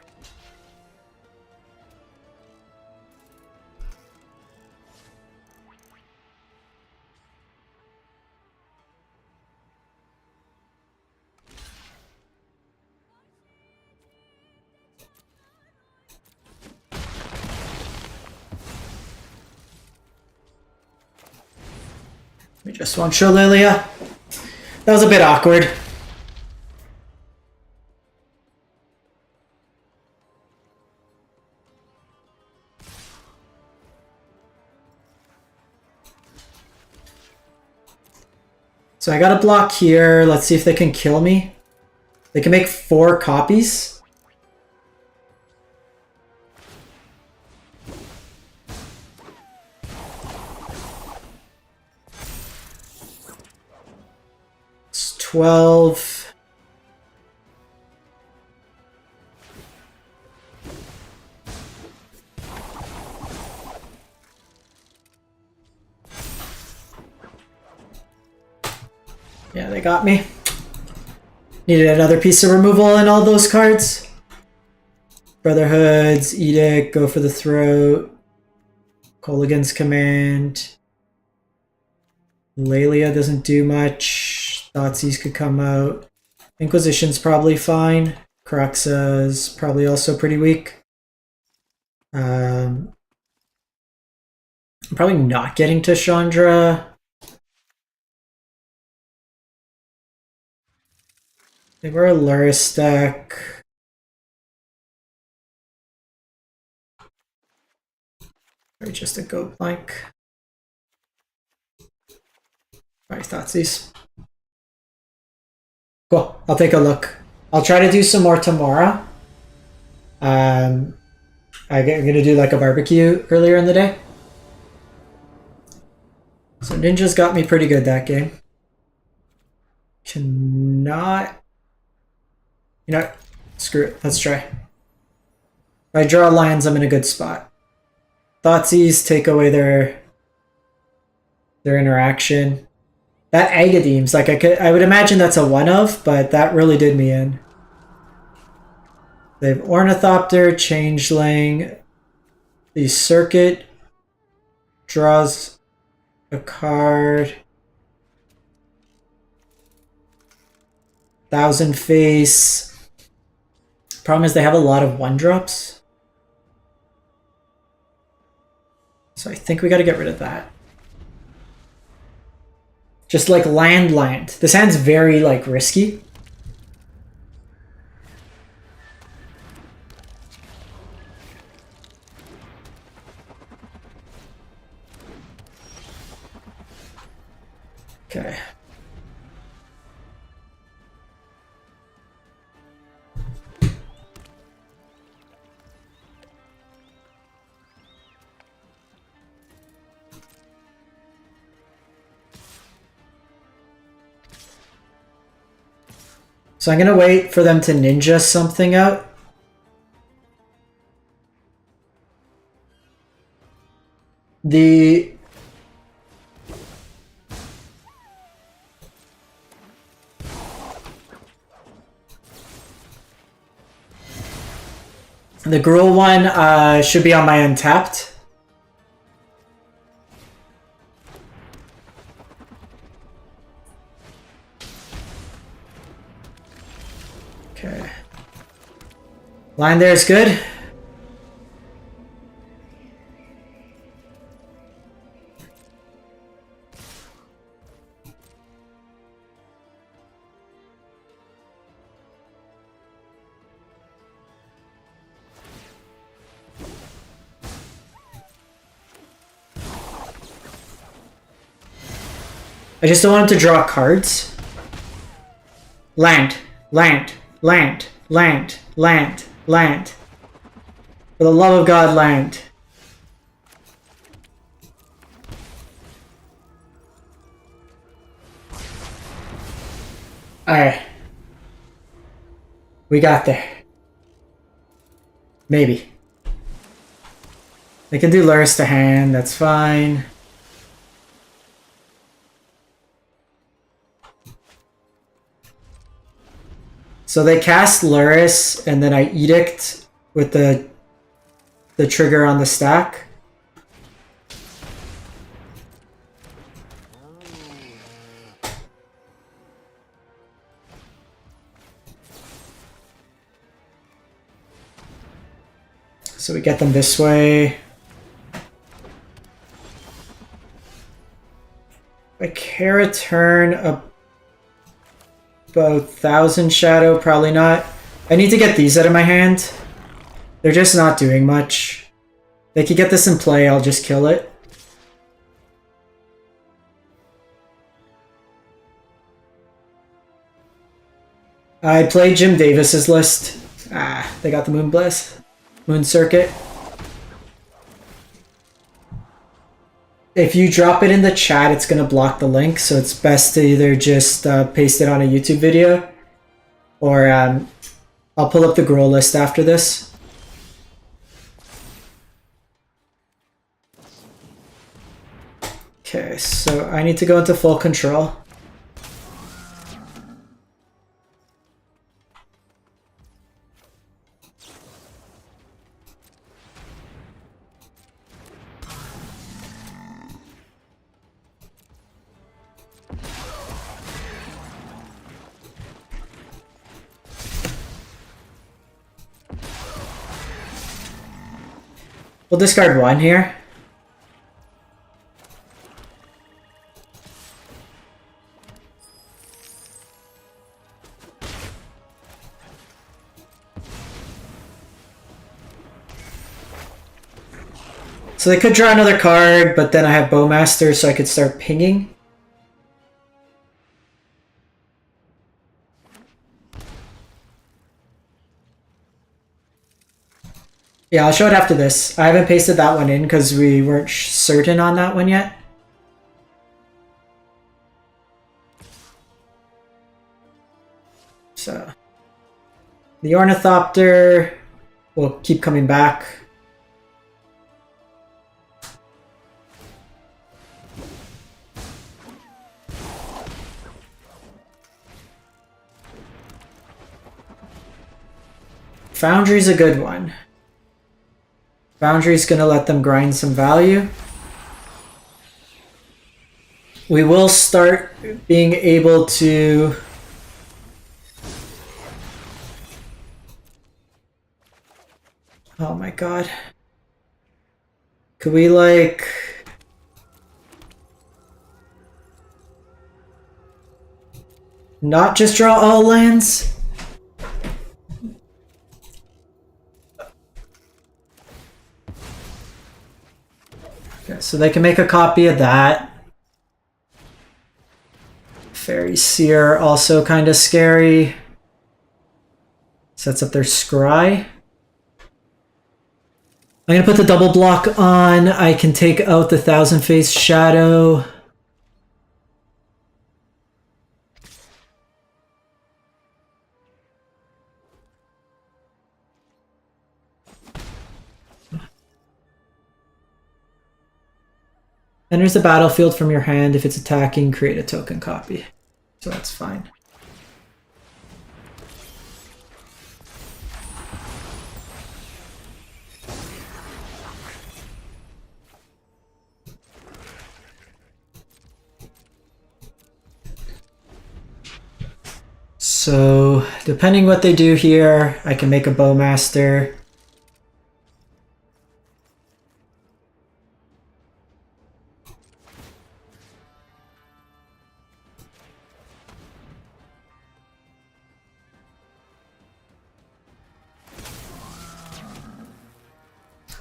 We just won't show Lilia. That was a bit awkward. So I got a block here. Let's see if they can kill me. They can make 4 copies. It's 12. Yeah, they got me. Needed another piece of removal in all those cards. Brotherhood's Edict, Go for the Throat, Kolaghan's Command. Lelia doesn't do much. Thoughtseize could come out. Inquisition's probably fine. Cruxa's probably also pretty weak. I'm probably not getting to Chandra. They were a Luris deck. Or just a go blank. Alright, Thoughtseize. Cool, I'll take a look. I'll try to do some more tomorrow. I'm gonna do like a barbecue earlier in the day. So Ninja's got me pretty good that game. Cannot... You know what? Screw it. Let's try. If I draw lands, I'm in a good spot. Thoughtseize, take away their their interaction. That Agadeem's, like I would imagine that's a one of, but that really did me in. They have Ornithopter, Changeling. The Circuit draws a card. Thousand Face. Problem is they have a lot of 1-drops. So I think we gotta get rid of that. Just like land. This hand's very like risky. Okay. So I'm gonna wait for them to ninja something out. The Gruel one should be on my untapped. Okay. Line there is good. I just don't want him to draw cards. Land. For the love of God, land. Alright. We got there. Maybe. They can do Luris to hand, that's fine. So they cast Luris, and then I Edict with the trigger on the stack. So we get them this way. I care a turn about 1,000 Shadow, probably not. I need to get these out of my hand. They're just not doing much. They could get this in play, I'll just kill it. I played Jim Davis's list. They got the Moon Blast. Moon Circuit. If you drop it in the chat, it's going to block the link, so it's best to either just paste it on a YouTube video, or I'll pull up the Gruel list after this. Okay, so I need to go into full control. We'll discard one here. So they could draw another card, but then I have Bowmaster, so I could start pinging. Yeah, I'll show it after this. I haven't pasted that one in because we weren't certain on that one yet. So the Ornithopter will keep coming back. Foundry's a good one. Foundry's gonna let them grind some value. We will start being able to oh my god. Could we like not just draw all lands? Okay, so they can make a copy of that. Fairy Seer, also kind of scary. Sets up their scry. I'm going to put the double block on. I can take out the Thousand Face Shadow. Enters the battlefield from your hand. If it's attacking, create a token copy. So that's fine. So, depending what they do here, I can make a Bowmaster.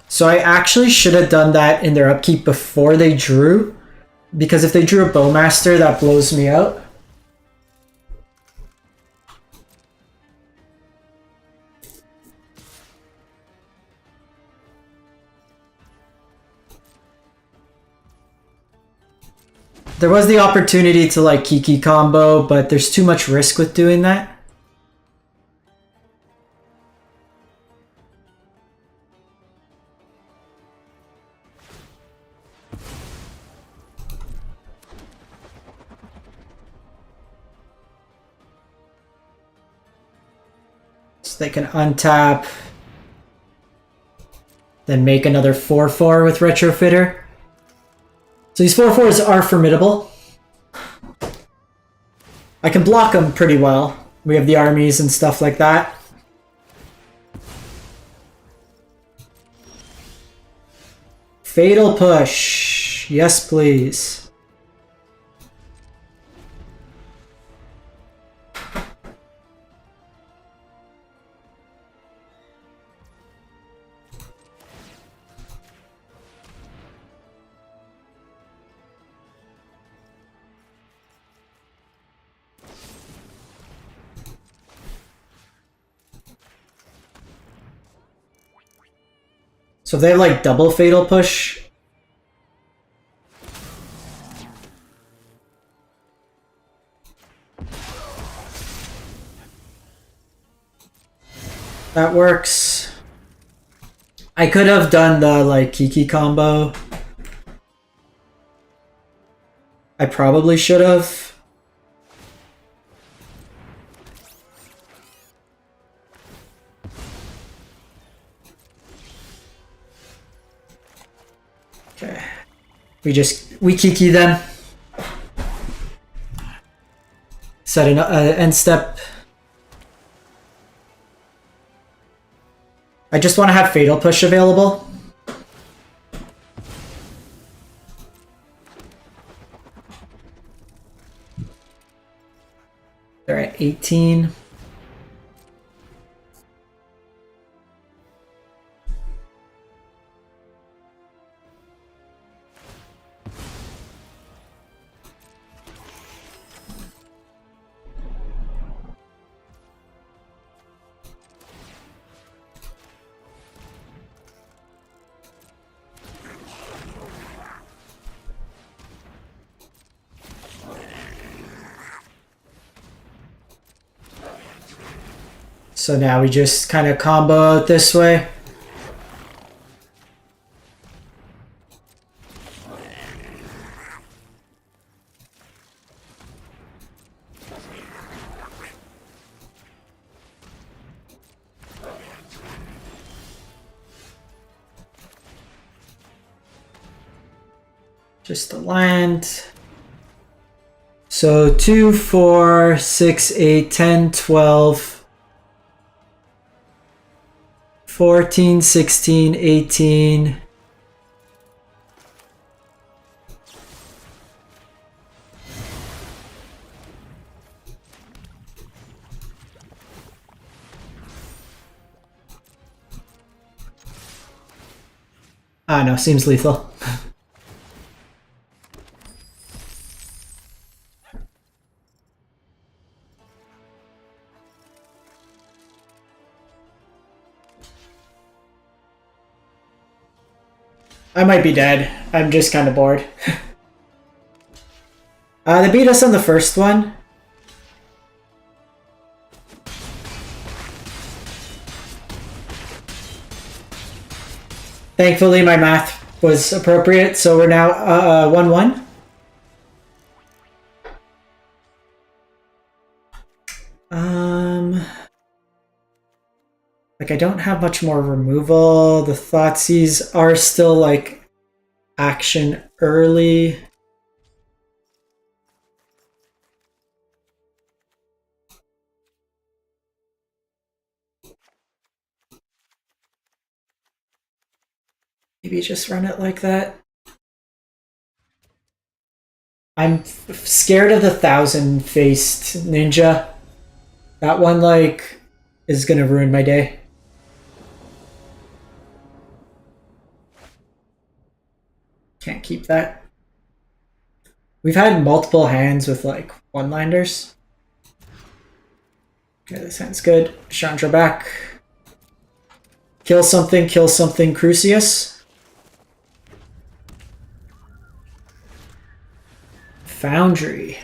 So I actually should have done that in their upkeep before they drew, because if they drew a Bowmaster, that blows me out. There was the opportunity to like Kiki combo, but there's too much risk with doing that. So they can untap, then make another 4/4 with Retrofitter. So these 4/4s are formidable. I can block them pretty well. We have the armies and stuff like that. Fatal Push. Yes, please. So if they have like double Fatal Push, that works. I could have done the like Kiki combo. I probably should have. Okay. We Kiki them. Set an end step. I just want to have Fatal Push available. They're at 18. So now we just kind of combo it this way. Just a land. So 2, 4, 6, 8, 10, 12, 14, 16, 18. Ah, no, seems lethal. I might be dead. I'm just kind of bored. They beat us on the first one. Thankfully, my math was appropriate, so we're now 1-1. Like, I don't have much more removal. The Thoughtseize are still, like, action early. Maybe just run it like that. I'm scared of the 1,000-faced ninja. That one, like, is gonna ruin my day. Can't keep that. We've had multiple hands with, like, one-landers. Okay, this hand's good. Chandra back. Kill something, Crucius. Foundry.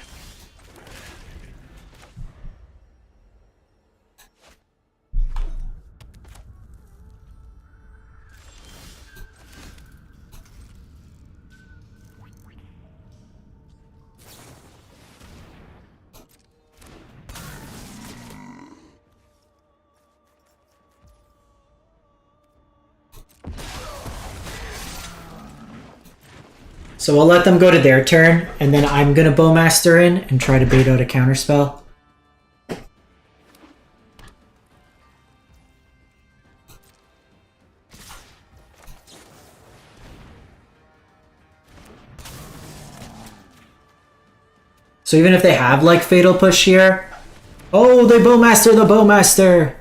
So we'll let them go to their turn, and then I'm gonna Bowmaster in and try to bait out a counterspell. So even if they have, like, Fatal Push here... Oh, they Bowmaster the Bowmaster!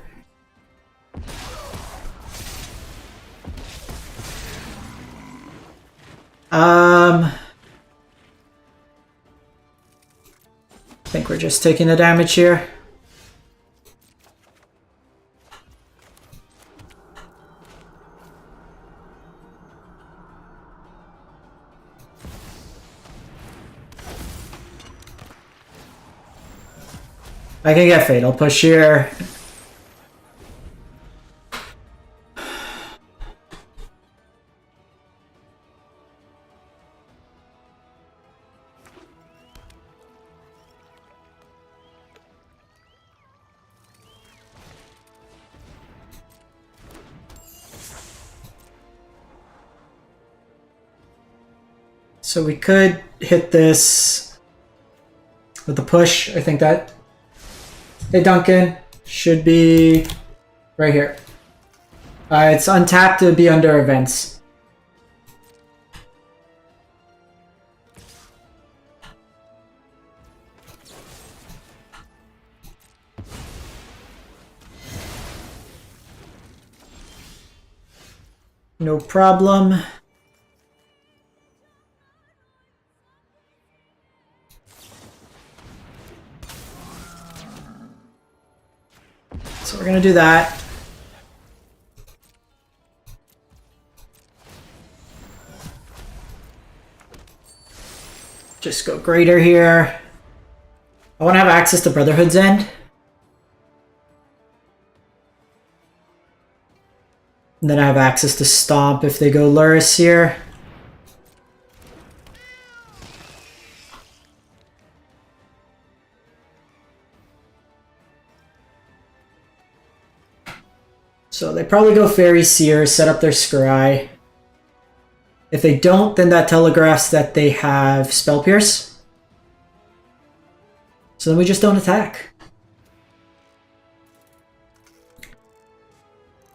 I think we're just taking the damage here. I can get Fatal Push here. So we could hit this with the push. I think that... Hey, Duncan. Should be right here. It's untapped to be under events. No problem. So we're gonna do that. Just go greater here. I want to have access to Brotherhood's End. And then I have access to Stomp if they go Luris here. So they probably go Fairy Seer, set up their Scry. If they don't, then that telegraphs that they have Spell Pierce. So then we just don't attack.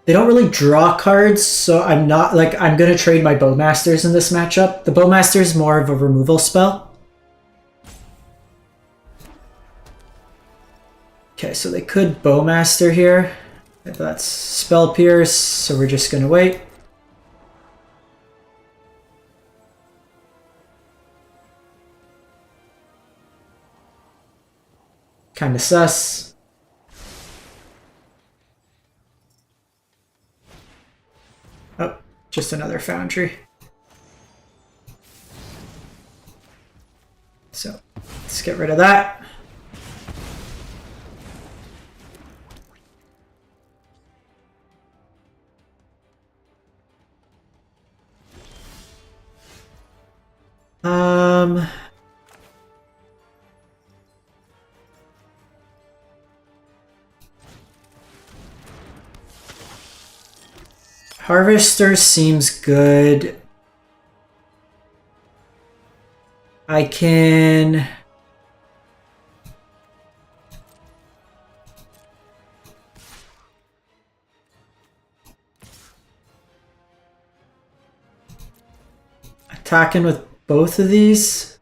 They don't really draw cards, so I'm going to trade my Bowmasters in this matchup. The Bowmaster is more of a removal spell. Okay, so they could Bowmaster here. That's Spell Pierce, so we're just going to wait. Kinda sus. Oh, just another Foundry. So, let's get rid of that. Harvester seems good. I can... attacking with both of these.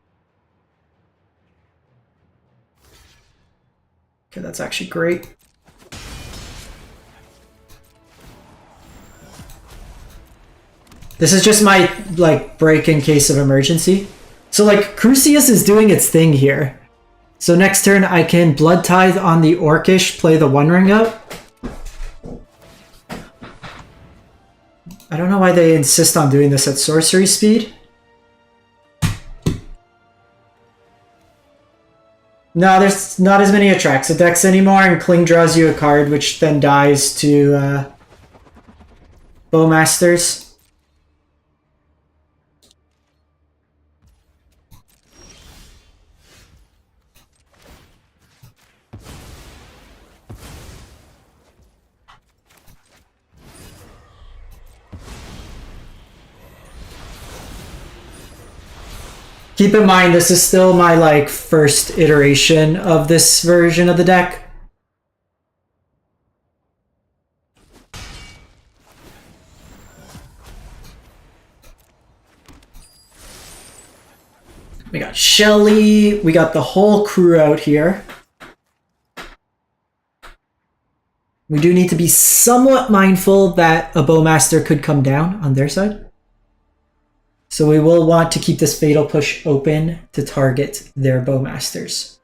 Okay, that's actually great. This is just my, like, break in case of emergency. So, like, Crucius is doing its thing here. So next turn I can Blood Tithe on the Orcish, play the One Ring up. I don't know why they insist on doing this at sorcery speed. No, there's not as many Atraxa decks anymore, and Kling draws you a card, which then dies to Bowmasters. Keep in mind, this is still my, like, first iteration of this version of the deck. We got Shelly, we got the whole crew out here. We do need to be somewhat mindful that a Bowmaster could come down on their side. So we will want to keep this Fatal Push open to target their Bowmasters.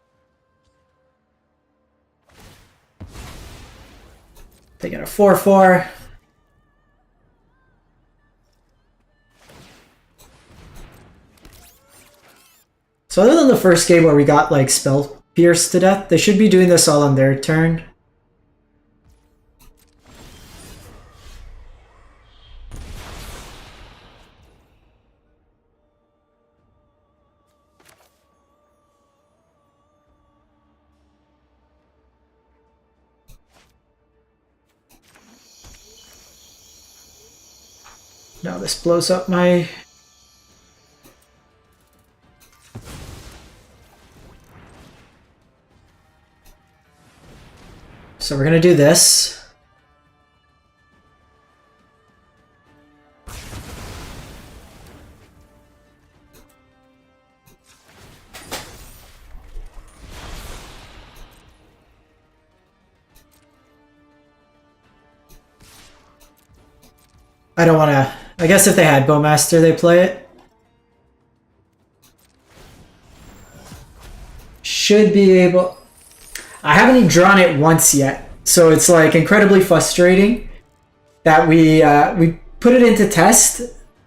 They get a 4/4. So other than the first game where we got, like, Spell Pierce to death, they should be doing this all on their turn. Now this blows up my... So we're gonna do this. I don't want to... I guess if they had Bowmaster, they play it. Should be able... I haven't even drawn it once yet, so it's, like, incredibly frustrating that we put it into test,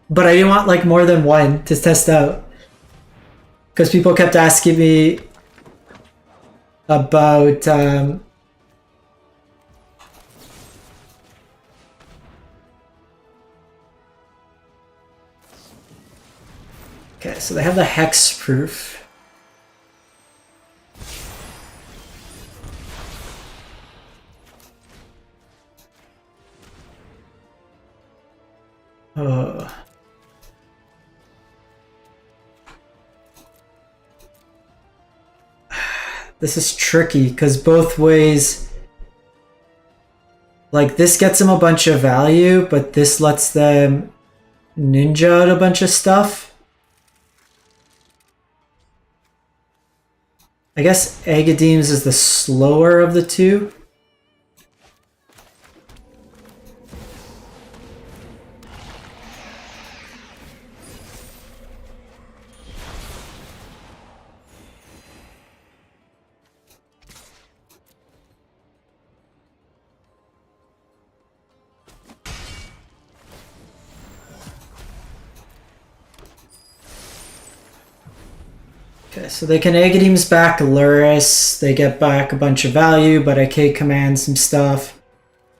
but I didn't want, like, more than one to test out. Because people kept asking me about... Okay, so they have the Hexproof. This is tricky because both ways, like this gets them a bunch of value, but this lets them ninja out a bunch of stuff. I guess Agadeem's is the slower of the two. Okay, so they can Agadeem's back Luris, they get back a bunch of value, but I can command some stuff.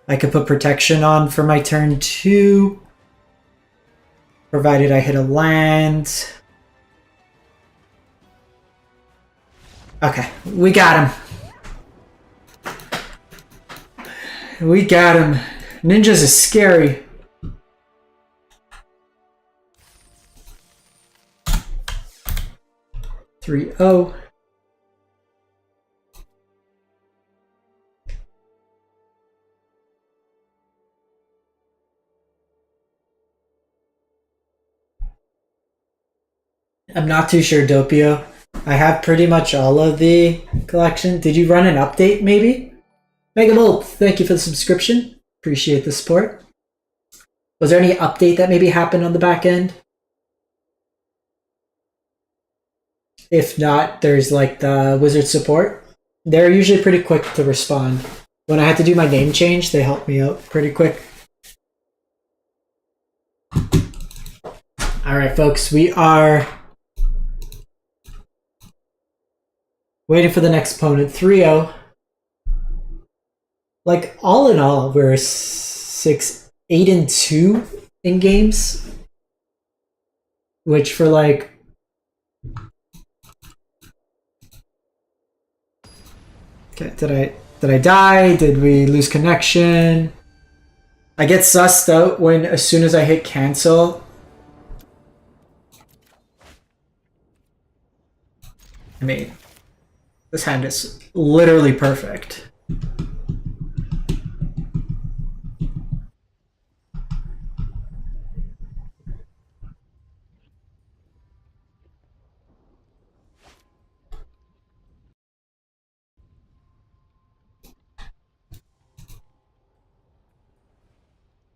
I could put protection on for my turn 2, provided I hit a land. Okay, we got him. We got him. Ninjas is scary. Three oh. I'm not too sure, Doppio. I have pretty much all of the collection. Did you run an update, maybe? Megabolt, thank you for the subscription. Appreciate the support. Was there any update that maybe happened on the back end? If not, there's like the wizard support. They're usually pretty quick to respond. When I had to do my name change, they helped me out pretty quick. Alright, folks, we are waiting for the next opponent. 3-0. Like, all in all, we're 8-2 in games. Which for like... Okay, did I die? Did we lose connection? I get sussed out when as soon as I hit cancel. I mean, this hand is literally perfect.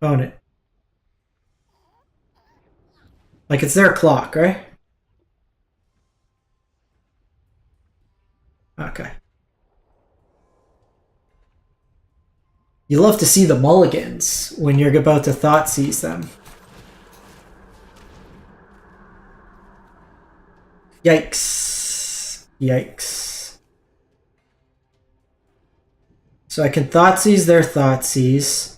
Own it. Like it's their clock, right? Okay. You love to see the mulligans when you're about to Thoughtseize them. Yikes. Yikes. So I can Thoughtseize their Thoughtseize.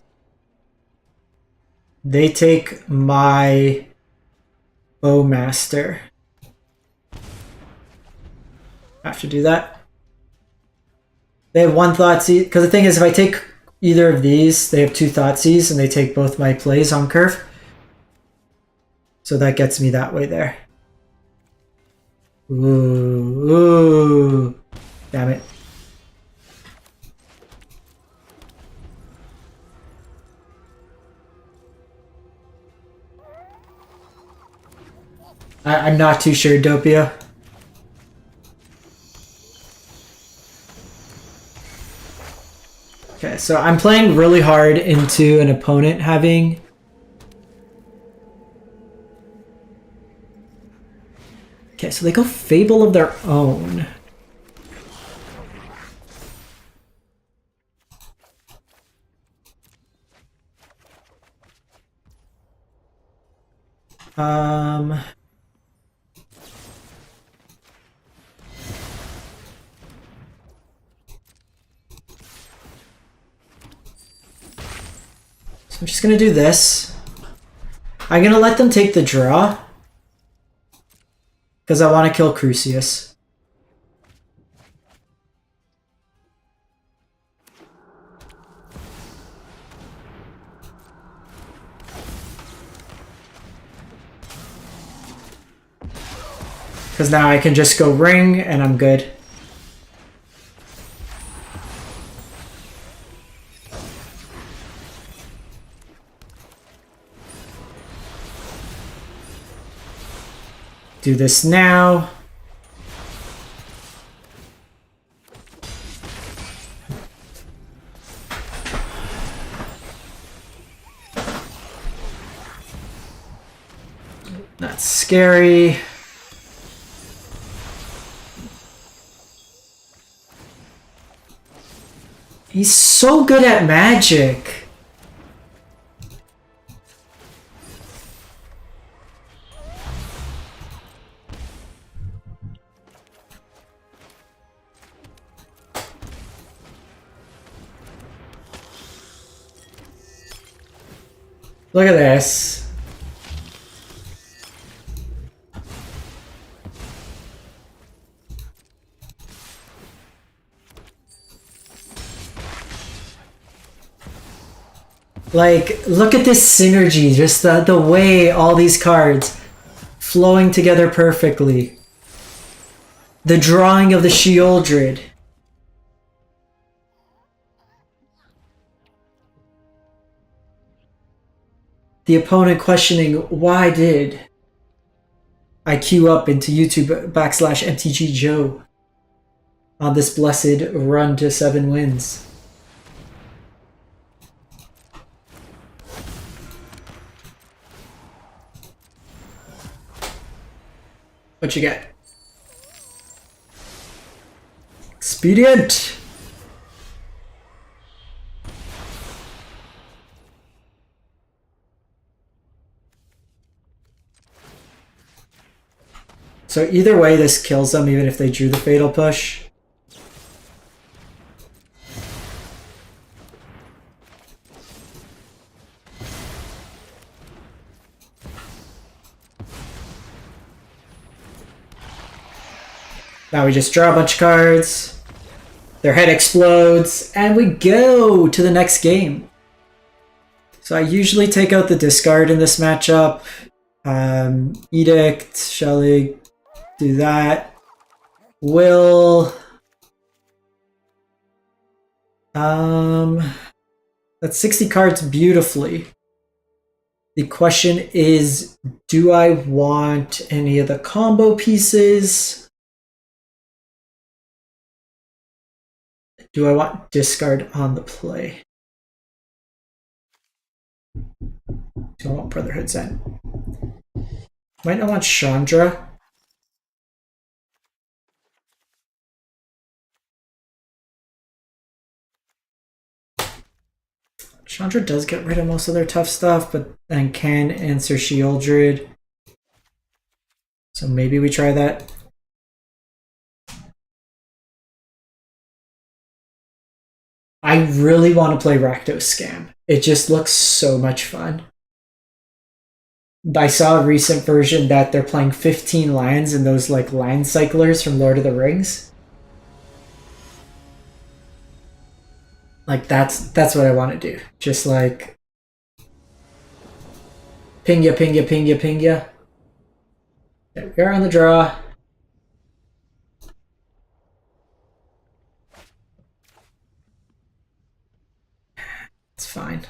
They take my Bowmaster. Have to do that. They have one Thoughtseize. Because the thing is, if I take either of these, they have two Thoughtseize, and they take both my plays on curve. So that gets me that way there. Ooh. Ooh. Damn it. I'm not too sure, Doppio. Okay, so I'm playing really hard into an opponent having... Okay, so they go Fable of their own. I'm just gonna do this. I'm gonna let them take the draw. Because I want to kill Crucius. Because now I can just go ring and I'm good. Do this now. That's scary. He's so good at Magic. Look at this. Like, look at this synergy, just the way all these cards flowing together perfectly. The drawing of the Sheoldred. The opponent questioning, why did I queue up into YouTube / MTG Joe on this blessed run to 7 wins? What you get? Expedient! So either way, this kills them, even if they drew the Fatal Push. Now we just draw a bunch of cards, their head explodes, and we go to the next game. So I usually take out the discard in this matchup. Edict, Shelly, do that. Will. That's 60 cards beautifully. The question is, do I want any of the combo pieces? Do I want discard on the play? Do I want Brotherhood's End? Might not want Chandra. Chandra does get rid of most of their tough stuff, but then can answer Sheoldred. So maybe we try that. I really want to play Rakdos Scam. It just looks so much fun. I saw a recent version that they're playing 15 lands and those like land cyclers from Lord of the Rings. Like that's what I want to do. Just like ping ya, ping ya, ping ya, ping ya. There we are on the draw. It's fine.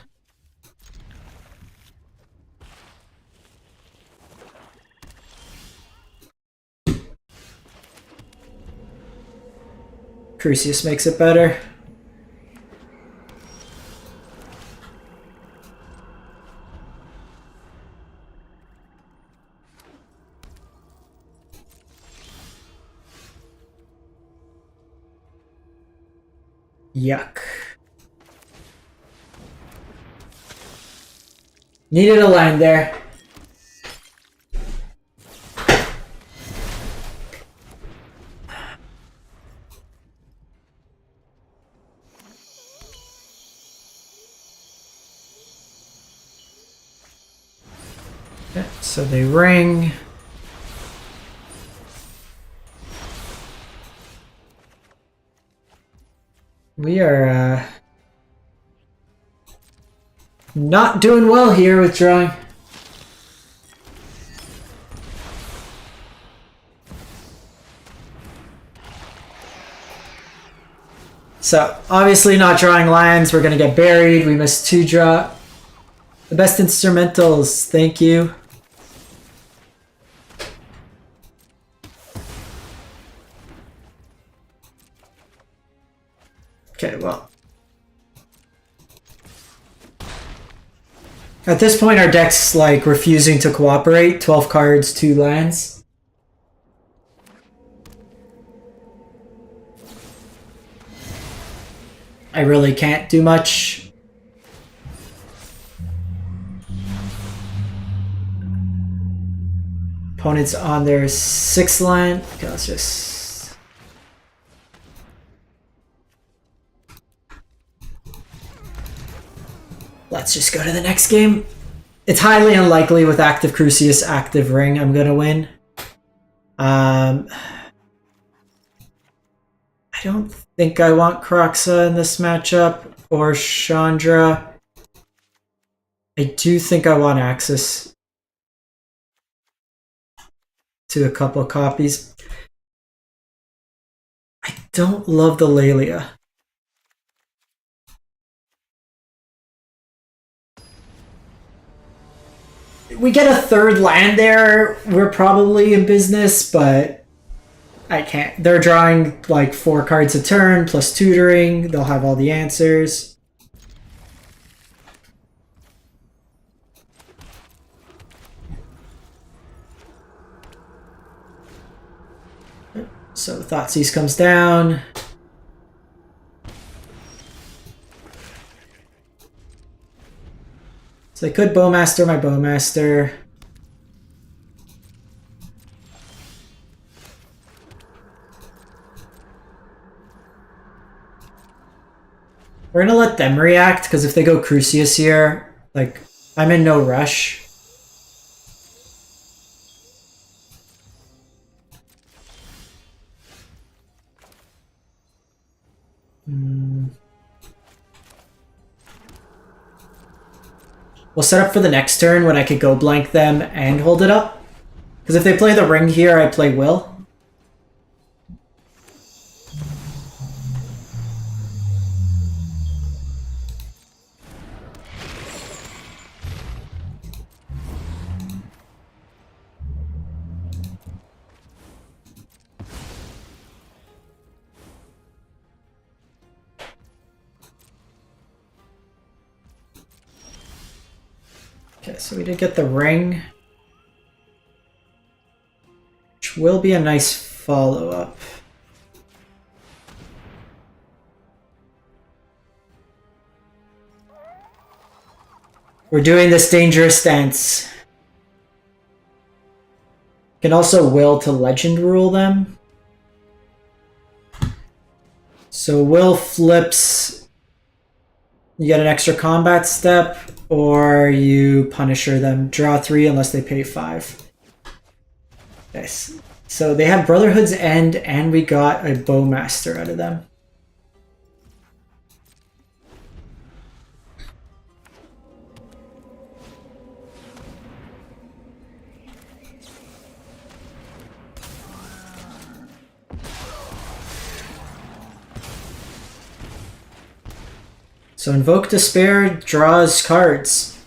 Crucius makes it better. Yuck. Needed a line there. Okay, so they ring. We are not doing well here with drawing. So obviously not drawing lands. We're gonna get buried. We missed 2 draw. The best instrumentals. Thank you. Okay, well. At this point, our deck's like refusing to cooperate. 12 cards, 2 lands. I really can't do much. Opponent's on their 6th land. Okay, let's just... Let's just go to the next game. It's highly unlikely with active Crucius, active Ring, I'm gonna win. I don't think I want Kroxa in this matchup, or Chandra. I do think I want access to a couple copies. I don't love the Lelia. We get a 3rd land there, we're probably in business, but I can't. They're drawing like 4 cards a turn, plus tutoring, they'll have all the answers. So Thoughtseize comes down. So I could Bowmaster my Bowmaster. We're gonna let them react, because if they go Crucius here, like, I'm in no rush. We'll set up for the next turn when I could go blank them and hold it up. Because if they play the ring here, I play Will. Okay, so we did get the ring, which will be a nice follow-up. We're doing this dangerous dance. Can also will to legend rule them. So will flips, you get an extra combat step, or you Punisher them. Draw 3 unless they pay 5. Nice. So they have Brotherhood's End, and we got a Bowmaster out of them. So Invoke Despair draws cards.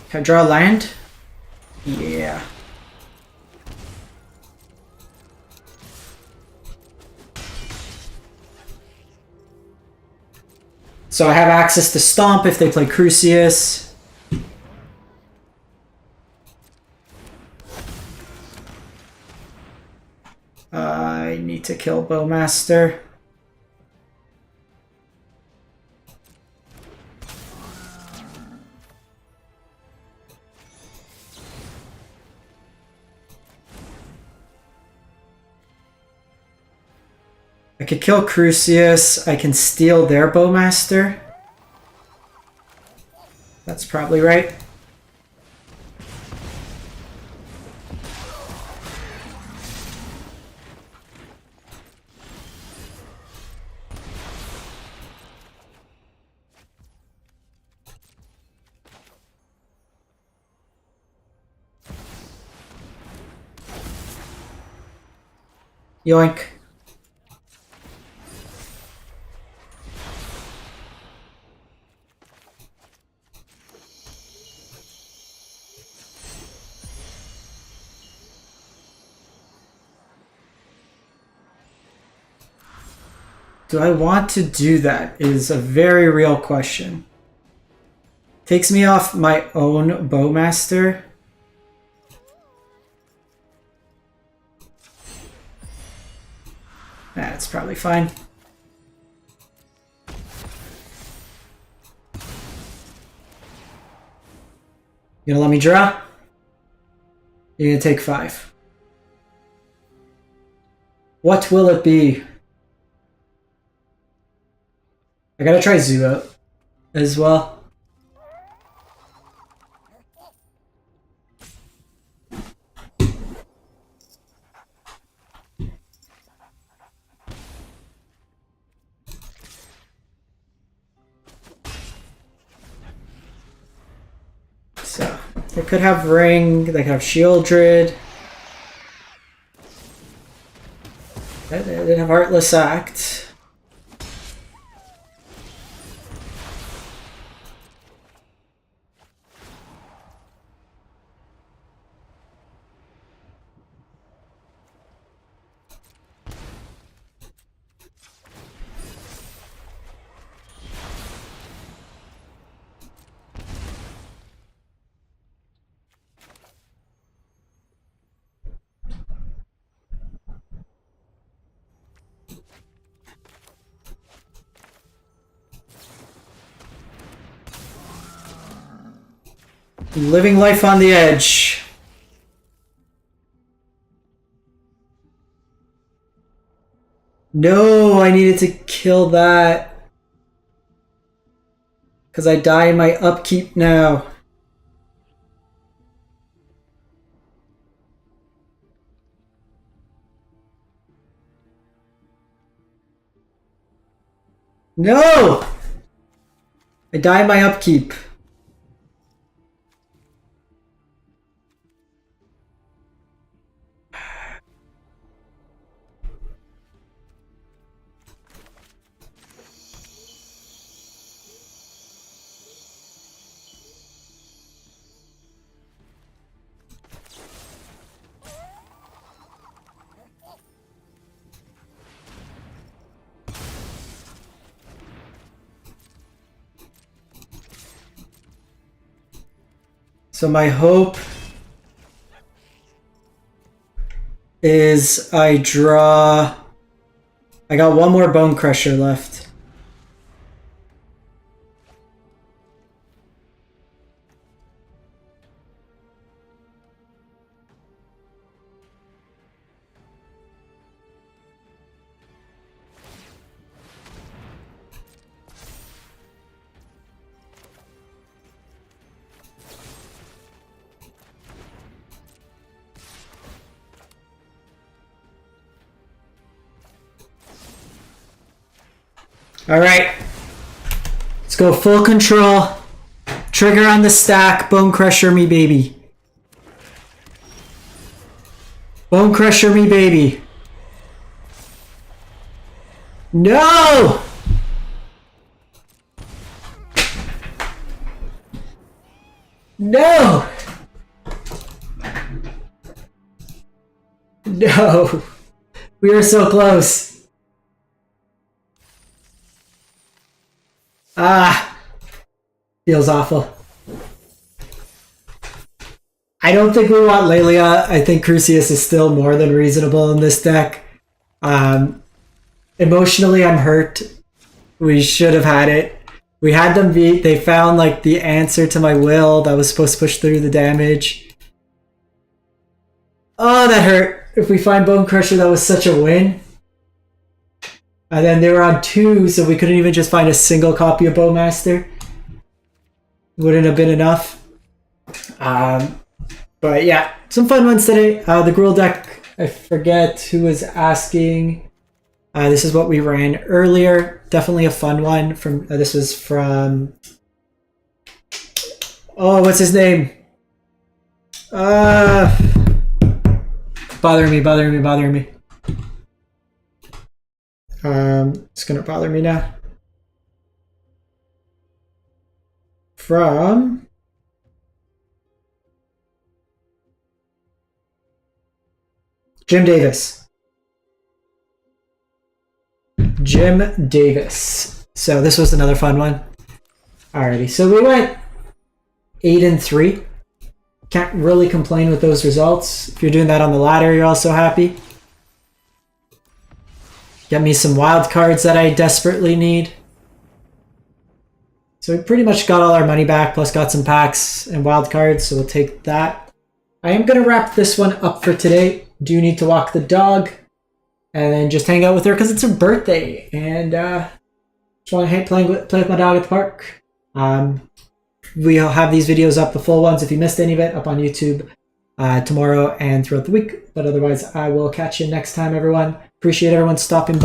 Can I draw land? Yeah. So I have access to Stomp if they play Crucius. I need to kill Bowmaster. I could kill Crucius. I can steal their Bowmaster. That's probably right. Yoink. Do I want to do that is a very real question. Takes me off my own Bowmaster. That's probably fine. You gonna let me draw? You're gonna take 5. What will it be? I gotta try Zoo out as well. So, they could have Ring, they could have Shieldred. They have Heartless Act. Living life on the edge. No, I needed to kill that. Because I die in my upkeep now. No! I die in my upkeep. So my hope is I draw... I got one more Bone Crusher left. Alright. Let's go full control. Trigger on the stack. Bone Crusher me, baby. Bone Crusher me, baby. No! No! No! We were so close. Ah, feels awful. I don't think we want Lelia. I think Crucius is still more than reasonable in this deck. Emotionally, I'm hurt. We should have had it. We had them beat. They found like the answer to my will that was supposed to push through the damage. Oh, that hurt. If we find Bone Crusher, that was such a win. And then they were on 2, so we couldn't even just find a single copy of Bowmaster. Wouldn't have been enough. But yeah, some fun ones today. The Gruel deck, I forget who was asking. This is what we ran earlier. Definitely a fun one. From this was from... Oh, what's his name? Bothering me. It's gonna bother me now. From Jim Davis. Jim Davis. So this was another fun one. Alrighty, so we went 8-3. Can't really complain with those results. If you're doing that on the ladder, you're also happy. Get me some wild cards that I desperately need. So we pretty much got all our money back, plus got some packs and wild cards, so we'll take that. I am going to wrap this one up for today. Do need to walk the dog and then just hang out with her because it's her birthday. And just want to play with my dog at the park. We'll have these videos up, the full ones, if you missed any of it, up on YouTube tomorrow and throughout the week. But otherwise, I will catch you next time, everyone. Appreciate everyone stopping by.